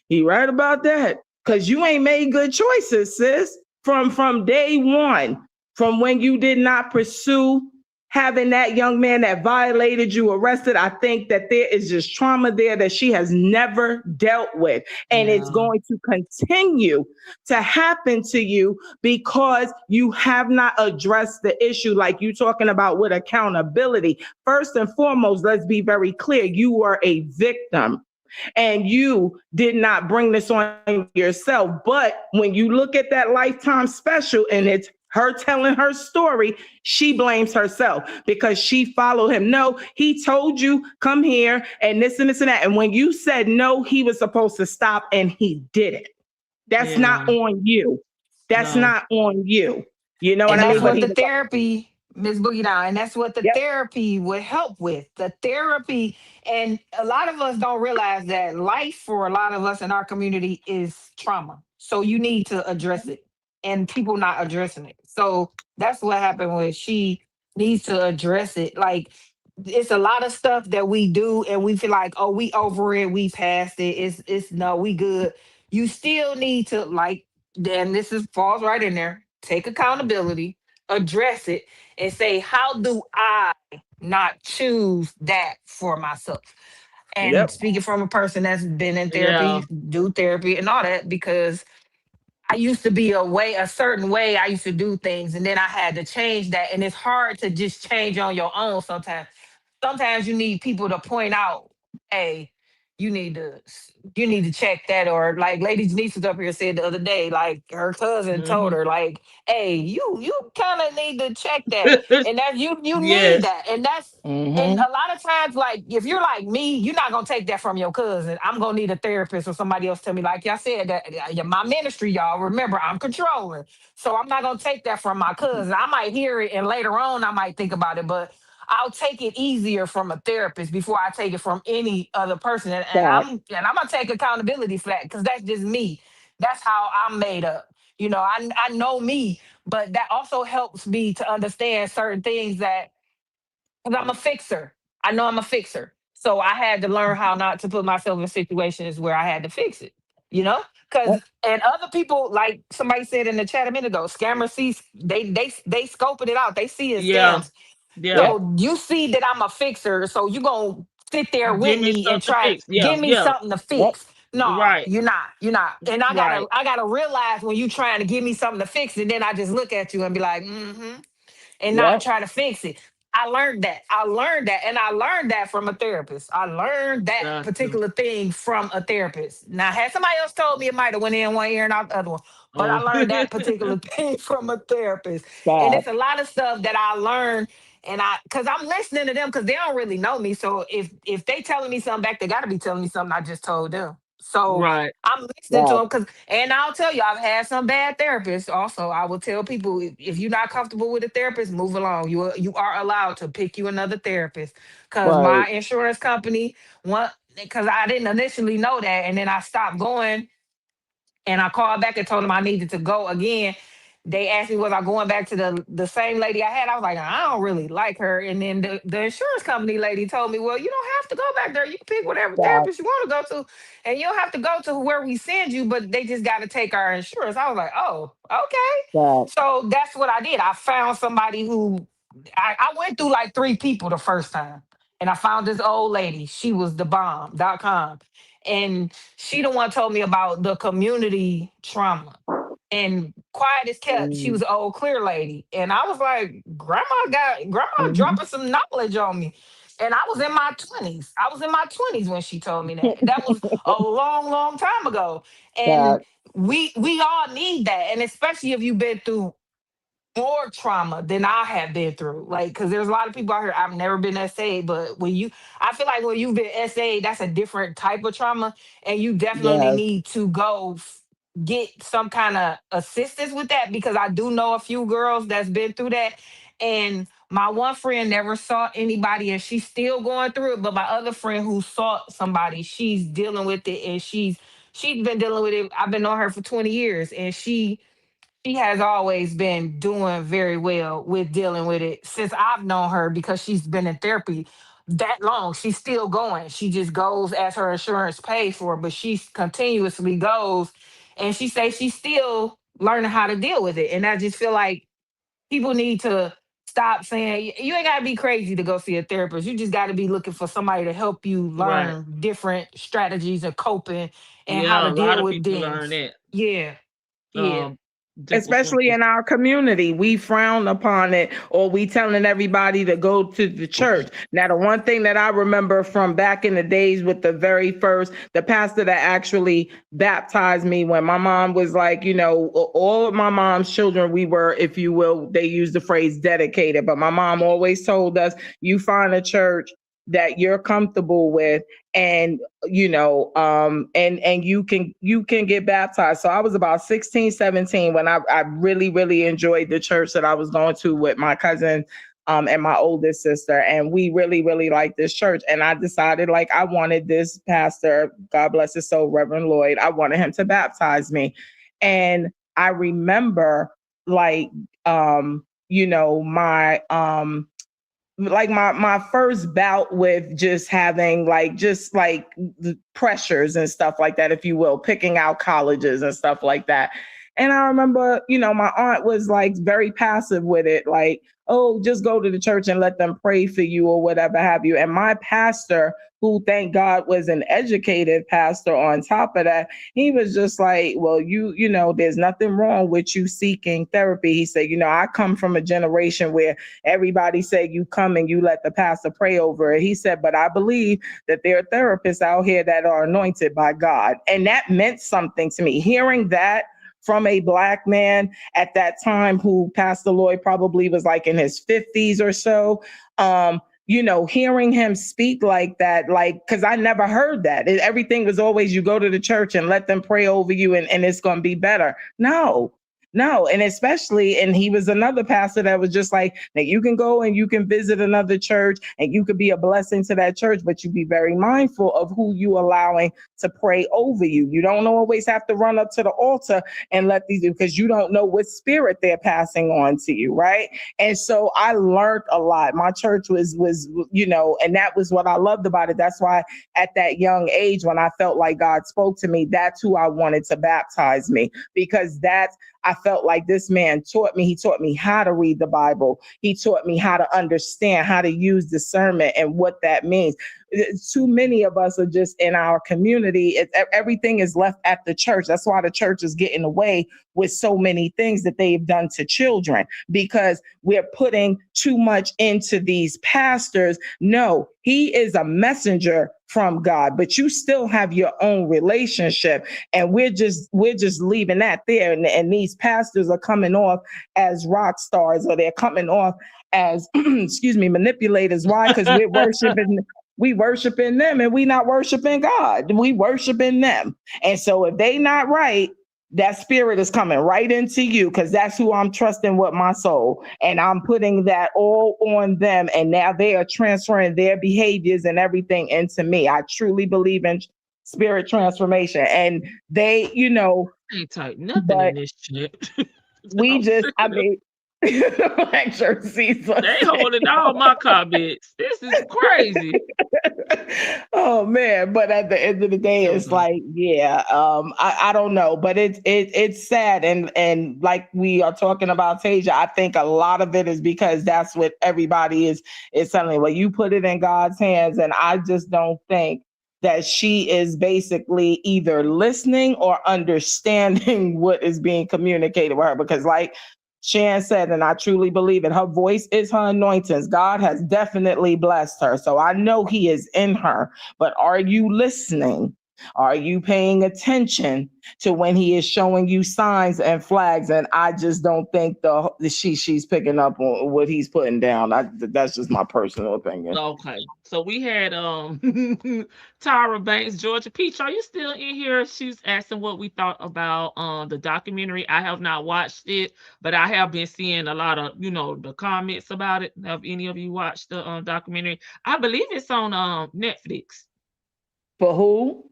He right about that. Because you ain't made good choices, sis, from day one, from when you did not pursue having that young man that violated you arrested. I think that there is just trauma there that she has never dealt with. And it's Yeah. going to continue to happen to you because you have not addressed the issue, like you talking about with accountability. First and foremost, let's be very clear. You were a victim and you did not bring this on yourself. But when you look at that Lifetime special and it's her telling her story, she blames herself because she followed him. No, he told you, come here and this and that. And when you said no, he was supposed to stop and he did it. That's Yeah. not on you. That's No. not on you. You know what And I that's mean? But what he the was like, therapy, Miss Boogie Down, and that's what the yep, therapy would help with. The therapy, and a lot of us don't realize that life for a lot of us in our community is trauma. So you need to address it, and people not addressing it. So that's what happened with she needs to address it. Like it's a lot of stuff that we do, and we feel like, oh, we over it, we passed it. It's no, we good. You still need to like, and this is falls right in there. Take accountability, address it, and say, how do I not choose that for myself? And yep, speaking from a person that's been in Yeah. therapy, do therapy and all that, because I used to be a certain way I used to do things, and then I had to change that. And it's hard to just change on your own sometimes. Sometimes you need people to point out, hey, you need to you need to check that. Or like Lady Janice was up here said the other day, like her cousin told Hmm. her, like, hey, you kind of need to check that. And that you need Yes. that. And that's and mm-hmm, a lot of times, like if you're like me, you're not gonna take that from your cousin. I'm gonna need a therapist or somebody else tell me, like y'all said, that my ministry, y'all remember, I'm controlling. So I'm not gonna take that from my cousin. I might hear it and later on I might think about it, but I'll take it easier from a therapist before I take it from any other person. that, And I'm gonna take accountability for that because that's just me. That's how I'm made up. You know, I know me, but that also helps me to understand certain things that because I'm a fixer. I know I'm a fixer. So I had to learn how not to put myself in situations where I had to fix it, you know? Because and other people, like somebody said in the chat a minute ago, scammers see they scoping it out. They see it Yeah. scams. Yeah. yep, So you see that I'm a fixer. So you gonna sit there Give with me me and stuff to try fix. Yeah. give me Yeah. something to yep, fix. No, Right. you're not. You're not. And Right. I gotta realize when you trying to give me something to fix, and then I just look at you and be like, mm-hmm, and not yep, try to fix it. I learned that. I learned that. And I learned that from a therapist. I learned that Gotcha. particular thing from a therapist. Now, had somebody else told me, it might have went in one ear and out the other one. But I Oh. learned that particular thing from a therapist. And that, it's a lot of stuff that I learned. And cause I'm listening to them because they don't really know me. So if they telling me something back, they gotta be telling me something I just told them. So Right. I'm listening to that, them because, and I'll tell you, I've had some bad therapists. Also, I will tell people if you're not comfortable with a therapist, move along. You are allowed to pick you another therapist. Because right, my insurance company, one, because I didn't initially know that, and then I stopped going and I called back and told them I needed to go again. They asked me, was I going back to the same lady I had? I was like, I don't really like her. And then the insurance company lady told me, well, you don't have to go back there. You can pick whatever that, therapist you want to go to. And you don't have to go to where we send you, but they just got to take our insurance. I was like, oh, okay. that, So that's what I did. I found somebody who I went through like three people the first time. And I found this old lady. She was the bomb.com. And she the one told me about the community trauma. And quiet as kept, she mm, was an old clear lady. And I was like, grandma mhm. dropping some knowledge on me. And I was in my 20s. I was in my 20s when she told me that. That was a long, long time ago. And that, we all need that. And especially if you've been through more trauma than I have been through. Like, because there's a lot of people out here, I've never been SA, but I feel like when you've been SA, that's a different type of trauma. And you definitely Yes. need to go get some kind of assistance with that, because I do know a few girls that's been through that. And my one friend never saw anybody and she's still going through it. But my other friend who saw somebody, she's dealing with it, and she's been dealing with it. I've been on her for 20 years, and she has always been doing very well with dealing with it since I've known her, because she's been in therapy that long. She's still going. She just goes as her insurance pays for, but she continuously goes, and she says she's still learning how to deal with it. And I just feel like people need to stop saying you ain't got to be crazy to go see a therapist. You just got to be looking for somebody to help you Right. learn different strategies of coping and how Yeah, to a lot deal of with people learn things. that. Yeah, yeah. Um, that was Especially something. in our community, we frown upon it, or we telling everybody to go to the church. Now, the one thing that I remember from back in the days with the very first, the pastor that actually baptized me when my mom was like, all of my mom's children, we were, if you will, they use the phrase dedicated, but my mom always told us, you find a church that you're comfortable with, and and you can get baptized. So I was about 16, 17 when I really, really enjoyed the church that I was going to with my cousin and my oldest sister, and we really, really liked this church. And I decided, like, I wanted this pastor, God bless his soul, Reverend Lloyd, I wanted him to baptize me. And I remember, like, my my first bout with just having like the pressures and stuff like that, if you will, picking out colleges and stuff like that. And I remember, my aunt was like very passive with it, like, oh, just go to the church and let them pray for you or whatever have you. And my pastor, who thank God was an educated pastor on top of that, he was just like, well, there's nothing wrong with you seeking therapy. He said, I come from a generation where everybody said you come and you let the pastor pray over it. He said, but I believe that there are therapists out here that are anointed by God. And that meant something to me. Hearing that from a Black man at that time, who Pastor Lloyd probably was like in his 50s or so, hearing him speak like that, like, because I never heard that. Everything was always, you go to the church and let them pray over you and it's going to be better. No. And especially, and he was another pastor that was just like, now you can go and you can visit another church and you could be a blessing to that church, but you be very mindful of who you allowing to pray over you. You don't always have to run up to the altar and let these, because you don't know what spirit they're passing on to you, right? And so I learned a lot. My church was, and that was what I loved about it. That's why at that young age, when I felt like God spoke to me, that's who I wanted to baptize me, because I felt like this man taught me. He taught me how to read the Bible. He taught me how to understand, how to use discernment and what that means. Too many of us are just in our community. Everything is left at the church. That's why the church is getting away with so many things that they've done to children, because we're putting too much into these pastors. No, he is a messenger from God, but you still have your own relationship. And we're just leaving that there. And these pastors are coming off as rock stars, or they're coming off as, manipulators. Why? Because we worshiping them, and we not worshiping God. We worshiping them. And so if they not right, that spirit is coming right into you, because that's who I'm trusting with my soul. And I'm putting that all on them. And now they are transferring their behaviors and everything into me. I truly believe in spirit transformation. And they, Ain't type nothing but in this shit. we I'm just, sick I of them. mean, like Jersey. They holding all my comments. This is crazy. Oh man, but at the end of the day, it's like, yeah, I don't know, but it's sad, and like we are talking about Tasia, I think a lot of it is because that's what everybody is telling. Well, you put it in God's hands, and I just don't think that she is basically either listening or understanding what is being communicated with her, because like Shan said, and I truly believe it, her voice is her anointings. God has definitely blessed her. So I know he is in her, but are you listening? Are you paying attention to when he is showing you signs and flags? And I just don't think she's picking up on what he's putting down. That's just my personal opinion. Okay, so we had Tyra Banks, Georgia Peach. Are you still in here? She's asking what we thought about the documentary. I have not watched it, but I have been seeing a lot of the comments about it. Have any of you watched the documentary? I believe it's on Netflix. For who?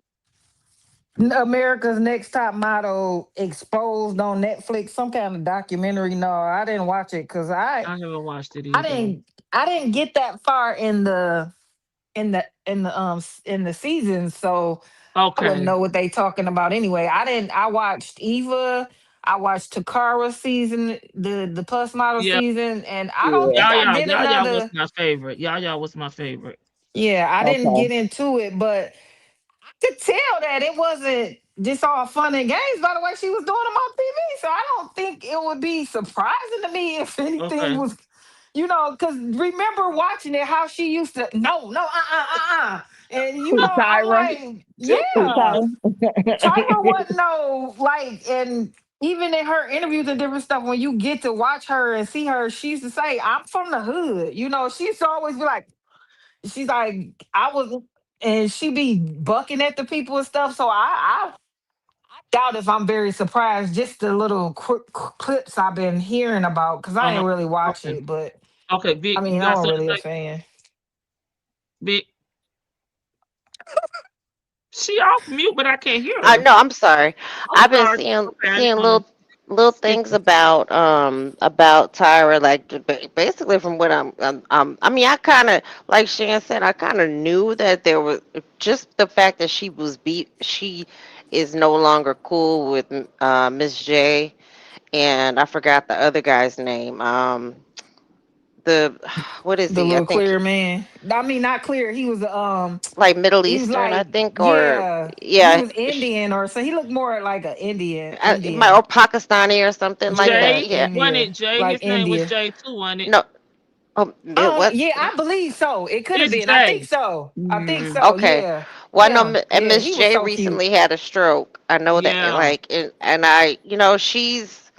America's Next Top Model exposed on Netflix, some kind of documentary. No, I didn't watch it because I haven't watched it I either. didn't I didn't get that far in the season, so I wouldn't Okay. know what they talking about anyway. I watched Eva, I watched Takara's season, the plus model Yeah. season, and I don't Yeah. think I Yaya did Yaya was another. my favorite. Yaya was my favorite. Yeah, I didn't Okay. get into it, but I could tell that it wasn't just all fun and games by the way she was doing them on TV. So I don't think it would be surprising to me if anything Okay. was, because remember watching it, how she used to, no, no, And, Who, I'm Tyra? like, Who, yeah, Tyra? Tyra wasn't no, like, and even in her interviews and different stuff, when you get to watch her and see her, she used to say, I'm from the hood. She used to always be like, she's like, I was, and she be bucking at the people and stuff. So I doubt if I'm very surprised. Just the little clips I've been hearing about, because I Uh-huh. ain't really watch Okay. it. But Okay, I Vic, you mean, I got wasn't something really to a say? fan. Vic. She off mute, but I can't hear I her. know. I'm sorry. I'm I've been sorry. seeing Okay, I seeing didn't want to little skip things you. about Tyra. Like basically from what I mean, I kind of like Shan said. I kind of knew that there was just the fact that she was beat. She is no longer cool with Miss J, and I forgot the other guy's name. The what is The he? I little think clear man. I mean, not clear. like Middle He was Eastern, I like, think, or yeah, he yeah. was Indian or so. He looked more like an Indian, Or Pakistani or something like Yeah, that. Jay, Yeah. wasn't India, it Jay? like His name was India. Jay too, wasn't it? No. Oh, I it don't. was. Yeah, I believe so. It could have It's been. I think Jay. so. I think Mm, so. Okay. Yeah, Well, I know yeah, And yeah. Miss He was J so cute. recently had a stroke. I know that, Yeah. like, and she's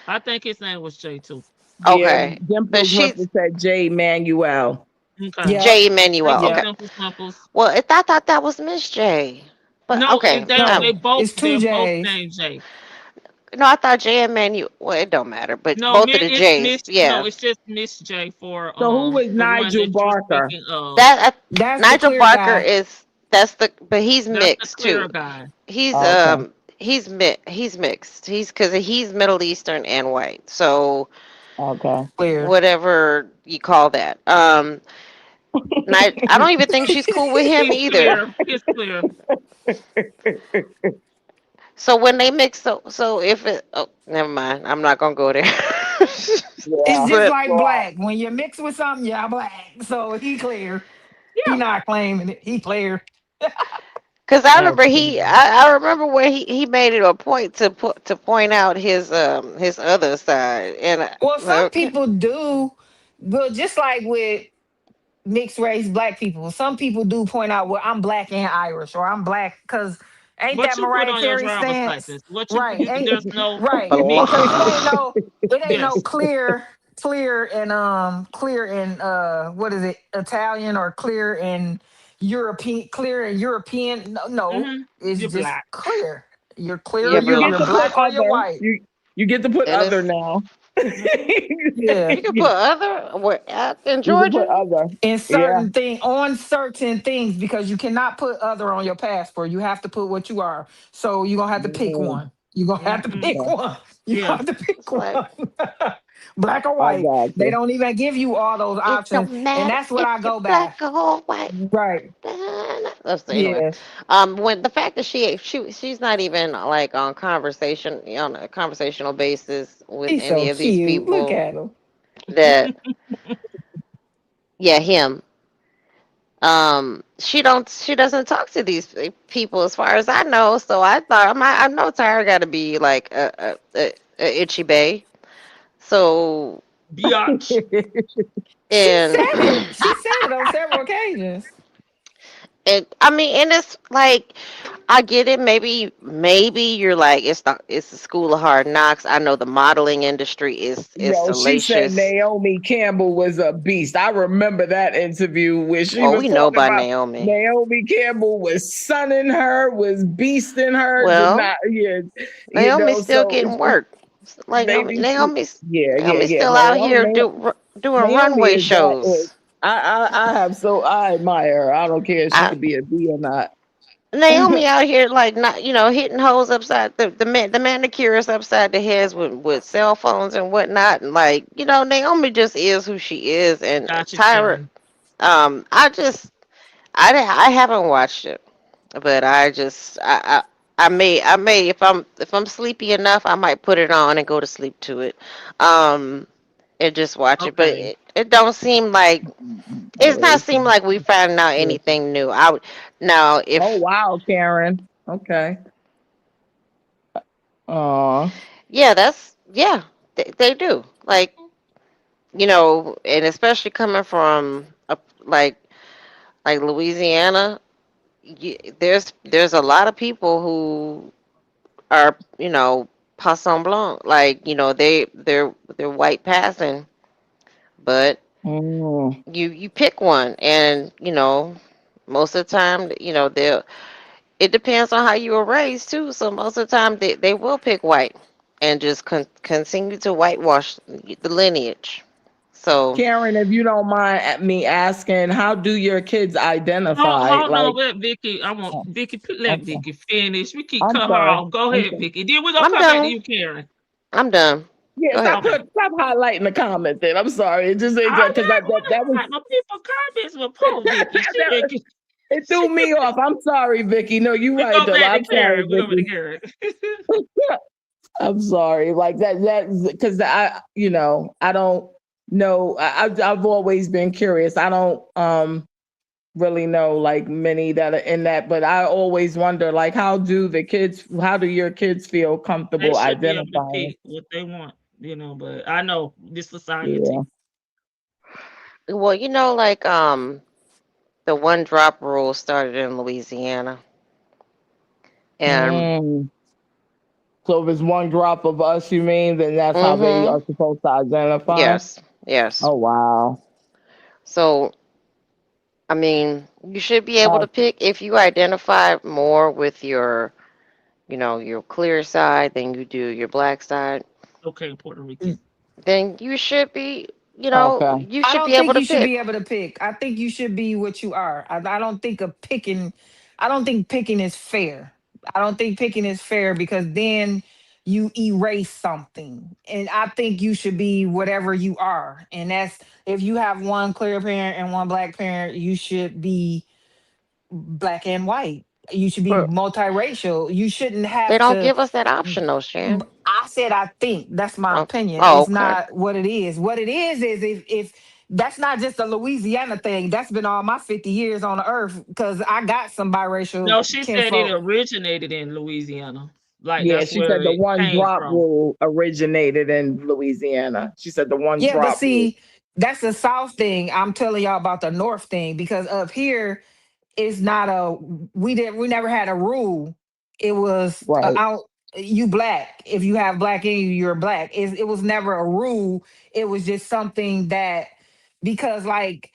I think his name was Jay too. yeah, okay, but Dimples must she's have said J. Manuel. Okay. Yep, J. Thank Emmanuel. you, yep. Okay. Simple Snuffles. Well, I thought that was Miss J. But No, okay. they No, both it's two they're both J's. named Jay. No, I thought J. Emmanuel. Well, it don't matter, but No, both of the it's J's. Miss. No, Yeah. it's just Miss J for So who was the one Nigel that you're Barker? speaking of. That That's the Nigel clear Barker guy. is but he's That's the mixed too. clear guy. He's Okay. he's mixed. Because he's Middle Eastern and white. So Okay. Clear. whatever you call that. I don't even think she's cool with him He's either. clear. He's clear. So when they mix, so if it, oh, never mind. I'm not gonna go there. It's Yeah. just But like Well, black. When you mix with something, you're black. So he clear. He Yeah. not claiming it. He clear. because that's crazy. I remember where he made it a point to point out his other side, and Well, some okay, people do. Well, just like with mixed race black people, some people do point out, well, I'm black and Irish, or I'm black because ain't What that you put Mariah on your Carey driver's stance? license? What Right. Ain't there's no right. Because mixed. it ain't no Yes. clear in what is it, Italian, or clear and European. No, no, Mm-hmm. it's You're just black. clear. You're yeah, clear, But you you're get but you're to put black or you're other. white. You get to put and other it's now. Yeah. you can put other in You can put Georgia. other. In Yeah. certain things, because you cannot put other on your passport. You have to put what you are. So you're gonna have to pick Mm, one. You're gonna have to Mm-hmm. pick okay. one. You Yeah. have to pick It's like one. Black or I white. got They you. don't even give you all those it options. don't And matter that's what if I you're go by. black or white. Right. So anyway, Yeah. when the fact that she's not even like on a conversational basis with He's so any of these cute. Look people at him. that yeah him she doesn't talk to these people as far as I know. So I thought I know Tyra got to be like a itchy bay. So Biatch. She and said it. She said it on several occasions. I mean, and it's like I get it. Maybe you're like it's the school of hard knocks. I know the modeling industry is Yo, she said salacious. Naomi Campbell was a beast. I remember that interview where she Well, was we know talking about about Naomi. Naomi Campbell was sunning her, was beasting her, did Well, not, yeah, Naomi's still so getting work. Like maybe she, Naomi's yeah, Naomi's yeah. still out here doing Naomi runway is that it. shows. I have so I admire her. I don't care if she I, could be a B or not. Naomi out here like not hitting hoes upside the manicurists upside the heads with cell phones and whatnot, and like Naomi just is who she is, and Gotcha, Tyra. Karen. I haven't watched it, but I may if I'm sleepy enough, I might put it on and go to sleep to it, um, and just watch it. But Okay. it don't seem like it's not seem like we found out anything new. I would now Oh if wow, Karen. Okay. Uh yeah, they do like and especially coming from like Louisiana. There's a lot of people who are passant blanc, like they're white passing, but mm. you pick one, and most of the time they'll it depends on how you were raised too, so most of the time they will pick white and just continue to whitewash the lineage. So Karen, if you don't mind me asking, how do your kids identify? Hold Like, on, let Vicky. I want oh, Vicky. Let okay. Vicky finish. We keep I'm cut her sorry. off. Go I'm ahead, sorry. Vicky. Then we're gonna I'm come back to done. you, Karen. I'm done. Yeah, Go ahead. Okay. stop highlighting the comment. Then I'm sorry. It just I'm because not that gonna was hide no people comments with poor Vicky. it She threw me off. I'm sorry, Vicky. No, you're we right go though. back to I'm sorry, Karen. We go back to Vicky. Karen. I'm sorry. Like that because I don't know. I've always been curious. I don't really know like many that are in that, but I always wonder like how do your kids feel They comfortable should be able to identifying? pick what they want, but I know this Yeah. society. Well, like the one drop rule started in Louisiana, and Mm. So if it's one drop of us, you mean, then that's how they mhm, are supposed to identify? yes, yes. Oh wow. So I mean, you should be able Uh, to pick if you identify more with your clear side than you do your black side. Okay, Puerto Rican. Then you should be, okay. you I should don't be able think to you should pick. be able to pick. I think you should be what you are. I don't think of picking. I don't think picking is fair. I don't think picking is fair because then you erase something. And I think you should be whatever you are. And that's if you have one clear parent and one black parent, you should be black and white. You should be But multiracial. You shouldn't they have don't to. give us that option, though, Shan. I said I think that's my Oh, opinion. oh, It's okay. not what it is. What it is if that's not just a Louisiana thing. That's been all my 50 years on the earth because I got some biracial No, she said it kinfolk. originated in Louisiana. Like Yeah, that's she where said the it one came drop from. rule originated in Louisiana. She said the one Yeah, but drop rule. see, that's the South thing. I'm telling y'all about the North thing because up here it's not a we never had a rule. It was Right. out you black. If you have black in you, you're black. It was never a rule. It was just something that because like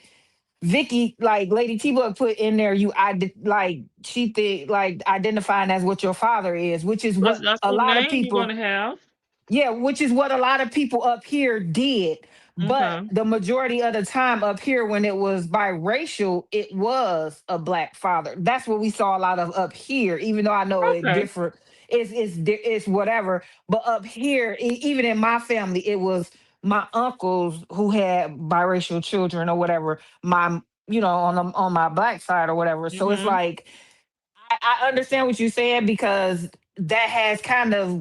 Vicky, like Lady T Bug put in there, like she think like identifying as what your father is, which is what That's a the lot of name you're people gonna have. yeah, which is what a lot of people up here did. But Okay. the majority of the time up here, when it was biracial, it was a black father. That's what we saw a lot of up here. Even though I know it Okay. different, it's whatever. But up here, even in my family, it was my uncles who had biracial children or whatever. My on my black side or whatever. So it's Mm-hmm. like I understand what you're saying because that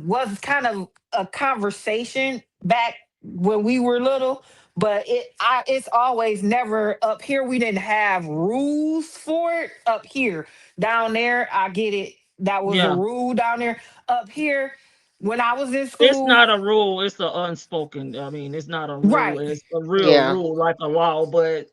was kind of a conversation back when we were little, but it's always never up here. We didn't have rules for it up here. Down there, I get it. That was a Yeah. rule down there. Up here, when I was in It's school, not a rule, it's an unspoken. I mean, it's not a rule, right? it's a real Yeah. rule like a law, but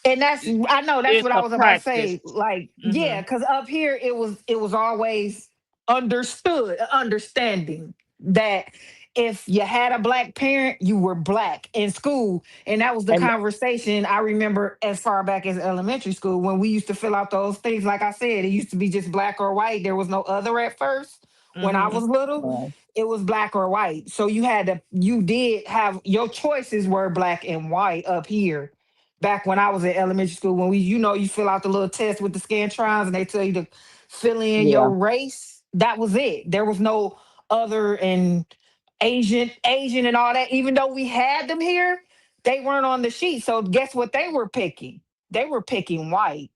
And that's I know that's It's what I a was about to practice. say. Like, yeah, Hmm. because up here it was always understood, understanding that if you had a black parent, you were black in school. And that was the And conversation I remember as far back as elementary school when we used to fill out those things. Like I said, it used to be just black or white. There was no other at first. When I Hmm. was little, it was black or white. So you did have your choices were black and white up here back when I was in elementary school, when you fill out the little test with the scantrons and they tell you to fill in yeah. your race. That was it. There was no other and Asian and all that. Even though we had them here, they weren't on the sheet. So guess what they were picking? They were picking white.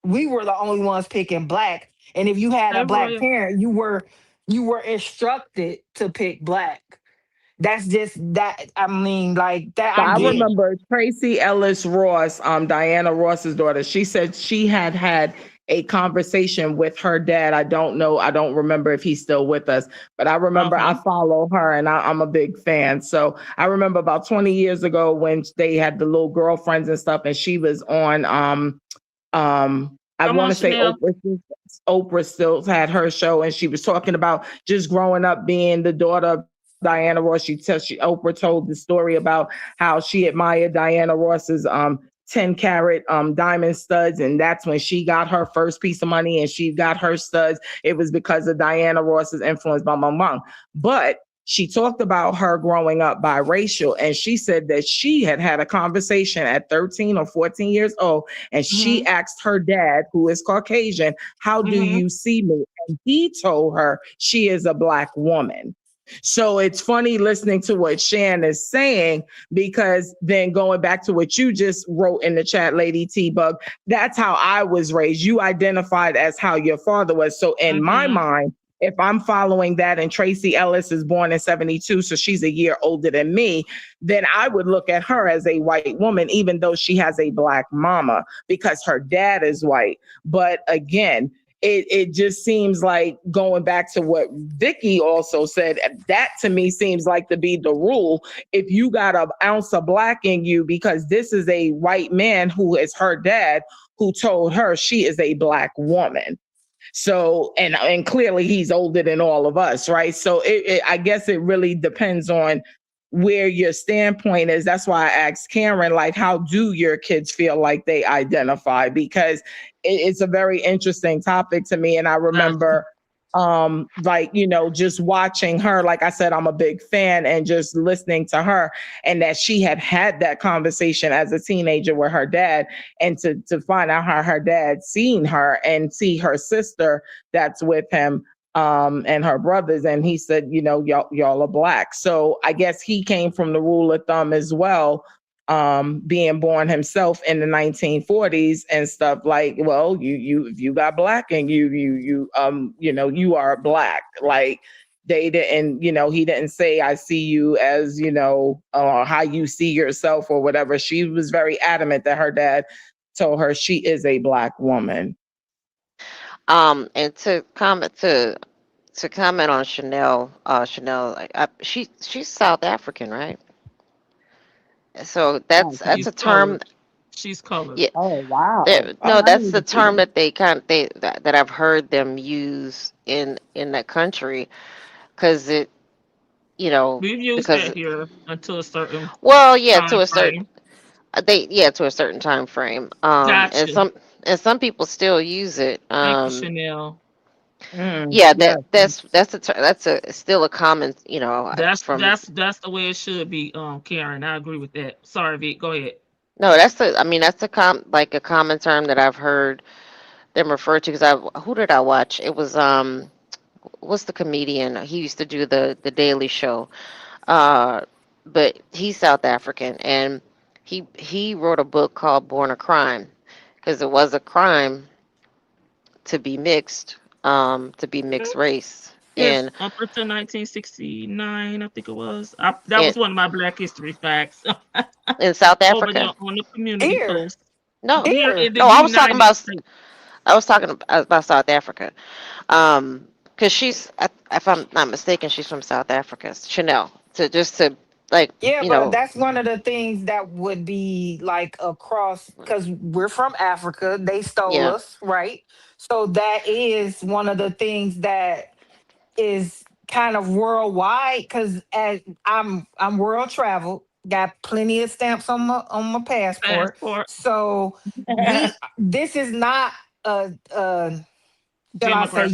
We were the only ones picking black. And if you had a Hey, black Royal. parent, you were instructed to pick black. That's just that. I mean, like that. So I I get. remember Tracy Ellis Ross, Diana Ross's daughter. She said she had had a conversation with her dad. I don't know. I don't remember if he's still with us, but I remember I Okay. follow her and I'm a big fan. So I remember about 20 years ago when they had the little girlfriends and stuff, and she was on I Come want on, to say Chanel. Oprah still had her show, and she was talking about just growing up being the daughter of Diana Ross. Oprah told the story about how she admired Diana Ross's 10 carat diamond studs, and that's when she got her first piece of money and she got her studs. It was because of Diana Ross's influence, blah, blah, blah. But she talked about her growing up biracial, and she said that she had had a conversation at 13 or 14 years old, and she Hmm. asked her dad, who is Caucasian, how do Hmm. you see me? And he told her she is a black woman. So it's funny listening to what Shan is saying, because then going back to what you just wrote in the chat, Lady T Bug, that's how I was raised. You identified as how your father was. So in my Hmm. mind, if I'm following that, and Tracy Ellis is born in 72, so she's a year older than me, then I would look at her as a white woman, even though she has a black mama, because her dad is white. But again, it just seems like, going back to what Vicky also said, that to me seems like to be the rule. If you got an ounce of black in you, because this is a white man who is her dad, who told her she is a black woman. So, and clearly he's older than all of us, right? So I guess it really depends on where your standpoint is. That's why I asked Karen, like, how do your kids feel like they identify? Because it's a very interesting topic to me. And I Gotcha. remember like, just watching her, like I said, I'm a big fan, and just listening to her, and that she had had that conversation as a teenager with her dad, and to find out how her dad seen her and see her sister that's with him, and her brothers, and he said, y'all are black. So I guess he came from the rule of thumb as well, being born himself in the 1940s and stuff, like, well, you if you got black and you are black. Like, they didn't, he didn't say, I see you as, how you see yourself or whatever. She was very adamant that her dad told her she is a black woman. And to comment on Chanel, Chanel, she's South African, right? So that's Okay. She's a term. colored. She's colored. Yeah, Oh, wow. Oh, no, I didn't that's the even see term that. that that I've heard them use in that country, because it, you know, We've used because that here until a certain well, yeah, time frame. to a certain time frame. And Gotcha. some people still use it. Thank you, Chanel. Yeah, Yes. that's a still a common, from. That's the way it should be, Karen. I agree with that. Sorry, Vic. Go ahead. No, I mean, that's like a common term that I've heard them refer to. Because who did I watch? It was what's the comedian? He used to do the Daily Show. Uh, but he's South African, and he wrote a book called Born a Crime, because it was a crime to be mixed race. Yes, And up until 1969, I think it was. That in was one of my Black History facts in South over there Africa. on the community Here, post. No, Here here. in the no, United States. I was talking about South Africa. Because if I'm not mistaken, she's from South Africa. Chanel. To Like, Yeah, you but know, that's one of the things that would be like across because we're from Africa. They stole yeah. us, right? So that is one of the things that is kind of worldwide because as I'm world traveled, got plenty of stamps on my passport. Passport, So this is not a shall I say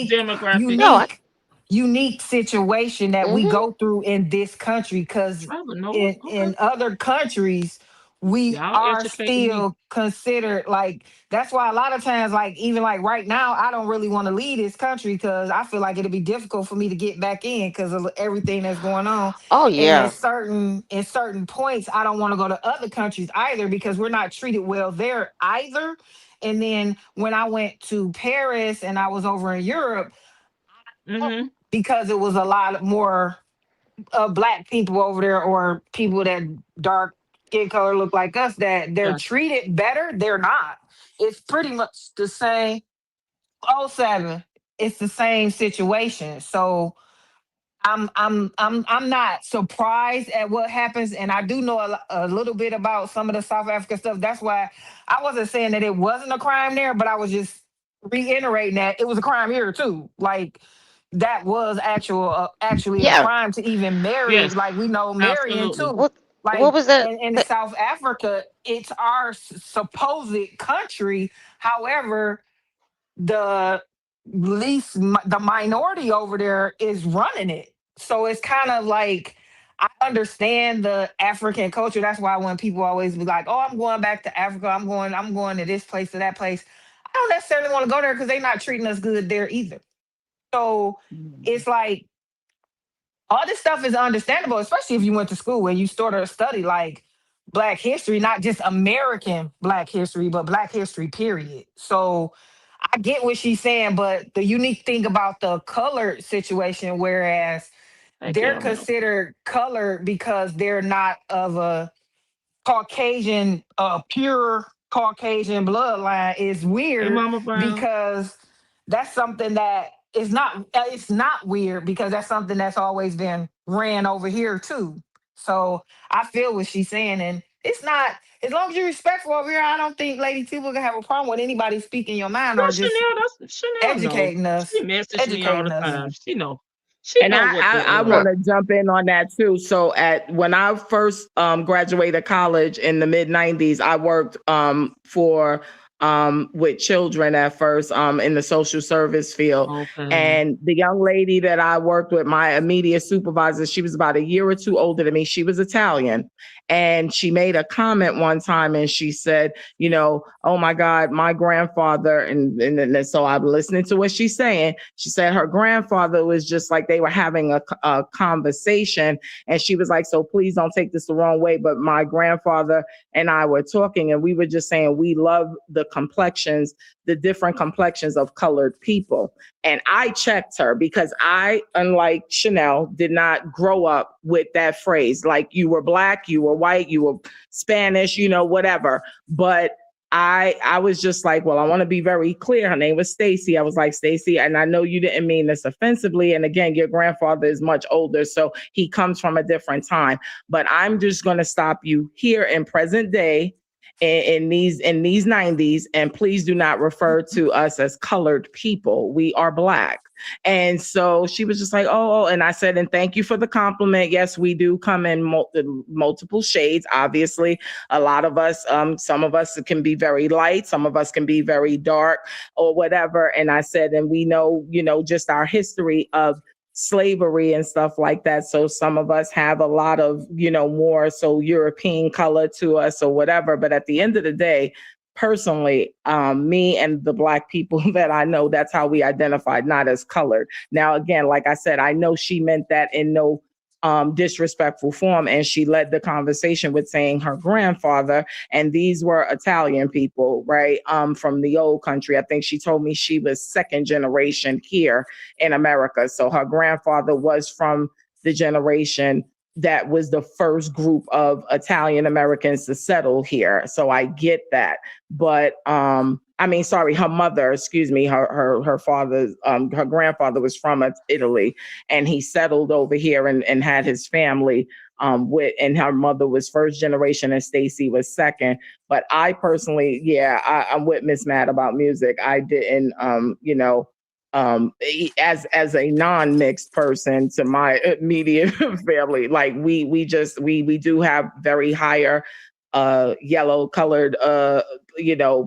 demographic. No, I, unique unique situation that we hmm go through in this country because Travel Noah. in Okay. other countries we Y'all are educating me. still considered like that's why a lot of times like even like right now I don't really want to leave this country because I feel like it'll be difficult for me to get back in because of everything that's going on oh and yeah. in certain points I don't want to go to other countries either because we're not treated well there either. And then when I went to Paris and I was over in Europe, Mm-hmm. because it was a lot more black people over there or people that dark skin color look like us that they're Gotcha. treated better. They're not. It's pretty much the same. Oh seven. It's the same situation. So I'm not surprised at what happens, and I do know a little bit about some of the South African stuff. That's why I wasn't saying that it wasn't a crime there, but I was just reiterating that it was a crime here too. Like that was actually a Yeah. crime to even marry. Yes, Like we know marrying absolutely. too. What Like was that? in South Africa, it's our supposed country. However, the the minority over there is running it. So it's kind of like I understand the African culture. That's why when people always be like, "Oh, I'm going back to Africa. I'm going to this place to that place." I don't necessarily want to go there because they're not treating us good there either. So it's like all this stuff is understandable, especially if you went to school and you started to study like Black history, not just American Black history, but Black history, period. So I get what she's saying, but the unique thing about the colored situation, whereas Thank they're y'all, man. considered colored because they're not of a Caucasian, pure Caucasian bloodline is Hey, weird Mama Brown. because that's something that is not. It's not weird because that's something that's always been ran over here too. So I feel what she's saying, and it's not as long as you're respectful over here. I don't think Lady T will have a problem with anybody speaking your mind Girl, or just Chanel, that's Chanel. No, educating she us. message me all Educating the us. time. She know. She And know what I the want to jump in on that too. So at when I first graduated college in the mid '90s, I worked for with children at first in the social service field. Okay. And the young lady that I worked with, my immediate supervisor, she was about a year or two older than me. She was Italian, and she made a comment one time, and she said, you know, oh my God, my grandfather, and so I'm listening to what she's saying. She said her grandfather was just like they were having a conversation, and she was like, so please don't take this the wrong way, but my grandfather and I were talking, and we were just saying we love the complexions, the different complexions of colored people. And I checked her because I, unlike Chanel, did not grow up with that phrase. Like you were Black, you were white, you were Spanish, you know, whatever. But I was just like, well, I want to be very clear. Her name was Stacy. I was like, Stacy, and I know you didn't mean this offensively. And again, your grandfather is much older, so he comes from a different time. But I'm just going to stop you here in present day in these 90s, and please do not refer to us as colored people. We are Black. And so she was just like, oh, and I said, and thank you for the compliment. Yes, we do come in multiple shades. Obviously, a lot of us, some of us can be very light, some of us can be very dark or whatever. And I said, and we know, you know, just our history of slavery and stuff like that. So some of us have a lot of, you know, more so European color to us or whatever. But at the end of the day, personally, me and the Black people that I know, that's how we identified, not as colored. Now, again, like I said, I know she meant that in no disrespectful form. And she led the conversation with saying her grandfather, and these were Italian people, right? From the old country. I think she told me she was second generation here in America. So her grandfather was from the generation that was the first group of Italian Americans to settle here. So I get that. But I mean, sorry, her mother, excuse me, her father, her grandfather was from Italy, and he settled over here and had his family with, and her mother was first generation and Stacy was second. But I personally, yeah, I'm with Miss Matt about music. I didn't, as a non-mixed person to my immediate family, like we do have very higher yellow colored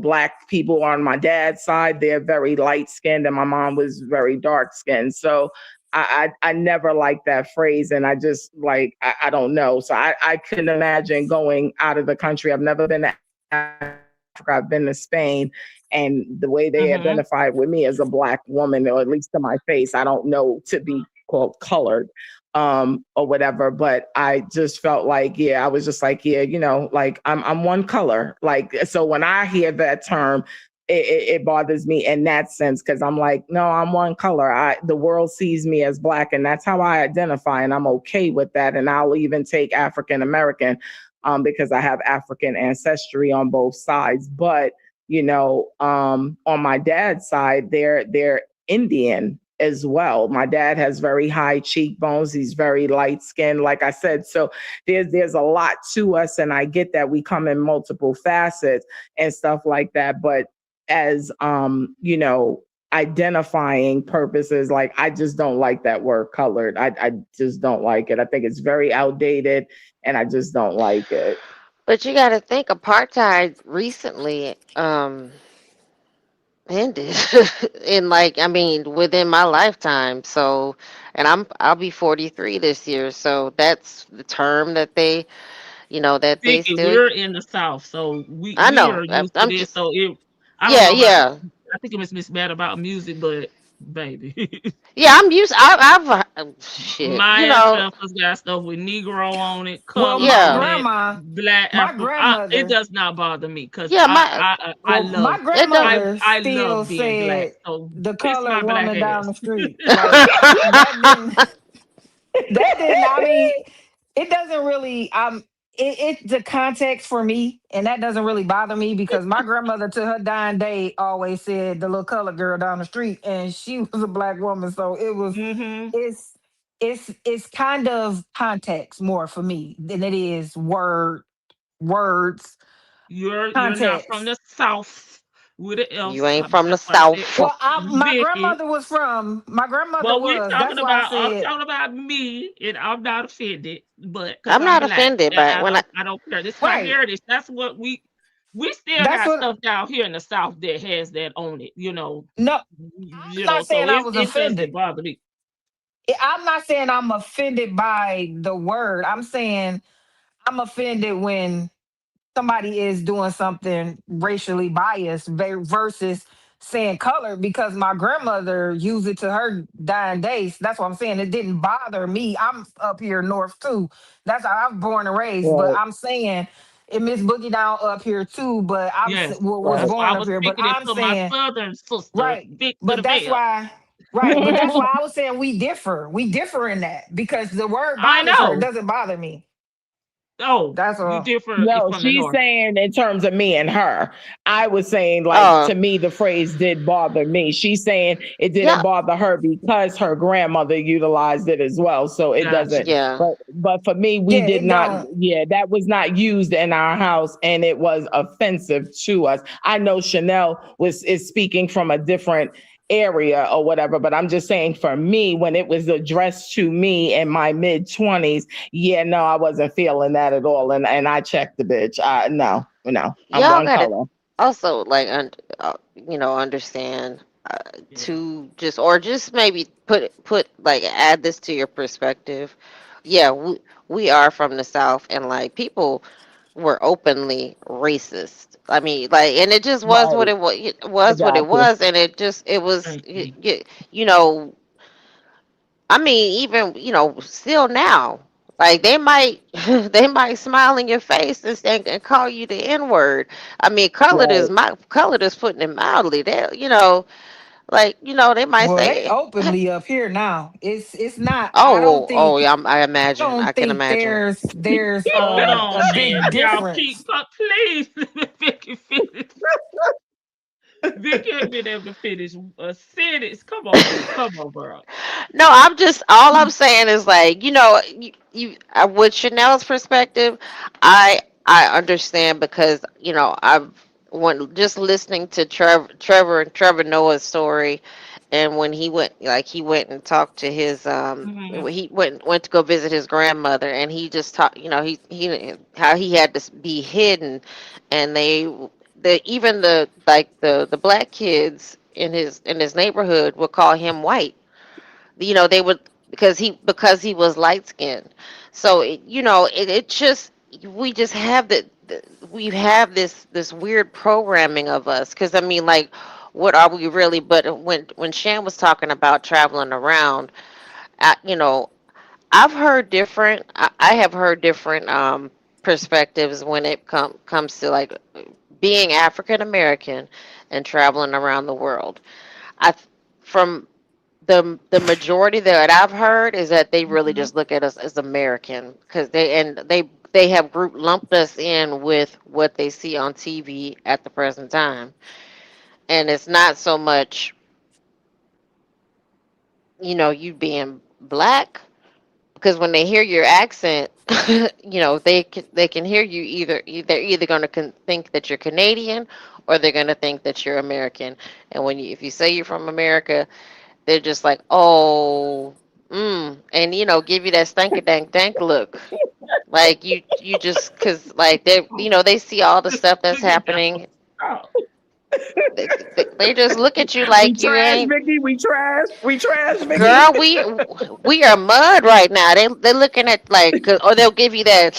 black people on my dad's side. They're very light skinned and my mom was very dark skinned. So I never liked that phrase, and I just like I don't know. So I couldn't imagine going out of the country. I've never been to Africa, I've been to Spain, and the way they Mm-hmm. identified with me as a black woman, or at least to my face, I don't know to be called colored or whatever. But I just felt like, yeah, I was just like, yeah, like I'm one color. Like, so when I hear that term, it bothers me in that sense, because I'm like, no, I'm one color. The world sees me as black, and that's how I identify, and I'm okay with that. And I'll even take African American, because I have African ancestry on both sides. But on my dad's side, they're Indian as well. My dad has very high cheekbones. He's very light skinned, like I said. So there's a lot to us, and I get that we come in multiple facets and stuff like that. But as identifying purposes, like I just don't like that word colored. I just don't like it. I think it's very outdated, and I just don't like it. But you got to think apartheid recently ended in like I mean within my lifetime. So, and I'll be 43 this year. So that's the term that they Vicky, still. we're in the South, so we I we know. are used to I'm this. just So I don't yeah, know about. yeah. I think it was Miss Mad about music, but baby, Yeah, I'm used shit. my ancestors got stuff with Negro on it, Well, color my Yeah. on it, grandma, black my Afro. It grandmother, does not bother me because Yeah, my I well, my love it don't. grandmother I still love being black. said So the kiss colored my black woman down ass. the street. Like that didn't that didn't I mean, it doesn't really it's the context for me, and that doesn't really bother me because my grandmother to her dying day always said the little colored girl down the street, and she was a black woman. So Hmm. it's it's kind of context more for me than it is words You're not from context. the South with the You else. ain't from the That's why I said South. Well, Vicky. my grandmother Well, we're was. talking That's why I about. I'm said talking about me, and I'm not offended, but because I'm I'm not black, offended, and but when I I don't care. This is my right. heritage. That's what we still That's got what stuff down here in the South that has that on it. no, I'm not So saying I was it doesn't offended. bother me. I'm not saying I'm offended by the word. I'm saying I'm offended when somebody is doing something racially biased versus saying color, because my grandmother used it to her dying days. That's what I'm saying. It didn't bother me. I'm up here north too. That's how I'm born and raised. But Right, I'm saying it Miss Boogie down up here too. But Yes, was right. born I up was here. But speaking it I'm to my saying southern sister, right. Vic to But the that's bell. why. Right, but that's why I was saying we differ. We differ in that because the word I bothers her. It know. doesn't bother me. Oh, That's you all. differ No, from the she's north. saying in terms of me and her. I was saying, like, Oh to me, the phrase did bother me. She's saying it didn't yeah, bother her because her grandmother utilized it as well. So it doesn't. Gotcha. yeah. But for me, we Yeah, did it not. don't. Yeah, that was not used in our house, and it was offensive to us. I know Chanel is speaking from a different area or whatever, but I'm just saying for me, when it was addressed to me in my mid 20s, yeah, no, I wasn't feeling that at all. And I checked the bitch. No, no, I'm Y'all one gotta color. also like understand Yeah. to just or just maybe put like add this to your perspective. Yeah, we are from the South, and like people were openly racist. I mean, like, and it just was what Right. it was. It I was what got it you. was, and it was Thank you. you know. I mean, even still now, like they might they might smile in your face and call you the N word. I mean, Right. colored is putting it mildly. They like they might Well, they say, openly up here now. It's not. oh yeah, I I don't can think imagine. there's Hold on, a man. big Y'all difference. keep, but please, Vicky, finish. Vicky ain't been able to finish a sentence. Come on, Vic. Come on, girl. No, I'm just all I'm saying is like with Chanel's perspective, I understand because I've when just listening to Trevor Noah's story, and when he went and talked to his Hmm. he went to go visit his grandmother, and he just talked he how he had to be hidden, and even the black kids in his neighborhood would call him white. They would, because he was light skinned. So it just we just have we have this weird programming of us, because I mean, like, what are we really? But when Shan was talking about traveling around, I, you know I have heard different perspectives when it comes to, like, being African American and traveling around the world. I from the majority that I've heard is that they really Hmm. just look at us as American, because they have lumped us in with what they see on TV at the present time, and it's not so much you being black, because when they hear your accent, they can hear you they're either going to think that you're Canadian, or they're going to think that you're American. And if you say you're from America, they're just like, oh, and give you that stanky dank dank look, like you just, because, like, they see all the stuff that's Look at that. happening. Oh, They just look at you We like you trash ain't. Vicky. We trash. We trash Vicky. Girl, we are mud right now. They're looking at, like, or they'll give you that.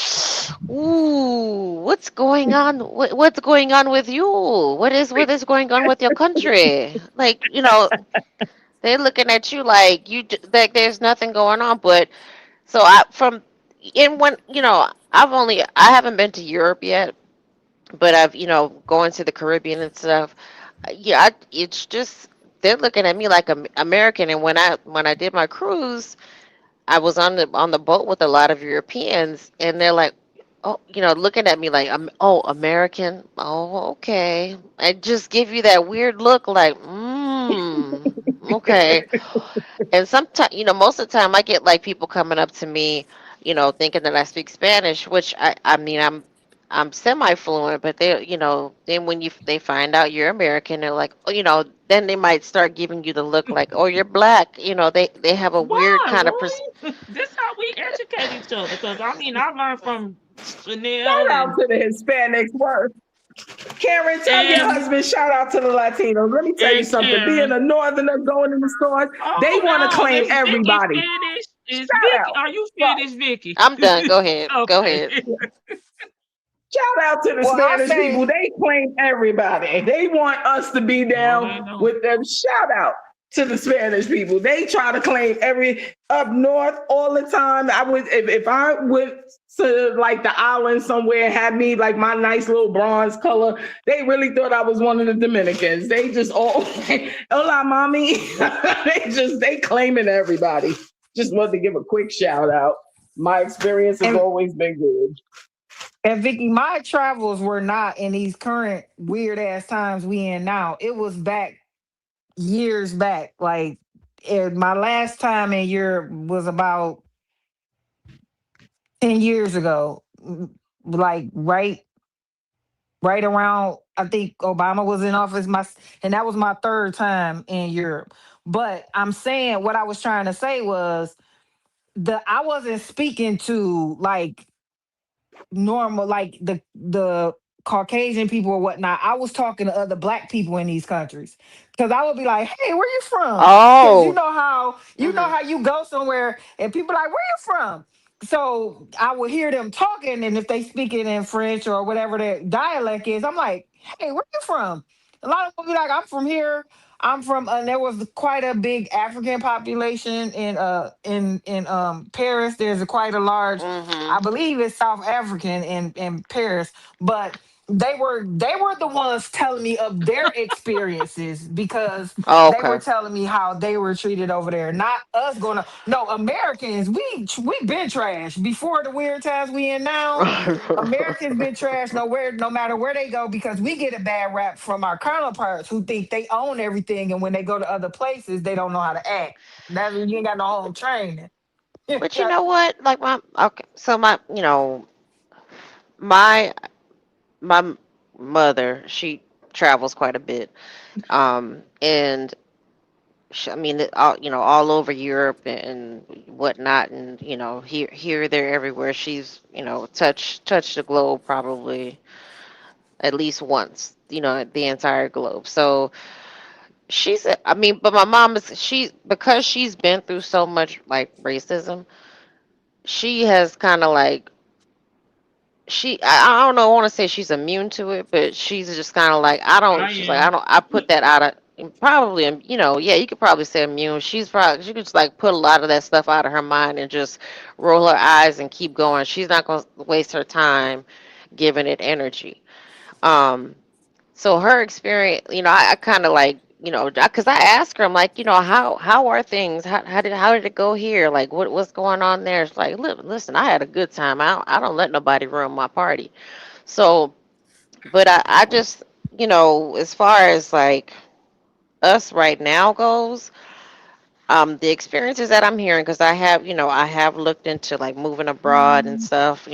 Ooh, what's going on? What's going on with you? What is going on with your country? Like, they're looking at you like like there's nothing going on. But so I from in when I haven't been to Europe yet, but I've going to the Caribbean and stuff. Yeah, it's just they're looking at me like American. And when I did my cruise, I was on the boat with a lot of Europeans, and they're like, oh, looking at me like, oh, American, oh, okay. I just give you that weird look, like, okay. And sometimes, most of the time, I get, like, people coming up to me, thinking that I speak Spanish, which I mean, I'm semi-fluent, but then when they find out you're American, they're like, oh, then they might start giving you the look like, oh, you're black. They have a weird why, kind of really? This how we educate each other. Because I mean, I learned from Shout Chanel out to the Hispanics first. Karen, tell your and husband, shout out to the Latinos. Let me tell you something. Being Karen. a northerner going in the stores, they Oh want to no, claim is Vicky everybody. finished? Is Shout Vicky? out. Are you Right. finished, Vicky? I'm done. Go ahead. Go Okay. ahead. Shout out to the Well, I Spanish people. say, They claim everybody. They want us to be No, they down don't. with them. Shout out to the Spanish people. They try to claim every up north all the time. I would if I went to, like, the island somewhere and had me, like, my nice little bronze color, they really thought I was one of the Dominicans. They just all hola mommy. They claiming everybody. Just wanted to give a quick shout out. My experience has and always been good. and Vicky, my travels were not in these current weird ass times we in now. It was back years back. Like, my last time in Europe was about 10 years ago. Like, right around, I think Obama was in office. And that was my third time in Europe. But I'm saying, what I was trying to say was, I wasn't speaking to, like, normal, like the Caucasian people or whatnot. I was talking to other black people in these countries, because I would be like, "Hey, where you from?" Because Oh. you know Hmm. how you go somewhere and people like, "Where you from?" So I would hear them talking, and if they speak it in French or whatever their dialect is, I'm like, "Hey, where you from?" A lot of them be like, "I'm from here." I'm from. There was quite a big African population in Paris. There's quite a large, Hmm. I believe it's South African in Paris, but They were the ones telling me of their experiences because Oh, they were okay. telling me how they were treated over there. Not us going to no Americans. We been trash before the weird times we in now. Americans been trash no matter where they go because we get a bad rap from our counterparts who think they own everything and when they go to other places they don't know how to act. That means you ain't got no home training. But you know what? Like my okay, so my my mother, she travels quite a bit. And I mean, all all over Europe and whatnot, and here, there, everywhere. She's touched the globe probably at least once. The entire globe. So she said, I mean, but my mom is because she's been through so much like racism. She has kind of like I don't know, I want to say she's immune to it, but she's just kind of like I she's like am. I put that out of probably yeah, you could probably say immune. She could just like put a lot of that stuff out of her mind and just roll her eyes and keep going. She's not going to waste her time giving it energy. Um so her experience, I kind of like, because I asked her, I'm like, how are things? How did it go here? Like, what's going on there? It's like, listen, I had a good time. I don't let nobody ruin my party. So, but I just, as far as like us right now goes, the experiences that I'm hearing, because I have looked into like moving abroad and stuff.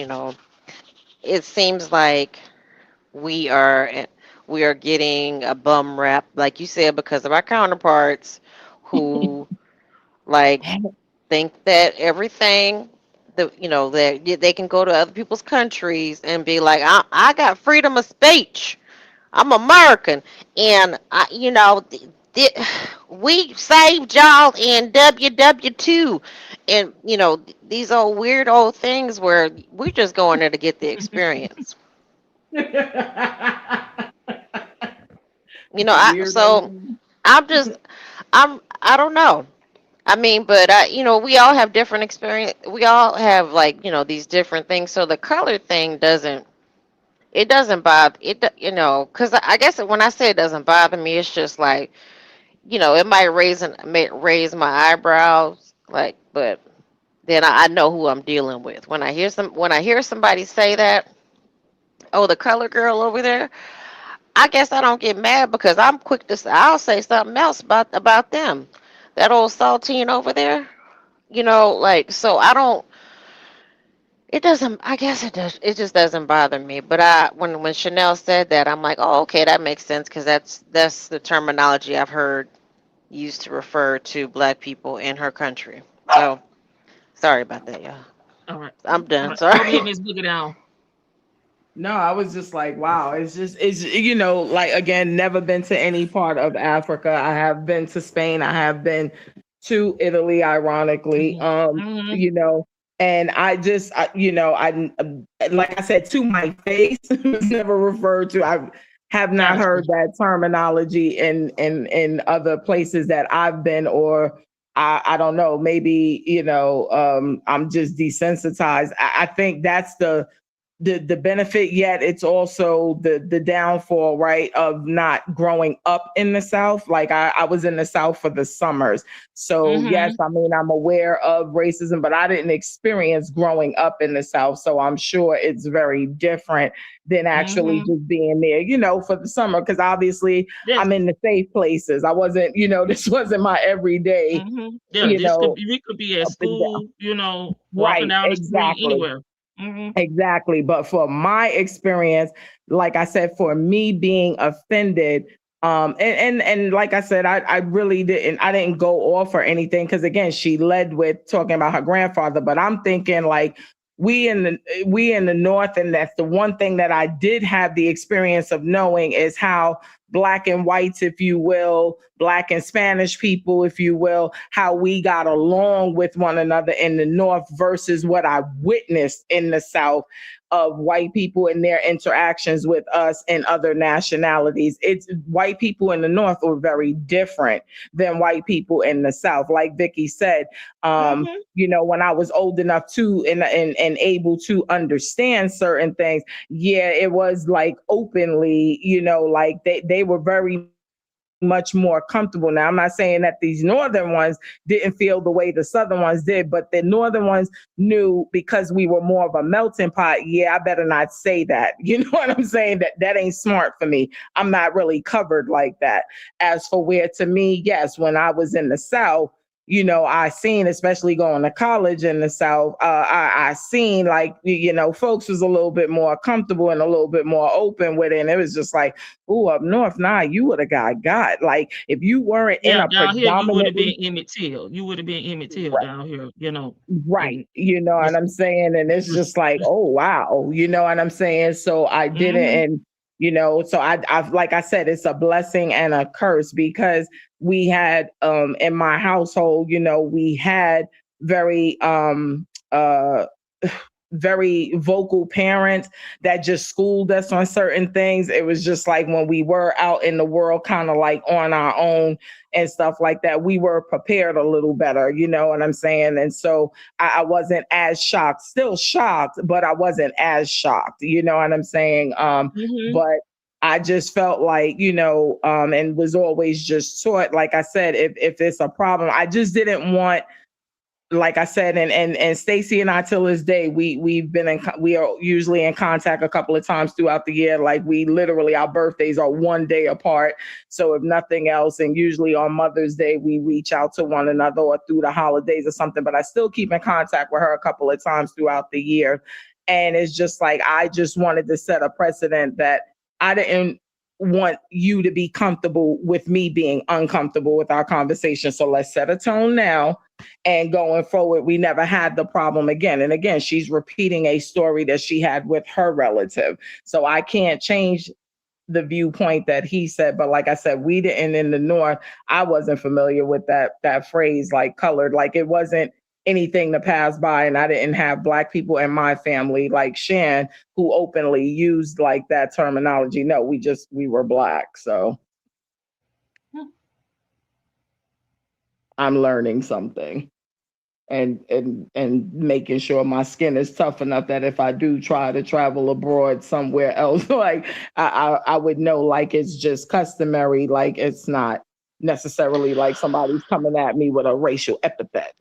It seems like we are we are getting a bum rap, like you said, because of our counterparts who like think that everything that they can go to other people's countries and be like, I got freedom of speech. I'm American, and we saved y'all in WW2, and these old weird old things where we're just going there to get the experience. Weird. So I'm just I don't know. I mean, but we all have different experience. We all have like these different things. So the color thing doesn't bother because I guess when I say it doesn't bother me, it's just like it may raise my eyebrows, like, but then I know who I'm dealing with when I hear somebody say that, oh, the color girl over there. I guess I don't get mad because I'm quick to say I'll say something else about them. That old saltine over there, like, so I don't. It doesn't. I guess it does. It just doesn't bother me. But when Chanel said that, I'm like, oh, okay, that makes sense because that's the terminology I've heard used to refer to black people in her country. So sorry about that, y'all. All right. I'm All done. right. Go Sorry. ahead, Miss Boogie down. No, I was just like, wow, it's like again, never been to any part of Africa. I have been to Spain, I have been to Italy, ironically. Mm-hmm. And I just I like I said, to my face was never referred to. I have not Gotcha. heard that terminology in other places that I've been, or I don't know, maybe, I'm just desensitized. I think that's the benefit, yet it's also the downfall, right, of not growing up in the South. Like I was in the South for the summers, so yes, Mm-hmm. I mean, I'm aware of racism, but I didn't experience growing up in the South, so I'm sure it's very different than actually Mm-hmm. just being there, for the summer, because obviously Yes. I'm in the safe places. I wasn't, this wasn't my everyday, Mm-hmm. Yeah, you this could know be, we could be at up and down. school, walking Right, down the street, exactly. anywhere. Mm-hmm. Exactly. But for my experience, like I said, for me being offended, and like I said, I really I didn't go off or anything, because again, she led with talking about her grandfather. But I'm thinking like we in the North, and that's the one thing that I did have the experience of knowing is how black and whites, if you will, black and Spanish people, if you will, how we got along with one another in the North versus what I witnessed in the South of white people and their interactions with us and other nationalities. It's white people in the North were very different than white people in the South. Like Vicky said, Hmm. when I was old enough to and able to understand certain things, yeah, it was like openly, like they were very much more comfortable. Now, I'm not saying that these northern ones didn't feel the way the southern ones did, but the northern ones knew because we were more of a melting pot. Yeah, I better not say that. You know what I'm saying? That ain't smart for me. I'm not really covered like that. As for where to me, yes, when I was in the South, I seen, especially going to college in the South, I seen like, folks was a little bit more comfortable and a little bit more open with it. And it was just like, ooh, up north, nah, you would have got. Like, if you weren't in Yeah, a down here you would have predominantly been Emmett Till. You would have been Emmett Till down here, right, and you know what this, I'm saying? And it's this, just like, this. oh wow, you know what I'm saying? So I didn't, Hmm. and so I like I said, it's a blessing and a curse because we had in my household, we had very very vocal parents that just schooled us on certain things. It was just like when we were out in the world, kind of like on our own and stuff like that, we were prepared a little better, you know what I'm saying? And so I wasn't as shocked, still shocked, but I wasn't as shocked, you know what I'm saying? Hmm. But I just felt like, and was always just taught, like I said, if it's a problem, I just didn't want, like I said, and Stacy and I till this day, we are usually in contact a couple of times throughout the year. Like we literally, our birthdays are one day apart. So if nothing else, and usually on Mother's Day, we reach out to one another or through the holidays or something. But I still keep in contact with her a couple of times throughout the year. And it's just like I just wanted to set a precedent that I didn't want you to be comfortable with me being uncomfortable with our conversation. So let's set a tone now, and going forward, we never had the problem again. And again, she's repeating a story that she had with her relative. So I can't change the viewpoint that he said. But like I said, we didn't in the North. I wasn't familiar with that phrase, like colored. Like it wasn't anything to pass by. And I didn't have black people in my family like Shan who openly used like that terminology. No, we were black. So I'm learning something. And making sure my skin is tough enough that if I do try to travel abroad somewhere else, like I would know, like it's just customary, like it's not necessarily like somebody's coming at me with a racial epithet.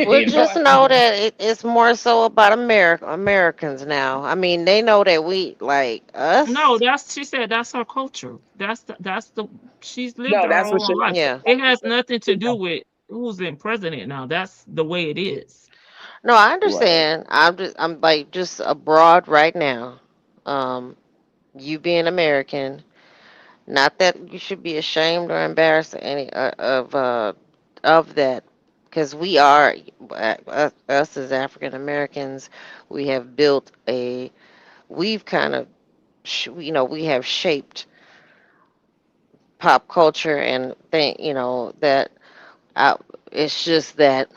Well, You know just what I'm know saying? that it's more so about Americans now. I mean, they know that we like No, us. she said that's her culture. That's the she's lived No, her that's what whole life. Yeah. It has nothing to do with who's in president now. That's the way it is. No, I right. understand. I'm like just abroad right now. Um, you being American, not that you should be ashamed or embarrassed any of that, because we are us as African Americans, we have built a we've kind of we have shaped pop culture and think that I, it's just that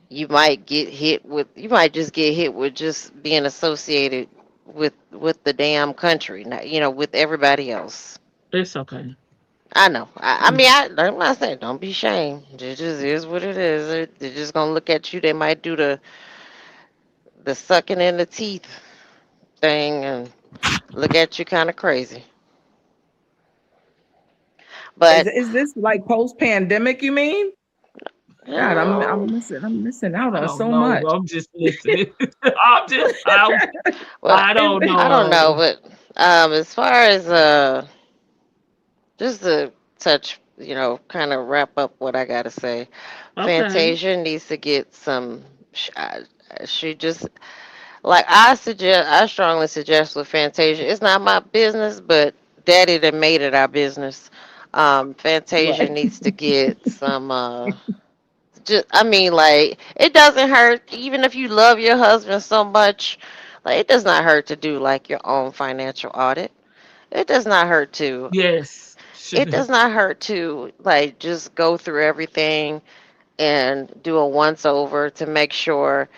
you might just get hit with just being associated with the damn country, not, with everybody else. It's okay. I know. I mean, I'm not saying don't be ashamed. It just is what it is. They're just gonna look at you. They might do the sucking in the teeth thing and look at you kind of crazy. Is But is this like post pandemic? You mean? God, I'm um, I'm missing I'm missing out I on don't so know. much. I'm just listening. well, I Is don't I don't know. know, but as far as just to touch, kind of wrap up what I gotta say. Okay. Fantasia needs to get some. She just I strongly suggest with Fantasia. It's not my business, but Daddy that made it our business. Fantasia right. needs to get some. Just I mean, like it doesn't hurt even if you love your husband so much. Like it does not hurt to do like your own financial audit. It does not hurt to. Yes. It does not hurt to like just go through everything and do a once over to make sure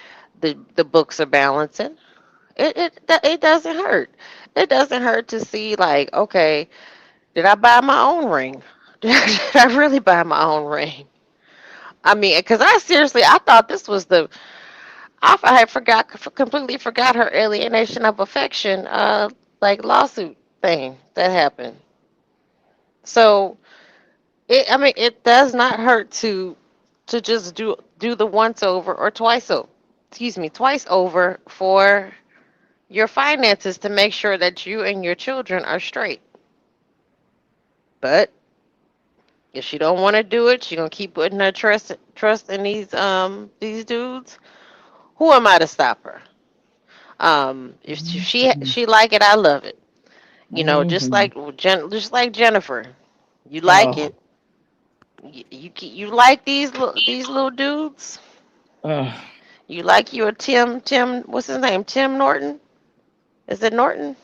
the books are balancing. It doesn't hurt. It doesn't hurt to see like, okay, did I buy my own ring? Did I really buy my own ring? I mean, because I seriously, I thought this was the, I had completely forgot her alienation of affection, like lawsuit thing that happened. So I mean, it does not hurt to just do the once over or twice over, excuse me, twice over for your finances to make sure that you and your children are straight. But if she don't want to do it, she gonna keep putting her trust in these dudes. Who am I to stop her? If she like it, I love it. You know, Mhm. Just like Jennifer, you like Oh, it. You like these little dudes. oh. You like your Tim, what's his name? Tim Norton? Is it Norton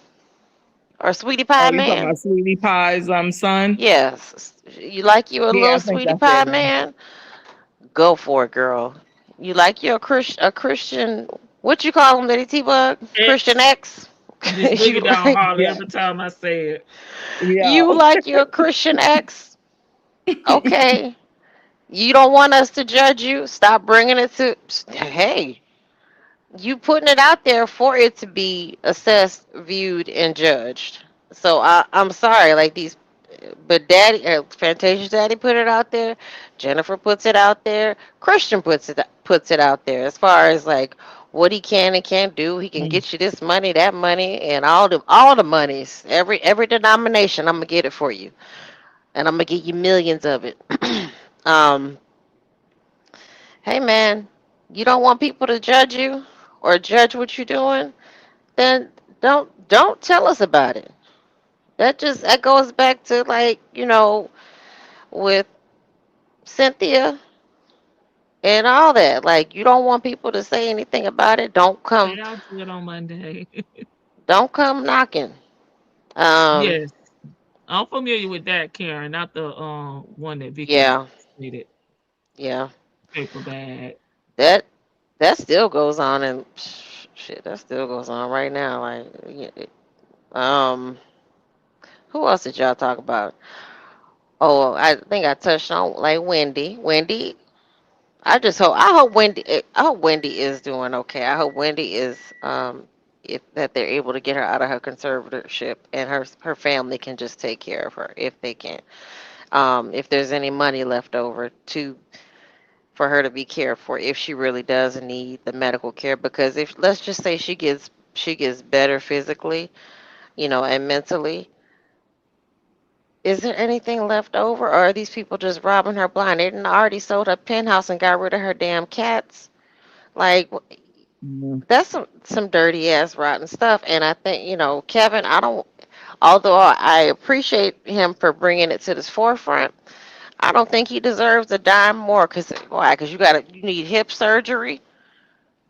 or Sweetie Oh, Pie you talking Man? about Sweetie Pie's son? Yes. You like you a Yeah, little I think Sweetie that's their Pie name. Man? Go for it, girl. You like your Christian? What you call him, Lady T Bug? Christian X. X. Just bring you it down like hard Yeah, every time I say it. yeah. you like your Christian X? Okay. You don't want us to judge you? Stop bringing it to. Hey, you putting it out there for it to be assessed, viewed, and judged. So I'm sorry, like these, but Daddy, Fantasia's Daddy put it out there. Jennifer puts it out there. Christian puts it out there as far as like what he can and can't do. He can get you this money, that money, and all the monies. Every denomination, I'm gonna get it for you, and I'm gonna get you millions of it. um, hey man, you don't want people to judge you or judge what you're doing, then don't tell us about it. That goes back to like, with Cynthia and all that. Like you don't want people to say anything about it. Say I'll do it on Monday. Don't come knocking. Um Yes. I'm familiar with that, Karen, not the one that Vicky yeah, stated. yeah. Paper bag. That that still goes on and shit, that still goes on right now. Like um who else did y'all talk about? Oh, I think I touched on like Wendy. I hope Wendy is doing okay. I hope Wendy is if that they're able to get her out of her conservatorship and her family can just take care of her if they can. If there's any money left over to for her to be cared for if she really does need the medical care, because if let's just say she gets better physically, and mentally, is there anything left over, or are these people just robbing her blind? They didn't already sold her penthouse and got rid of her damn cats. Like Mhm. that's some dirty ass rotten stuff. And I think Kevin. I don't. Although I appreciate him for bringing it to this forefront, I don't think he deserves a dime more. Cause why? Cause you need hip surgery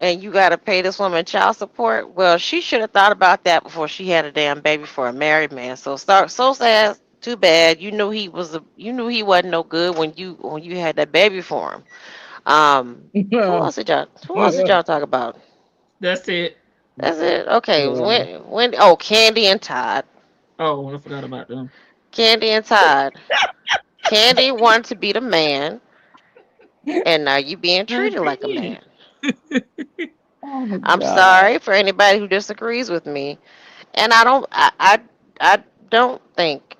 and you gotta pay this woman child support. Well, she should have thought about that before she had a damn baby for a married man. So sad. Too bad. You knew he wasn't no good when you had that baby for him. Who else did y'all talk about? That's it. That's it. Okay, Yeah. Candy and Todd. Oh, I forgot about them. Candy and Todd. Candy wanted to be the man, and now you being I treated like a did. man. Oh my I'm God. sorry for anybody who disagrees with me, and I don't think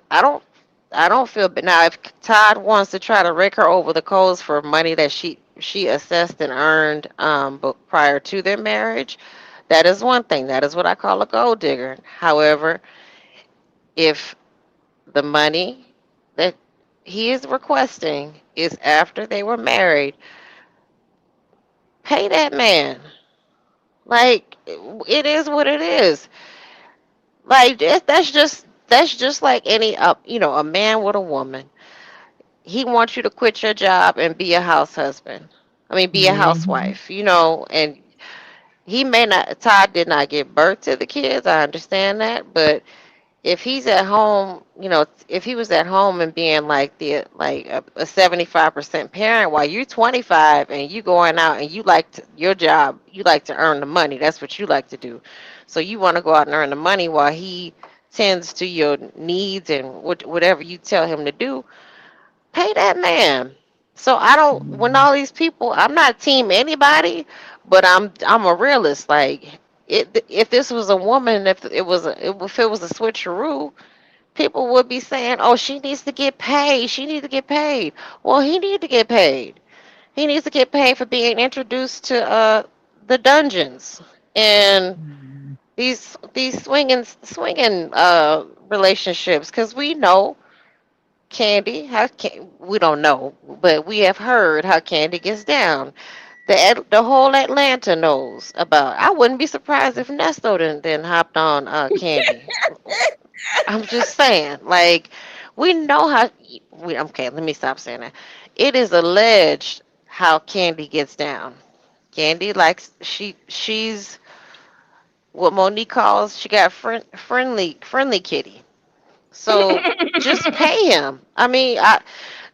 I don't feel. But now, if Todd wants to try to rake her over the coals for money that she assessed and earned, but prior to their marriage, that is one thing. That is what I call a gold digger. However, if the money that he is requesting is after they were married, pay that man. Like it is what it is. Like that's just like any a man with a woman. He wants you to quit your job and be a house husband. I mean, be a Mhm. housewife. And he may not. Todd did not give birth to the kids. I understand that, but if he's at home, if he was at home and being like a 75% parent while you're 25 and you going out and your job, you like to earn the money. That's what you like to do. So you want to go out and earn the money while he tends to your needs and whatever you tell him to do. Pay that man. So I don't. When all these people, I'm not team anybody, but I'm a realist. Like if this was a woman, if it was a switcheroo, people would be saying, "Oh, she needs to get paid. She needs to get paid." Well, he needs to get paid. He needs to get paid for being introduced to the dungeons and these swinging relationships. Because we know Candy, we don't know, but we have heard how Candy gets down. The whole Atlanta knows about. I wouldn't be surprised if Nesto then hopped on Candy. I'm just saying, like, we know how. Okay, let me stop saying that. It is alleged how Candy gets down. Candy likes she's what Monique calls she got friendly kitty. So just pay him. I mean,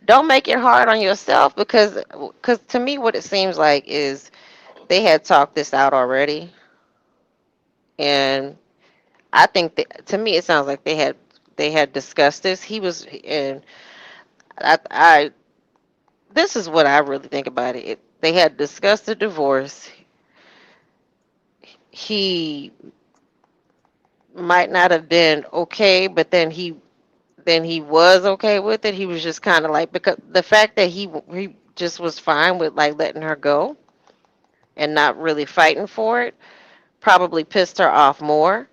don't make it hard on yourself because to me what it seems like is they had talked this out already, and I think that to me it sounds like they had discussed this. He was and I this is what I really think about it. They had discussed the divorce. He might not have been okay, but then he was okay with it. He was just kind of like because the fact that he just was fine with like letting her go and not really fighting for it probably pissed her off more.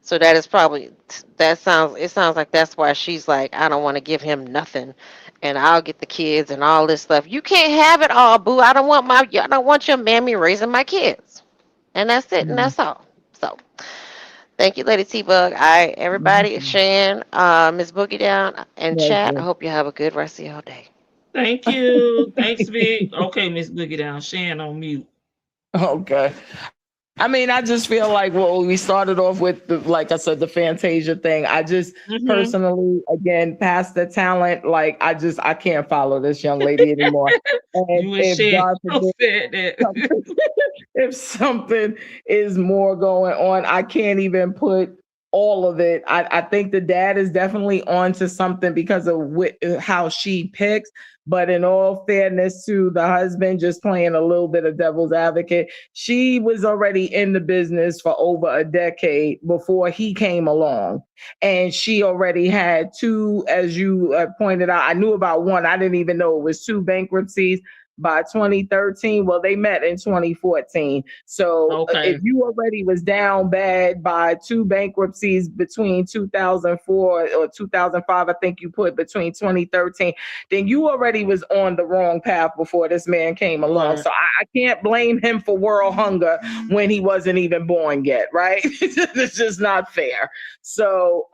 So that is probably it sounds like that's why she's like I don't want to give him nothing and I'll get the kids and all this stuff. You can't have it all, boo. I don't want your mammy raising my kids. And that's it and that's all. So thank you, Lady T Bug. Everybody, Shan, Miss Boogie Down, and chat. I hope you have a good rest of your day. Thank you. Thanks, Vic. Okay, Miss Boogie Down. Shan on mute. Okay. I mean, I just feel like, well, we started off with like I said, the Fantasia thing. I just personally, again, past the talent, like I can't follow this young lady anymore. And if God forbid, if something is more going on, I can't even put all of it. I think the dad is definitely on to something because of how she picks. But in all fairness to the husband, just playing a little bit of devil's advocate, she was already in the business for over a decade before he came along. And she already had two, as you pointed out, I knew about one. I didn't even know it was two bankruptcies by 2013. Well, they met in 2014. So if you already was down bad by two bankruptcies between 2004 or 2005, I think you put between 2013, then you already was on the wrong path before this man came along. So I can't blame him for world hunger when he wasn't even born yet, right? It's just not fair. So,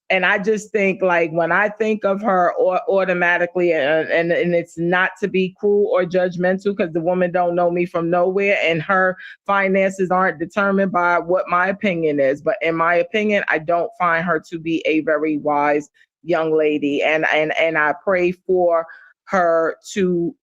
and I just think like when I think of her automatically, and it's not to be cruel or judgmental because the woman don't know me from nowhere and her finances aren't determined by what my opinion is. But in my opinion, I don't find her to be a very wise young lady. And I pray for her to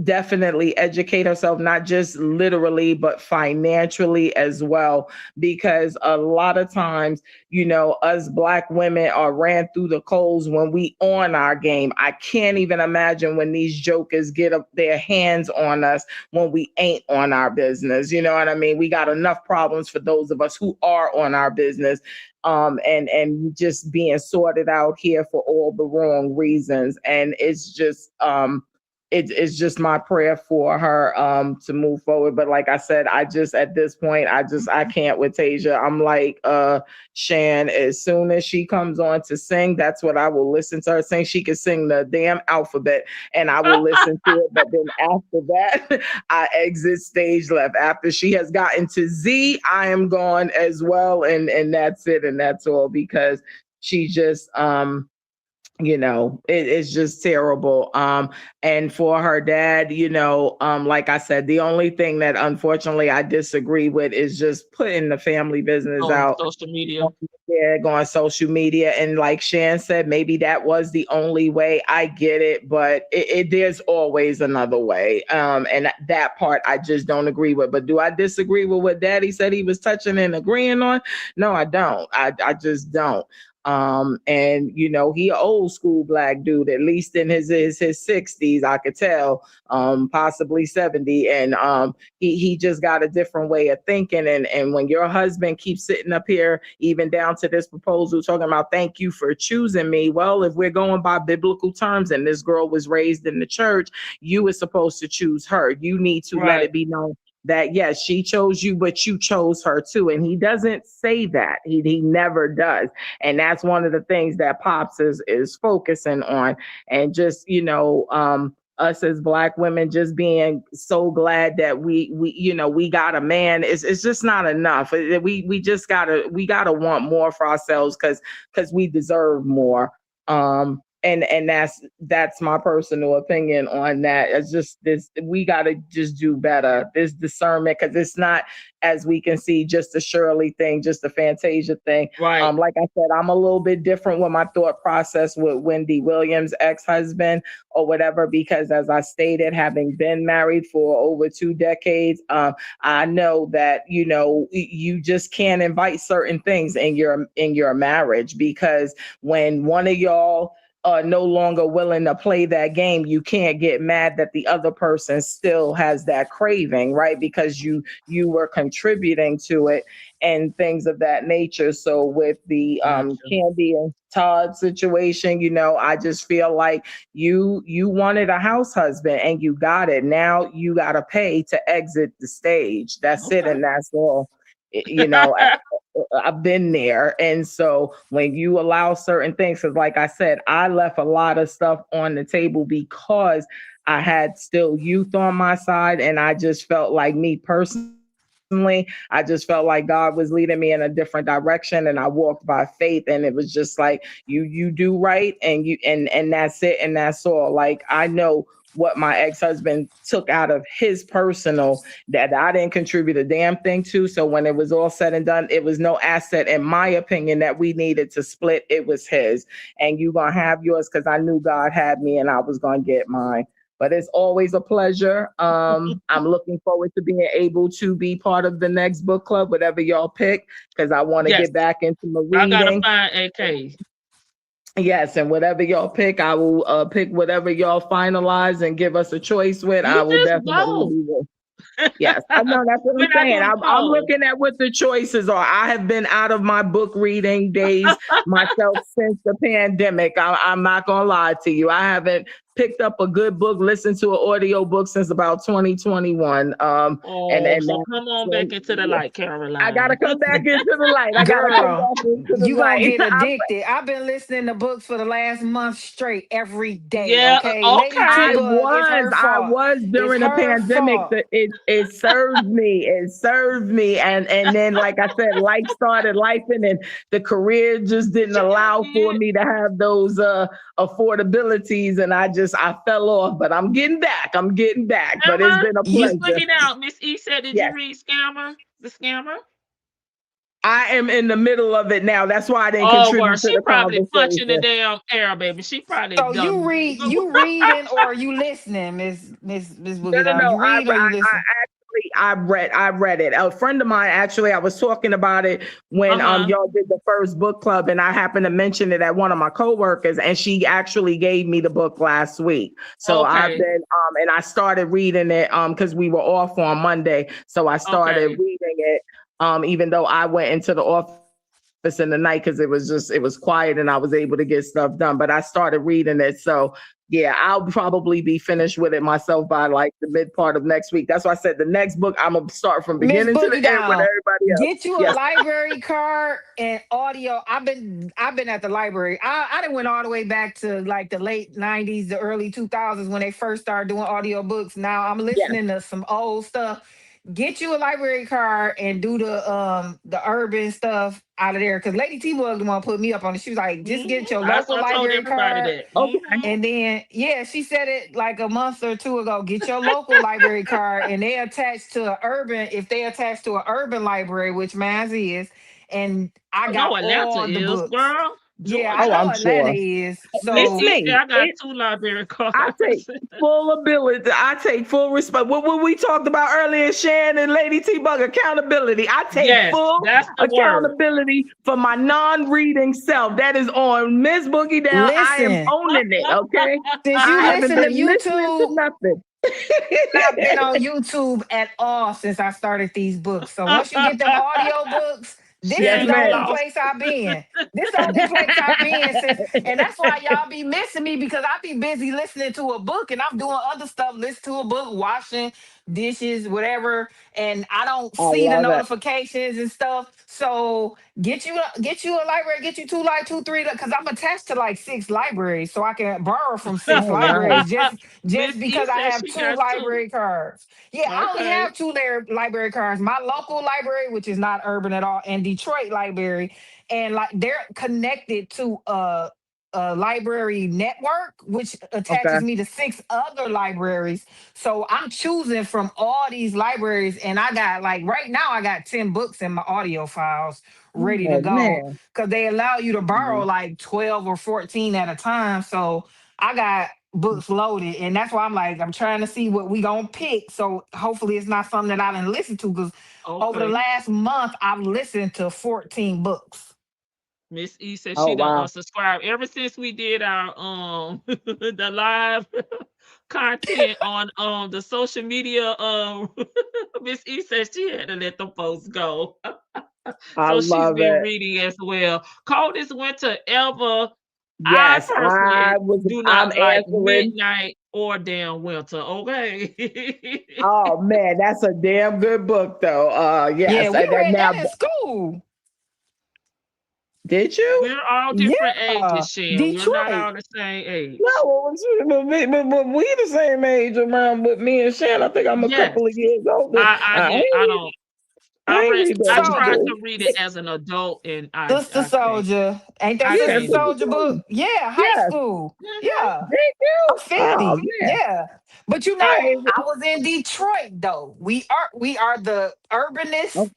definitely educate herself, not just literally, but financially as well. Because a lot of times, us Black women are ran through the coals when we on our game. I can't even imagine when these jokers get up their hands on us when we ain't on our business. You know what I mean? We got enough problems for those of us who are on our business. And just being sorted out here for all the wrong reasons. And it's just it's just my prayer for her to move forward. But like I said, I just at this point, I can't with Tasia. I'm like Shan, as soon as she comes on to sing, that's what I will listen to her sing. She can sing the damn alphabet and I will listen to it. But then after that, I exit stage left. After she has gotten to Z, I am gone as well. And that's it. And that's all because she just It's just terrible. And for her dad, like I said, the only thing that unfortunately I disagree with is just putting the family business On out. social media. Yeah, go on social media. And like Shan said, maybe that was the only way. I get it, but there's always another way. And that part I just don't agree with. But do I disagree with what Daddy said he was touching and agreeing on? No, I don't. I just don't. And he an old school black dude, at least in his 60s, I could tell, possibly 70. And he just got a different way of thinking. And when your husband keeps sitting up here, even down to this proposal, talking about thank you for choosing me. Well, if we're going by biblical terms and this girl was raised in the church, you were supposed to choose her. You need to let Right. it be known that yes, she chose you, but you chose her too. And he doesn't say that. He never does. And that's one of the things that Pops is focusing on. And just, us as black women just being so glad that we got a man. It's just not enough. We gotta want more for ourselves because we deserve more. And that's my personal opinion on that. It's just this, we got to just do better, this discernment, because it's not, as we can see, just a Shirley thing, just a Fantasia thing. Right. Like I said, I'm a little bit different with my thought process with Wendy Williams' ex-husband or whatever, because as I stated, having been married for over 2 decades, I know that you just can't invite certain things in your marriage, because when one of y'all are no longer willing to play that game, you can't get mad that the other person still has that craving, right? Because you were contributing to it and things of that nature. So with the Gotcha. Candy and Todd situation, I just feel like you wanted a house husband and you got it. Now you got to pay to exit the stage. That's it, Okay. and that's all. I've been there. And so when you allow certain things, because like I said, I left a lot of stuff on the table because I had still youth on my side. And I just felt like, me personally, I just felt like God was leading me in a different direction. And I walked by faith. And it was just like, you do right, and and that's it. And that's all. Like, I know what my ex-husband took out of his personal that I didn't contribute a damn thing to. So when it was all said and done, it was no asset, in my opinion, that we needed to split. It was his. And you gonna have yours because I knew God had me and I was gonna get mine. But it's always a pleasure. I'm looking forward to being able to be part of the next book club, whatever y'all pick, because I want to Yes. get back into my I gotta reading. find AK. Yes, and whatever y'all pick, I will pick whatever y'all finalize and give us a choice with. I You will just definitely vote. be with. Yes, I know, that's what We're I'm not saying. doing I'm polls. looking at what the choices are. I have been out of my book reading days myself since the pandemic. I'm not gonna lie to you. I haven't picked up a good book, listened to an audio book since about 2021. And Oh, so that, come on so, back into the yeah, light, I gotta Caroline. come back into the light. I gotta come Girl, back into the you gonna light. get addicted. I've been listening to books for the last month straight every day. Yeah, Okay, Lady T okay. Bug, it's her I fault. was It's during the her pandemic. fault. That it served me. It served me, and then, like I said, life started lifing, and the career just didn't Sure allow for did. me to have those affordabilities, and I fell off. But I'm getting back. I'm getting back. But it's Emma, been a just You pleasure. looking out. Miss E said, did you Yes, read Scammer? The Scammer? I am in the middle of it now. That's why I didn't Oh, well, contribute to she the probably punching the conversation. damn air, baby. She probably so you done. read you reading or you listening, Miss No, Boogie no, Doll? no. You read or you listen? I read it. A friend of mine, actually, I was talking about it when Uh-huh. y'all did the first book club, and I happened to mention it at one of my coworkers, and she actually gave me the book last week. So I've Okay. been and I started reading it because we were off on Monday, so I started Okay. reading it even though I went into the office in the night because it was quiet and I was able to get stuff done. But I started reading it, so yeah, I'll probably be finished with it myself by like the mid part of next week. That's why I said the next book I'm gonna start from Miss beginning to the Boogie end with Down, everybody else. get you a Yes, library card and audio. I've been at the library. I done went all the way back to like the late '90s, the early 2000s when they first started doing audio books. Now I'm yes. listening to some old stuff. get you a library card and do the urban stuff out of there. Cause Lady T was the one put me up on it. She was like, just get your I, local I told library everybody card. that. Okay. And then yeah, she said it like a month or two ago. Get your local library card and they attach to an urban, if they attach to an urban library, which mine is, and I I got know Atlanta all the is, books. girl. Yeah, I Oh, Georgia. know I'm Atlanta sure. is. Miss It's So E said me. I got 2 library I take cards. full ability. I take full respect. What we talked about earlier, Shan and Lady T Bug, accountability. I take Yes, full that's the word. accountability for my non-reading self. That is on Miss Boogie Down. I am listen, owning it. Okay. since you I haven't listen to been listening to YouTube, nothing. not been on YouTube at all since I started these books. So once you get them audio books, this Yes, is Shan the done only ma'am. lost. place I've been. This the only place I've been since, and that's why y'all be missing me because I be busy listening to a book and I'm doing other stuff, listen to a book, washing dishes, whatever, and I don't I see the love it. notifications and stuff. So get you a library, get you two like two, three, because I'm attached to like 6 libraries, so I can borrow from six All right. libraries Miss just E because I said have she two got 2. library cards. Yeah, I only Okay. have two library cards. My local library, which is not urban at all, and Detroit library, and like they're connected to a library network, which Okay. attaches me to 6 other libraries. So I'm choosing from all these libraries, and I got like right now I got 10 books in my audio files ready to Oh go man. because they allow you to borrow Mhm. like 12 or 14 at a time. So I got books loaded, and that's why I'm trying to see what we gonna pick. So hopefully it's not something that I didn't listen to because over the Okay. last month I've listened to 14 books. Miss E said Oh she done wow. unsubscribed ever since we did our the live content on the social media. Miss E said she had to let them folks go. I So she's love been it. reading as well. Coldest winter ever. I Yes, personally do I'm not like answering. midnight or damn winter. Okay. Oh man, that's a damn good book though. Yeah, Yes. we That read now that in school. did you? We're all different Yeah, ages, Shan. We're not Detroit. all the same No, age. but we the same age around with me and Shan. I think I'm a Yes. couple of years older. I I did. ain't I read, don't. I ain't read Sister that I in tried Soldier. school. to read it as an adult, and Sister I can't. Soldier. Ain't that I Yeah, Sister can't do Sister Soldier it. book? Soldier. Yeah, high Yes. school. Hmm. Yeah. Thank I'm you. Oh 50. man. Yeah. But you I know, ain't I was in Detroit though. We are the okay. urbanist,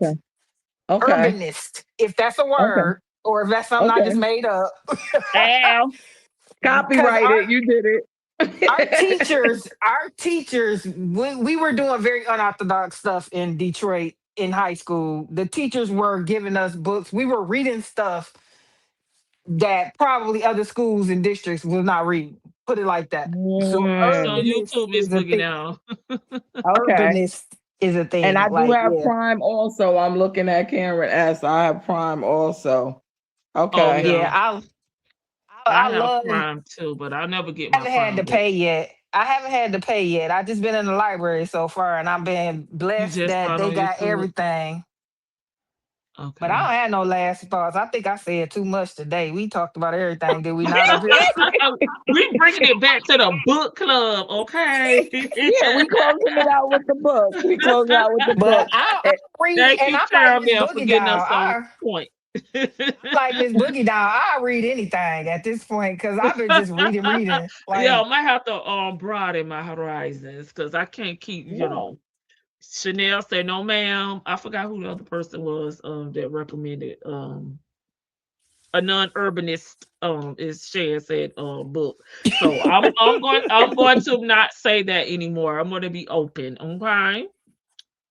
Okay. urbanist, if that's a Okay. word, or if that's something I just Okay. made up. Ow. Because Copyrighted. You did it. our teachers, we were doing very unorthodox stuff in Detroit in high school. The teachers were giving us books. We were reading stuff that probably other schools and districts will not read. Put it like that. So It's Mm, on urbanist YouTube. Miss is a Boogie thing. down. okay. Urbanist is a And I thing. do Like, have yeah. Prime also. I'm looking at Cameron S. I have Prime also. Oh Okay. yeah, Yeah, I I have love Prime too, but I never get my haven't had Prime to pay books. yet. I haven't had to pay yet. I just been in the library so far and I've been You blessed just that start they on got YouTube. everything. But I Okay. don't have no last thoughts. I think I said too much today. We talked about everything, did we not up here? We bringing it back to the book club, okay? Yeah, we closing it out with the book. We close it out with the But book. I Eh, read, Thank and you, I'm like Miss Caramel, for Boogie getting Down. us on point. I'm like Miss Boogie Down. I read anything at this point because I've been just reading. Yeah, I Like, might have to broaden my horizons because I can't keep, yeah. Chanel said no ma'am. I forgot who the other person was that recommended a non-urbanist is Shan said book. So I'm going to not say that anymore. I'm going to be open. Okay.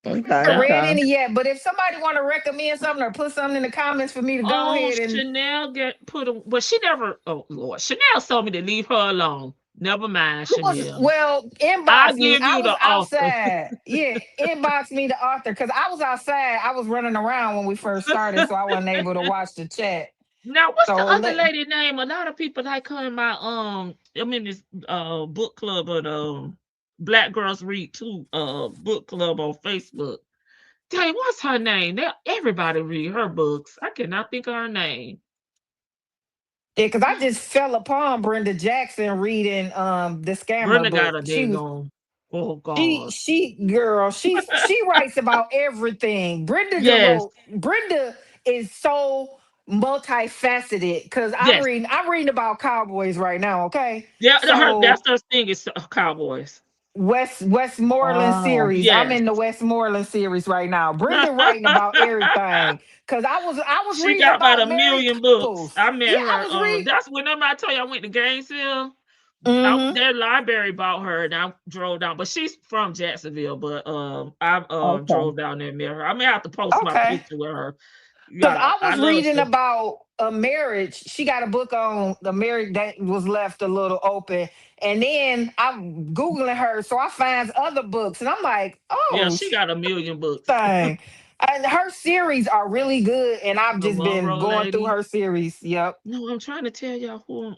Okay, I haven't So read okay. any yet. But if somebody want to recommend something or put something in the comments for me to go oh ahead and Chanel get put a but she never oh Lord. Chanel told me to leave her alone. Never mind, I was Chanel. well, I'll inbox me. give I you was the author. outside. Yeah, inbox me the author because I was outside. I was running around when we first started, so I wasn't able to watch the chat. Now, what's the So other lady name? A lot of people like her in my I'm in this book club of Black Girls Read Too book club on Facebook. Dang, what's her name? Everybody read her books. I cannot think of her name. yeah, because I just fell upon Brenda Jackson reading the scammer Brenda got book. a She was daggone. Oh She God. she girl, she writes about everything. Brenda done Yes. wrote. Brenda is so multifaceted because Yes. I'm reading about cowboys right now. Okay, Yeah. That's so her thing is Cowboys. Westmoreland Oh, series. I'm Yes. in the Westmoreland series right now. Brenda writing about everything because I was She reading got about about a married million books. couples. I met Yeah, I her. was reading. That's whenever I tell you I went to Gainesville. Mm-hmm. Their library bought her, and I drove down. But she's from Jacksonville. But I okay. drove down there and met her. I may have to post my Okay. picture with her. Because Yeah, I I was love reading her. about a marriage. She got a book on the marriage that was left a little open. And then I'm Googling her. So I find other books. And I'm like, Yeah, oh, she she got a million books. thing. And her series are really good. And I've The just been Monroe going through lady. her series. Yep. No, I'm trying to tell y'all who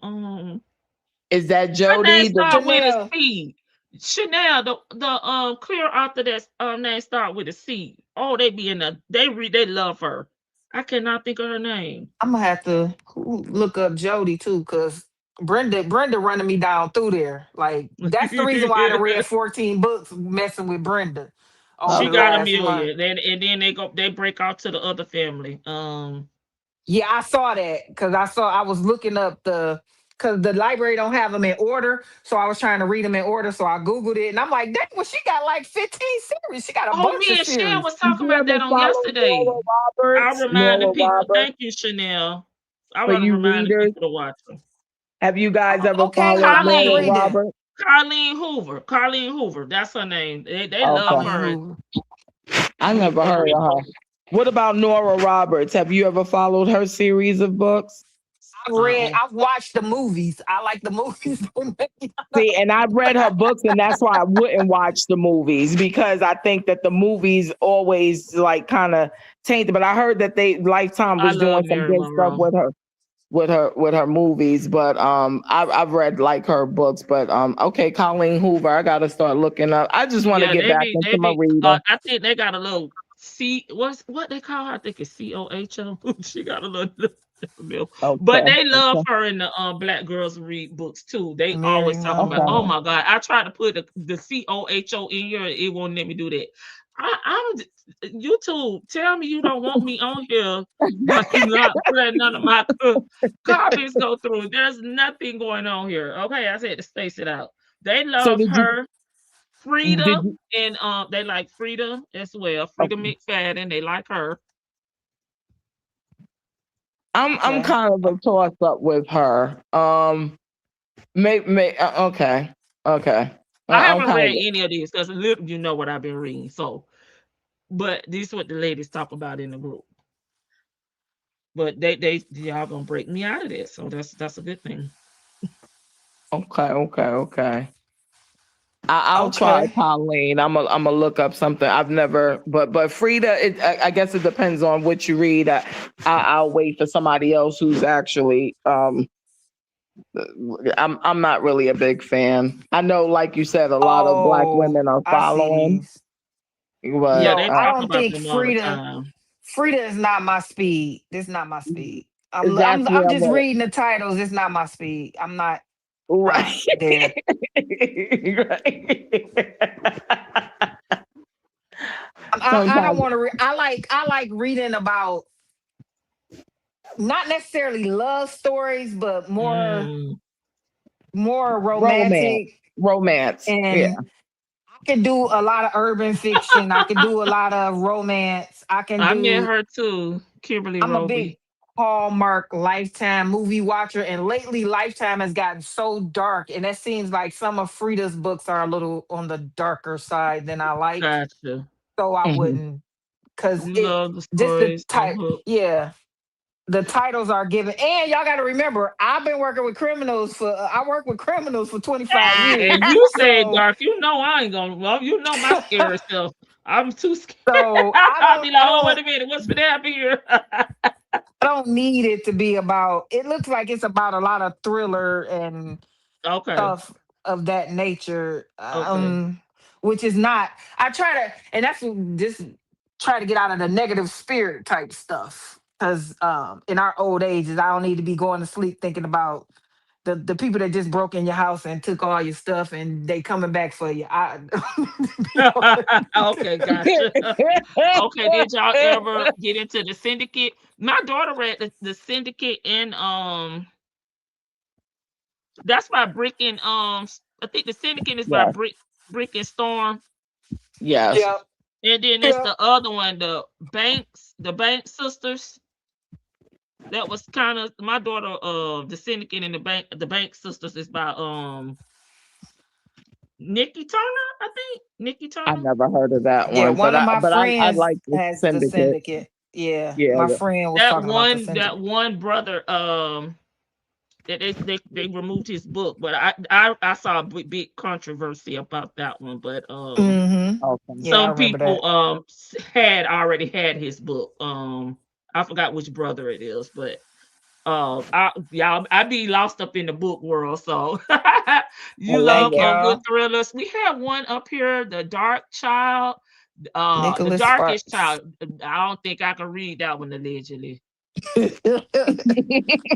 Is that her name Jody? The start with a Chanel. C. Chanel, the clear author that's name start with a C. Oh, they be in the they love her. I cannot think of her name. I'm gonna have to look up Jody too, because Brenda running me down through there. Like that's the reason why I done read 14 books messing with Brenda over She the okay. got a last month. million. And then they break out to the other family. Yeah, I saw that because I was looking up because the library don't have them in order, so I was trying to read them in order. So I googled it, and I'm like, dang, well, she got like 15 series. She got a Oh, bunch me of and Shan series. was Did talking you about ever that on follow yesterday. Nora I Roberts? reminding Nora people. Roberts Thank you, Chanel. I for want to you remind readers. people to watch them. Have you guys ever Okay, followed I like Nora Colleen. reading. Roberts? Colleen Hoover. Colleen Hoover. That's her name. They love Okay. Colleen her. Hoover. I She never for heard real. of her. What about Nora Roberts? Have you ever followed her series of books? Uh-uh. I've watched the movies. I like the movies. See, and I read her books, and that's why I wouldn't watch the movies because I think that the movies always like kind of tainted. But I heard that they Lifetime I was doing love some Mary good stuff Monroe. with her movies. But I've read like her books. But okay, Colleen Hoover, I gotta start looking up. I just want to Yeah, get back they into my be reading. I think they got a little what they call her? I think it's COHO. She got a little but Okay, they love okay, her in the Black Girls Read books too. They Mary always talking about, okay. oh Monroe. my God, I tried to put the COHO in here, it won't let me do that. YouTube, tell me you don't want me on here, but you not letting none of my comments go through. There's nothing going on here. Okay, I said to space it out. They So love her. did Frida, you? and they like Frida as well. Frida Okay. McFadden, they like her. I'm Okay. kind of a toss up with her. Okay, okay. I I'm haven't kind of read any of these because you know what I've been reading. So, but this is what the ladies talk about in the group. But they y'all gonna break me out of that, so that's a good thing. okay, okay, okay. I'll try Okay. Colleen. I'm a look up something I've never, but Frida. I guess it depends on what you read. I'll wait for somebody else who's actually. I'm not really a big fan. I know, like you said, a lot of Black Oh, women are I see following, these. Yeah, but No, they I talk don't about think them all the time. Frida is not my speed. This is not my speed. that's where I'm I'm just at. reading the titles. It's not my speed. I'm not Right. there. Right. I don't Sometimes. want to. I like reading about not necessarily love stories, but Mm. more Romance. romantic. Romance. Yeah. And I can do a lot of urban fiction. I can do a lot of romance. I can I met do. her too, Kimberly I'm a big Roby. Hallmark Lifetime movie watcher, and lately Lifetime has gotten so dark, and it seems like some of Frida's books are a little on the darker side than I like. Gotcha. So I Mhm. wouldn't, because You it love the just the stories on type. Hook. Yeah, the titles are given, and y'all got to remember, I've been working with criminals for. I work with criminals for 25 years, And you say so dark, you know I ain't gonna. Well, you know my scary self. I'm too scared. so I'll be like, oh, wait a minute, what's for that here? I don't need it to be about. It looks like it's about a lot of thriller and Okay, stuff of that nature, okay, which is not. I try to, and that's just try to get out of the negative spirit type stuff. Because in our old ages, I don't need to be going to sleep thinking about the people that just broke in your house and took all your stuff and they coming back for you. I people Okay, gotcha. Okay, did y'all ever get into the Syndicate? My daughter read the Syndicate, and that's by Brick and I think the Syndicate is by Yes. Brick and Storm, Yes. yeah, and then it's yeah. the other one, the Banks sisters. That was kind of my daughter. The Syndicate and the Bank sisters is by Nikki Turner, I think. Nikki I Turner. never heard of that Yeah, one, one of my but I friends like the has the Syndicate. syndicate. Yeah, Yeah. my friend was talking about the syndicate. That one brother, that they removed his book, but I saw a big controversy about that one. But Mm-hmm. Okay. Yeah, I some remember that. people had already had his book. I forgot which brother it is, but I be lost up in the book world. So I you love love Thank it. good y'all. thrillers. We have one up here, The Dark Child. The Nicholas Darkest Sparks. Child. I don't think I can read that one allegedly,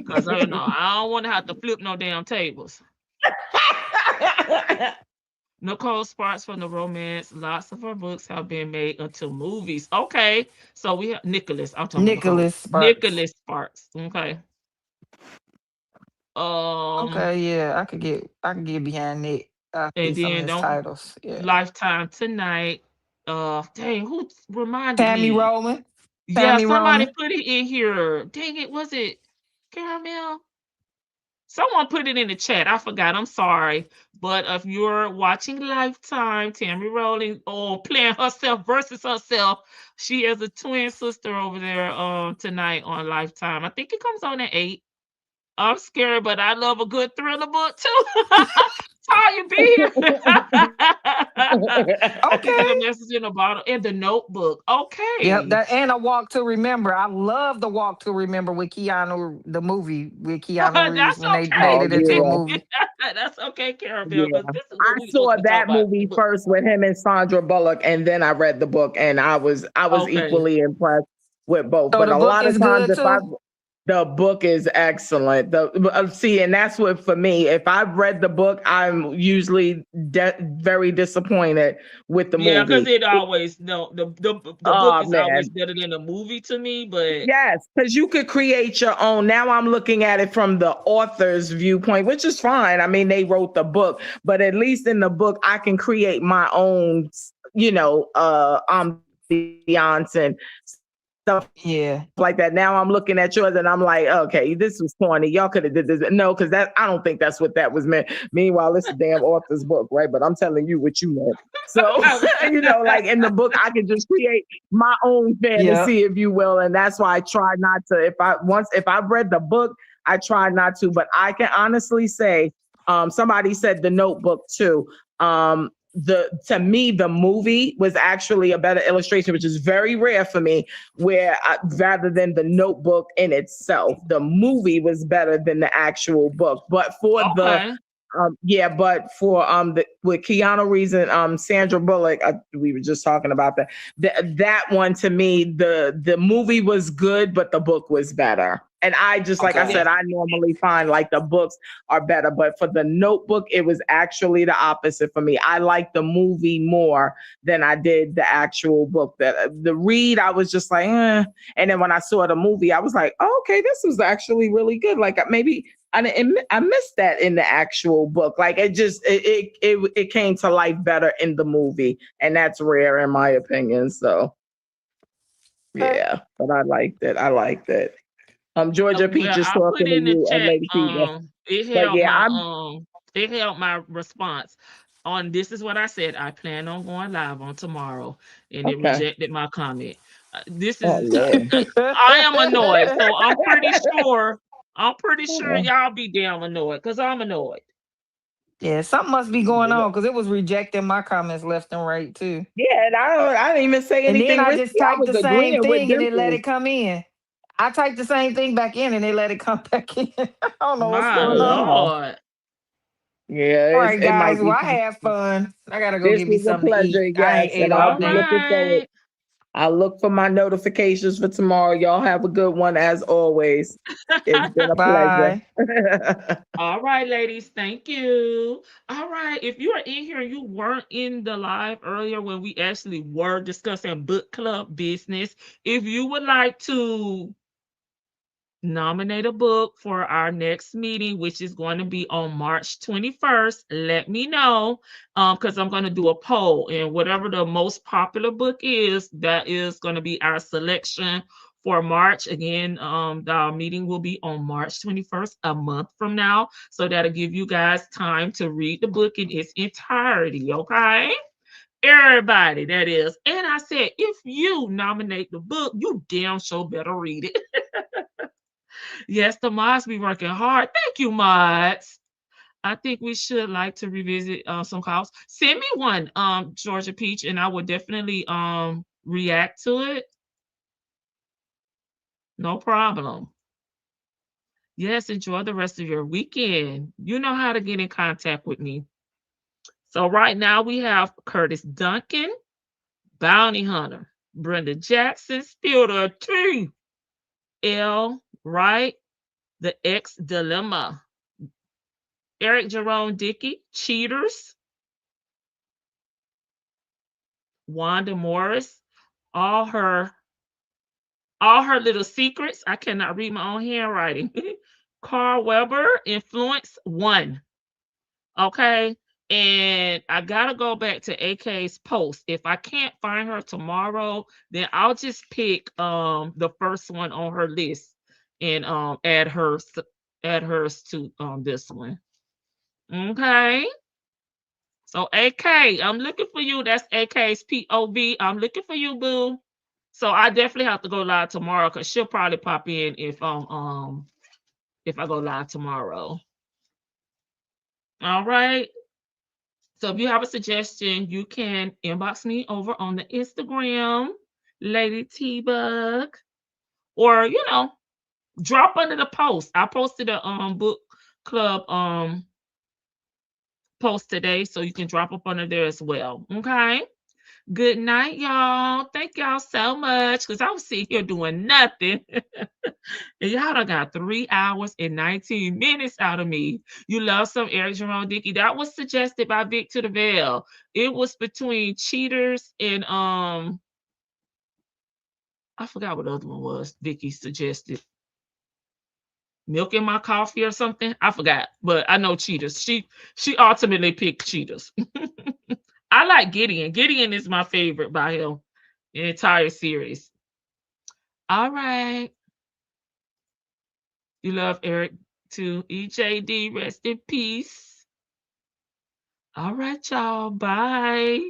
because I don't want to have to flip no damn tables. Nicole Sparks from the romance. Lots of her books have been made into movies. Okay, so we have Nicholas. I'm talking about Nicole. Nicholas Sparks. Nicholas Sparks. Okay. Um, Okay, yeah, I could get behind Nick. I see and some of then his don't titles. Yeah. Lifetime Tonight. Dang, who reminded Tammy me? Roman. Yeah, Tammy somebody Roman. put it in here. Dang it, was it Caramel? Someone put it in the chat. I forgot. I'm sorry. But if you're watching Lifetime, Tammy Rowling playing herself versus herself, she has a twin sister over there tonight on Lifetime. I think it comes on at 8. I'm scared, but I love a good thriller book too. Tanya, be here. I can get a Okay. message in a bottle in the notebook. Yep, Okay. that and A Walk to Remember. I love The Walk to Remember with Keanu, the movie with Keanu Reeves That's when they made Oh it okay. into a yeah. movie. That's okay, Carabelle, Yeah. because this is what I we're supposed saw to be talking that about. movie first with him and Sandra Bullock, and then I read the book, and I was Okay. equally impressed with both. So But the a book lot is of times, good too. the book is excellent. See, and that's what for me. If I've read the book, I'm usually very disappointed with the Yeah, because movie. it always no the book Oh is always man. better than the movie to me, but Yes, because you could create your own. Now I'm looking at it from the author's viewpoint, which is fine. I mean, they wrote the book, but at least in the book, I can create my own, ambiance and stuff Yeah. like that. Now I'm looking at yours and I'm like, okay, this was corny. Y'all could have did this. No, because I don't think that's what that was meant. Meanwhile, it's a damn author's book, right? But I'm telling you what you meant. So, like in the book, I can just create my own Yep. fantasy, if you will. And that's why I try not to, if I've read the book, I try not to, but I can honestly say, somebody said the notebook too. To me, the movie was actually a better illustration, which is very rare for me, where rather than the notebook in itself, the movie was better than the actual book. But for okay. with Keanu Reeves and Sandra Bullock, we were just talking about that. That one, to me, the movie was good, but the book was better. And I just, like I Okay. said, I normally find like the books are better, but for the Notebook, it was actually the opposite for me. I liked the movie more than I did the actual book. The read, I was just like, eh. And then when I saw the movie, I was like, oh, okay, this was actually really good. Like maybe I missed that in the actual book. Like it came to life better in the movie, and that's rare in my opinion. So yeah, but I liked it. I liked it. Georgia Peach Well, is I talking put to in the you, chat. Lady Peter. It But held yeah, my I'm it held my response on. This is what I said. I plan on going live on tomorrow, and it okay. rejected my comment. This Oh is Lord. I am annoyed, so I'm pretty sure. I'm pretty sure Yeah. y'all be damn annoyed because I'm annoyed. Yeah, something must be going Yeah, on because it was rejecting my comments left and right too. and I didn't even say And then anything I risky. just I typed was the same agreeing with thing and it let Dimples. it come in. I typed the same thing back in and they let it come back in. I don't know what's My going on. Wow. lord. Yeah, All right, it might guys. Well, be. I had fun. I gotta go This get me was a something to eat. pleasure. I ain't Yes, ate and I'll all All be day. looking forward. right. I look for my notifications for tomorrow. Y'all have a good one as always. It's been a Bye. pleasure. All right, ladies, thank you. All right, if you are in here and you weren't in the live earlier when we actually were discussing book club business, if you would like to nominate a book for our next meeting, which is going to be on March 21st, let me know, because I'm going to do a poll, and whatever the most popular book is, that is going to be our selection for March. Again, the meeting will be on March 21st, a month from now, so that'll give you guys time to read the book in its entirety. Okay, everybody, that is. And I said, if you nominate the book, you damn sure better read it. Yes, the mods be working hard. Thank you, mods. I think we should like to revisit some calls. Send me one, Georgia Peach, and I will definitely react to it. No problem. Yes, enjoy the rest of your weekend. You know how to get in contact with me. So right now we have Curtis Duncan, Bounty Hunter, Brenda Jackson, Spill the Tea, L. Wright, The X Dilemma, Eric Jerome Dickey, Cheaters, Wanda Morris, all her all her little secrets. I cannot read my own handwriting. Carl Weber, Influence One. Okay. And I gotta go back to AK's post. If I can't find her tomorrow, then I'll just pick the first one on her list and add hers to this one. Okay. So AK, I'm looking for you. That's AK's POV. I'm looking for you, boo. So I definitely have to go live tomorrow because she'll probably pop in if I go live tomorrow. All right. So if you have a suggestion, you can inbox me over on the Instagram, Lady T Bug, or drop under the post. I posted a book club post today, so you can drop up under there as well. Okay. Good night, y'all. Thank y'all so much because I was sitting here doing nothing. And y'all done got 3 hours and 19 minutes out of me. You love some Eric Jerome Dickey. That was suggested by Vic to the Veil. It was between Cheaters and I forgot what the other one was. Vicky suggested. Milk in my coffee or something. I forgot, but I know Cheaters. She ultimately picked Cheaters. I like Gideon. Gideon is my favorite by him. The entire series. All right. You love Eric too. EJD, rest in peace. All right, y'all. Bye.